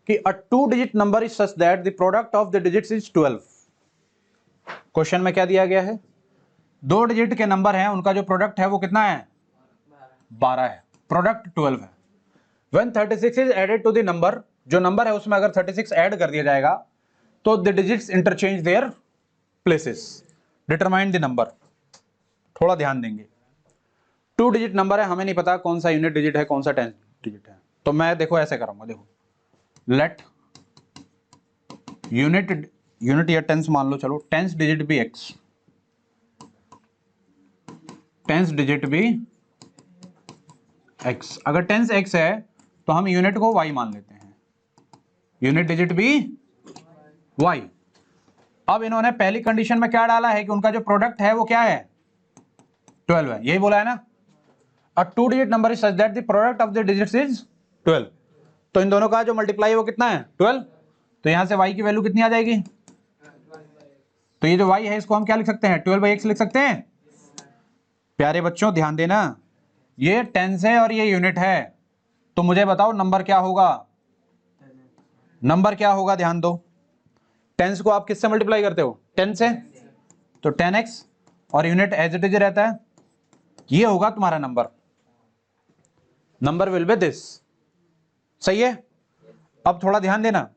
कि अ 2 digit number is such that the product of the digits is 12। Question में क्या दिया गया है, 2 डिजिट के नंबर हैं, उनका जो प्रोडक्ट है वो कितना है, 12 है, प्रोडक्ट 12 है। When 36 is added to the number, जो नंबर है उसमें अगर 36 ऐड कर दिया जाएगा तो the digits interchange their places, determine the number। थोड़ा ध्यान देंगे, 2 डिजिट नंबर है, हमें नहीं पता कौन सा यूनिट डिजिट है कौन सा 10 डिजिट है, तो मैं देखो ऐसे करूंगा, देखो लेट यूनिट या टेंस मान लो, चलो टेंस डिजिट भी x, टेंस डिजिट भी x, अगर टेंस x है तो हम यूनिट को y मान लेते हैं, यूनिट डिजिट भी y। अब इन्होंने पहली कंडीशन में क्या डाला है कि उनका जो प्रोडक्ट है वो क्या है, 12 है, यही बोला है ना। अ 2 digit number is such that the product of the digits is 12, तो इन दोनों का जो मल्टीप्लाई है वो कितना है, 12। तो यहां से y की वैल्यू कितनी आ जाएगी, तो ये जो y है इसको हम क्या लिख सकते हैं, 12/x लिख सकते हैं। प्यारे बच्चों ध्यान देना, ये टेंस है और ये यूनिट है, तो मुझे बताओ नंबर क्या होगा, नंबर क्या होगा, ध्यान दो। टेंस को आप किससे मल्टीप्लाई करते हो, 10 से, तो 10x, और यूनिट एज इट इज रहता है, ये होगा तुम्हारा number, number will be this, सही है। अब थोड़ा ध्यान देना,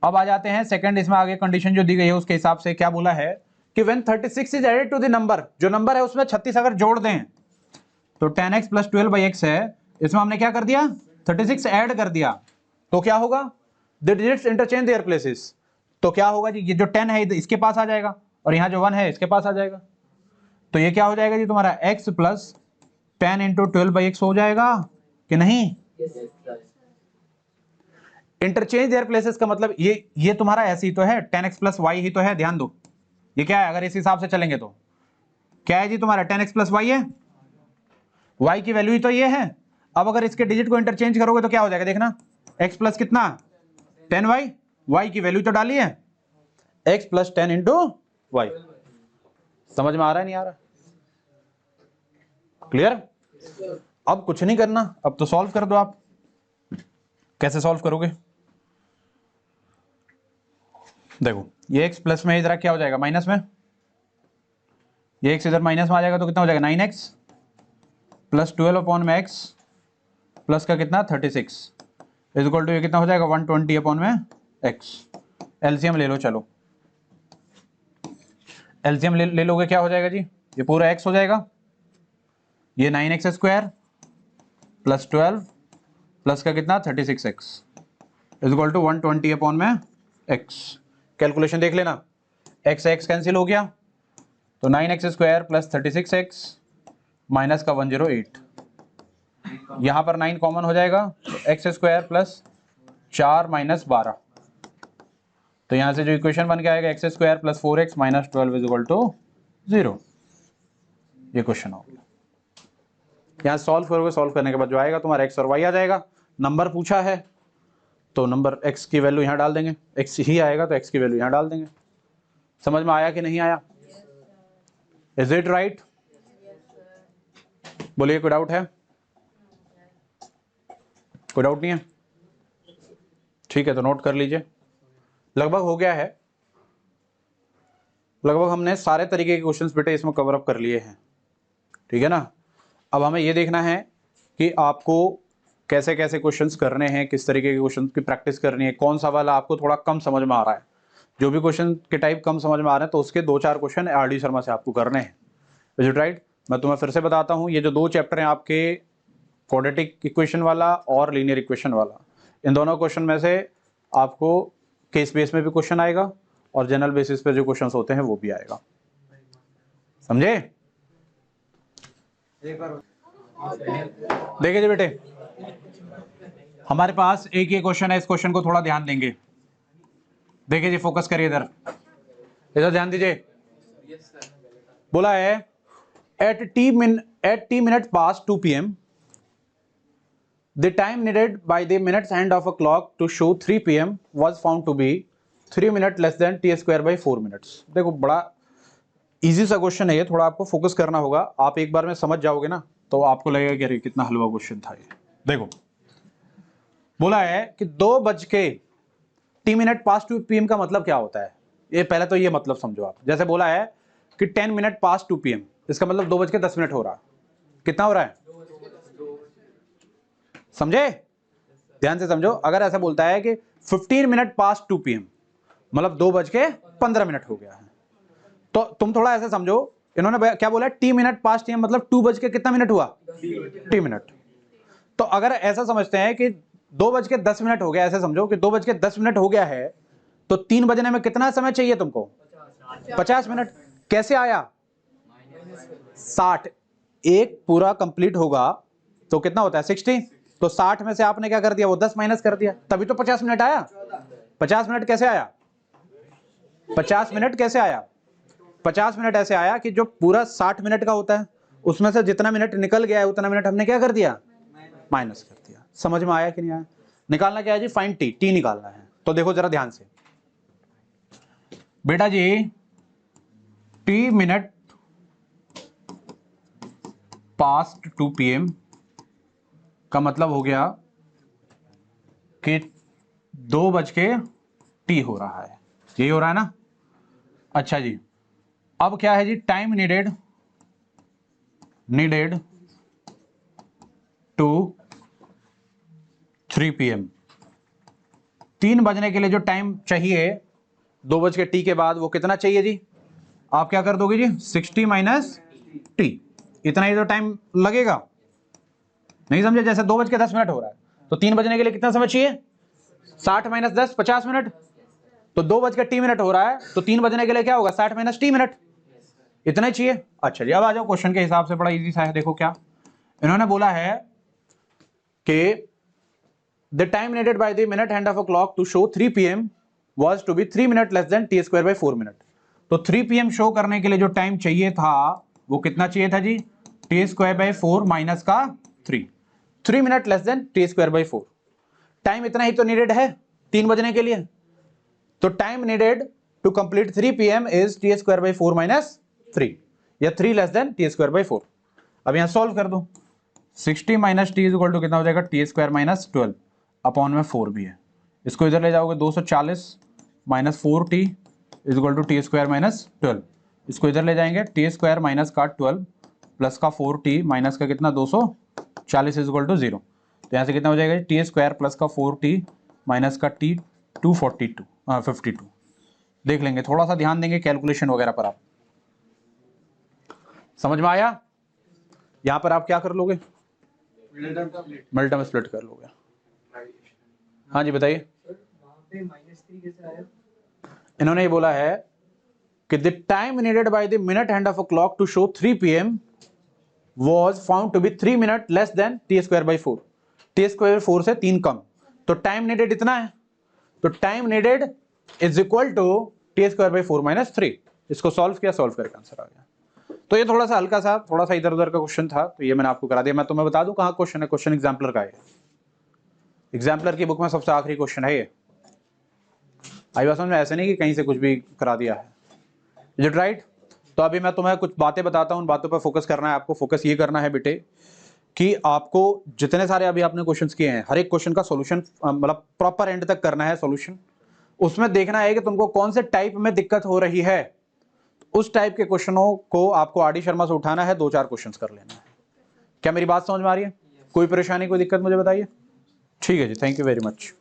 अब आ जाते हैं सेकंड, इसमें आगे कंडीशन जो दी गई है उसके हिसाब से क्या बोला है कि when 36 is added to the number, जो नंबर है उसमें 36 अगर जोड़ दें तो 10x प्लस 12/x है, इसमें हमने क्या कर दिया, 36 ऐड कर दिया, तो क्या होगा, the digits interchange their places, तो क्या होगा जी, ये जो 10 है इसके पास आ जाएगा और यहाँ जो 1 है इसके पास आ जाएगा, तो ये क्या हो जाएगा जी तुम्हारा x प्लस 10 इंटू 12/x हो जाएगा कि नहीं। इंटरचेंज देयर प्लेसेस का मतलब ये तुम्हारा ऐसे ही तो है, 10x प्लस y ही तो है, ध्यान दो, ये क्या है, अगर इस हिसाब से चलेंगे तो क्या है जी तुम्हारा 10x प्लस y है, y की वैल्यू ही तो ये है। अब अगर इसके डिजिट को इंटरचेंज करोगे तो क्या हो जाएगा, देखना x प्लस कितना 10y, y की वैल्यू तो डाली है, x प्लस 10 इंटू वाई। समझ में आ रहा है नहीं आ रहा, क्लियर। अब कुछ नहीं करना, अब तो सॉल्व कर दो आप। कैसे सॉल्व करोगे, देखो ये x प्लस में इधर क्या हो जाएगा, माइनस में, ये x इधर माइनस में आ जाएगा तो कितना हो जाएगा 9x प्लस 12 में x प्लस का कितना 36 इज इक्वल टू ये कितना हो जाएगा 120 में x। एलसीएम ले लो, चलो एलसीएम ले लोगे, क्या हो जाएगा जी, ये पूरा x हो जाएगा, ये 9x स्क्वायर प्लस 12 प्लस का कितना 36x इज इक्वल टू 120 में x। कैलकुलेशन देख लेना, x x कैंसिल हो गया तो 9x square plus 36x minus का 108, यहां पर 9 कॉमन हो जाएगा तो x स्क्वायर प्लस 4 माइनस 12, तो यहां से जो इक्वेशन बन के आएगा x square plus 4x minus 12 is equal to 0। ये क्वेश्चन हो गया, यहाँ सॉल्व करोगे, सॉल्व करने के बाद जो आएगा तुम्हारा x और y आ जाएगा। नंबर पूछा है तो नंबर x की वैल्यू यहाँ डाल देंगे, x ही आएगा तो x की वैल्यू यहाँ डाल देंगे। समझ में आया कि नहीं आया, इज इट राइट, बोलिए कोई डाउट है, कोई डाउट नहीं है, ठीक है तो नोट कर लीजिए। लगभग हो गया है, लगभग हमने सारे तरीके के क्वेश्चंस बेटे इसमें कवर अप कर लिए हैं, ठीक है ना। अब हमें ये देखना है कि आपको कैसे कैसे क्वेश्चंस करने हैं, किस तरीके के क्वेश्चन की प्रैक्टिस करनी है, कौन सा वाला आपको थोड़ा कम समझ में आ रहा है। जो भी क्वेश्चन के टाइप कम समझ में आ रहे हैं तो उसके 2-4 क्वेश्चन आर.डी. शर्मा से आपको करने हैं, इज इट राइट। मैं तुम्हें फिर से बताता हूँ, ये जो 2 चैप्टर हैं आपके, क्वाड्रेटिक इक्वेशन वाला और लीनियर इक्वेशन वाला, इन दोनों क्वेश्चन में से आपको केस बेस में भी क्वेश्चन आएगा और जनरल बेसिस पे जो क्वेश्चन होते हैं वो भी आएगा, समझे। देखिए जी बेटे, हमारे पास एक ये क्वेश्चन है, इस क्वेश्चन को थोड़ा ध्यान देंगे। देखिए जी, फोकस करिए इधर, इधर ध्यान दीजिए। बोला है at T minute pass 2 PM the time needed by the minutes hand of a clock to show 3 PM was found to be 3 minutes less than t square by 4 minutes। देखो बड़ा इजी सा क्वेश्चन है ये, थोड़ा आपको focus करना होगा। आप एक बार में समझ जाओगे ना तो आपको लगेगा कि अरे कितना हलवा क्वेश्चन था ये। देखो बोला है कि 2:10 पास्ट 2 PM का मतलब क्या होता है। ये पहले तो ये मतलब समझो आप। जैसे बोला है कि 10 मिनट पास्ट 2 PM, इसका मतलब 2:10 हो रहा है। कितना हो रहा है? समझे? ध्यान से समझो। अगर ऐसा बोलता है कि 15 मिनट पास्ट 2 PM, मतलब 2:15 हो गया है, तो तुम थोड़ा ऐसे समझो। इन्होंने क्या बोला है? टी मिनट पास्ट टीएम, मतलब 2:00 हुआ? T minute. तो अगर ऐसा समझते हैं कि 2:10 हो गया, ऐसे समझो कि 2:10 हो गया है, तो 3 बजने में कितना समय चाहिए तुमको? 50 मिनट। कैसे आया? 60। एक पूरा कंप्लीट होगा तो कितना होता है? 60। तो 60 में से आपने क्या कर दिया? वो 10 माइनस कर दिया, तभी तो 50 मिनट आया। 50 मिनट कैसे आया? 50 मिनट कैसे आया? 50 मिनट ऐसे आया कि जो पूरा 60 मिनट का होता है उसमें से जितना मिनट निकल गया है उतना मिनट हमने क्या कर दिया? माइनस कर दिया। समझ में आया कि नहीं आया? निकालना क्या है जी? Find T. टी निकालना है। तो देखो जरा ध्यान से बेटा जी, टी मिनट पास्ट 2 PM का मतलब हो गया कि 2:00 हो रहा है। यही हो रहा है ना? अच्छा जी, अब क्या है जी? Time needed to 3 PM। 3 बजने के लिए जो टाइम चाहिए 2:00 के बाद, वो कितना चाहिए जी? आप क्या कर दोगे जी? 60 माइनस टी। इतना ही तो टाइम लगेगा। नहीं समझे? जैसे 2:10 हो रहा है तो 3 बजने के लिए कितना समय चाहिए? 60 माइनस 10, 50 मिनट। तो 2:10 हो रहा है तो 3 बजने के लिए क्या होगा? 60 माइनस टी मिनट। इतना ही चाहिए। अच्छा जी, अब आ जाओ क्वेश्चन के हिसाब से। बड़ा इजी सा है। देखो क्या इन्होंने बोला है कि the time needed by the minute hand of a clock to show 3 PM was to be 3 minutes less than t square by 4 minute। तो 3 PM शो करने के लिए जो टाइम चाहिए था वो कितना चाहिए था जी? t square by 4 माइनस का 3 minute less than t square by 4। Time इतना ही तो नीडेड है 3 बजने के लिए। तो time needed to complete 3 PM इज t square by 4 माइनस 3, या 3 less than t square by 4। अब यहां सॉल्व कर दो। 60 minus t is equal to कितना हो जाएगा? t square माइनस 12 अपॉन में 4 भी है। इसको इधर ले जाओगे 240 minus 4t is equal to t square minus 12। इसको इधर ले जाएंगे टी स्क्वायर माइनस का 12 प्लस का 4t माइनस का कितना? 240 इज इक्वल टू 0। तो यहाँ से कितना हो जाएगा? टी स्क्वायर प्लस का 4t माइनस का t 52 देख लेंगे। थोड़ा सा ध्यान देंगे कैलकुलेशन वगैरह पर। आप समझ में आया? यहाँ पर आप क्या कर लोगे? मल्टीपल स्प्लिट कर लोगे। हाँ जी बताइए। इन्होंने ये बोला है कि the time needed by the minute hand of a clock to show 3 PM was found to be 3 minute less than t square by 4। t square 4 से 3 कम। तो टाइम नीडेड इतना है, तो time needed is equal to t square by 4 minus 3। इसको solve किया, solve करके answer आ गया। तो ये थोड़ा सा हल्का सा, थोड़ा सा इधर उधर का क्वेश्चन था, तो ये मैंने आपको करा दिया। मैं तुम्हें बता दूं कहाँ क्वेश्चन है? क्वेश्चन एग्जाम्पलर का है। एग्जाम्पलर की बुक में सबसे आखिरी क्वेश्चन है ये। आई बात समझ में? ऐसे नहीं कि कहीं से कुछ भी करा दिया है। Is it right? तो अभी मैं तुम्हें कुछ बातें बताता हूं, उन बातों पर फोकस करना है आपको। फोकस ये करना है बेटे कि आपको जितने सारे अभी आपने क्वेश्चंस किए हैं, हर एक क्वेश्चन का सॉल्यूशन मतलब प्रॉपर एंड तक करना है सॉल्यूशन। उसमें देखना है कि तुमको कौन से टाइप में दिक्कत हो रही है। उस टाइप के क्वेश्चनों को आपको आरडी शर्मा से उठाना है, 2-4 क्वेश्चंस कर लेना है। क्या मेरी बात समझ में आ रही है? कोई परेशानी, कोई दिक्कत मुझे बताइए। ठीक है जी, थैंक यू वेरी मच।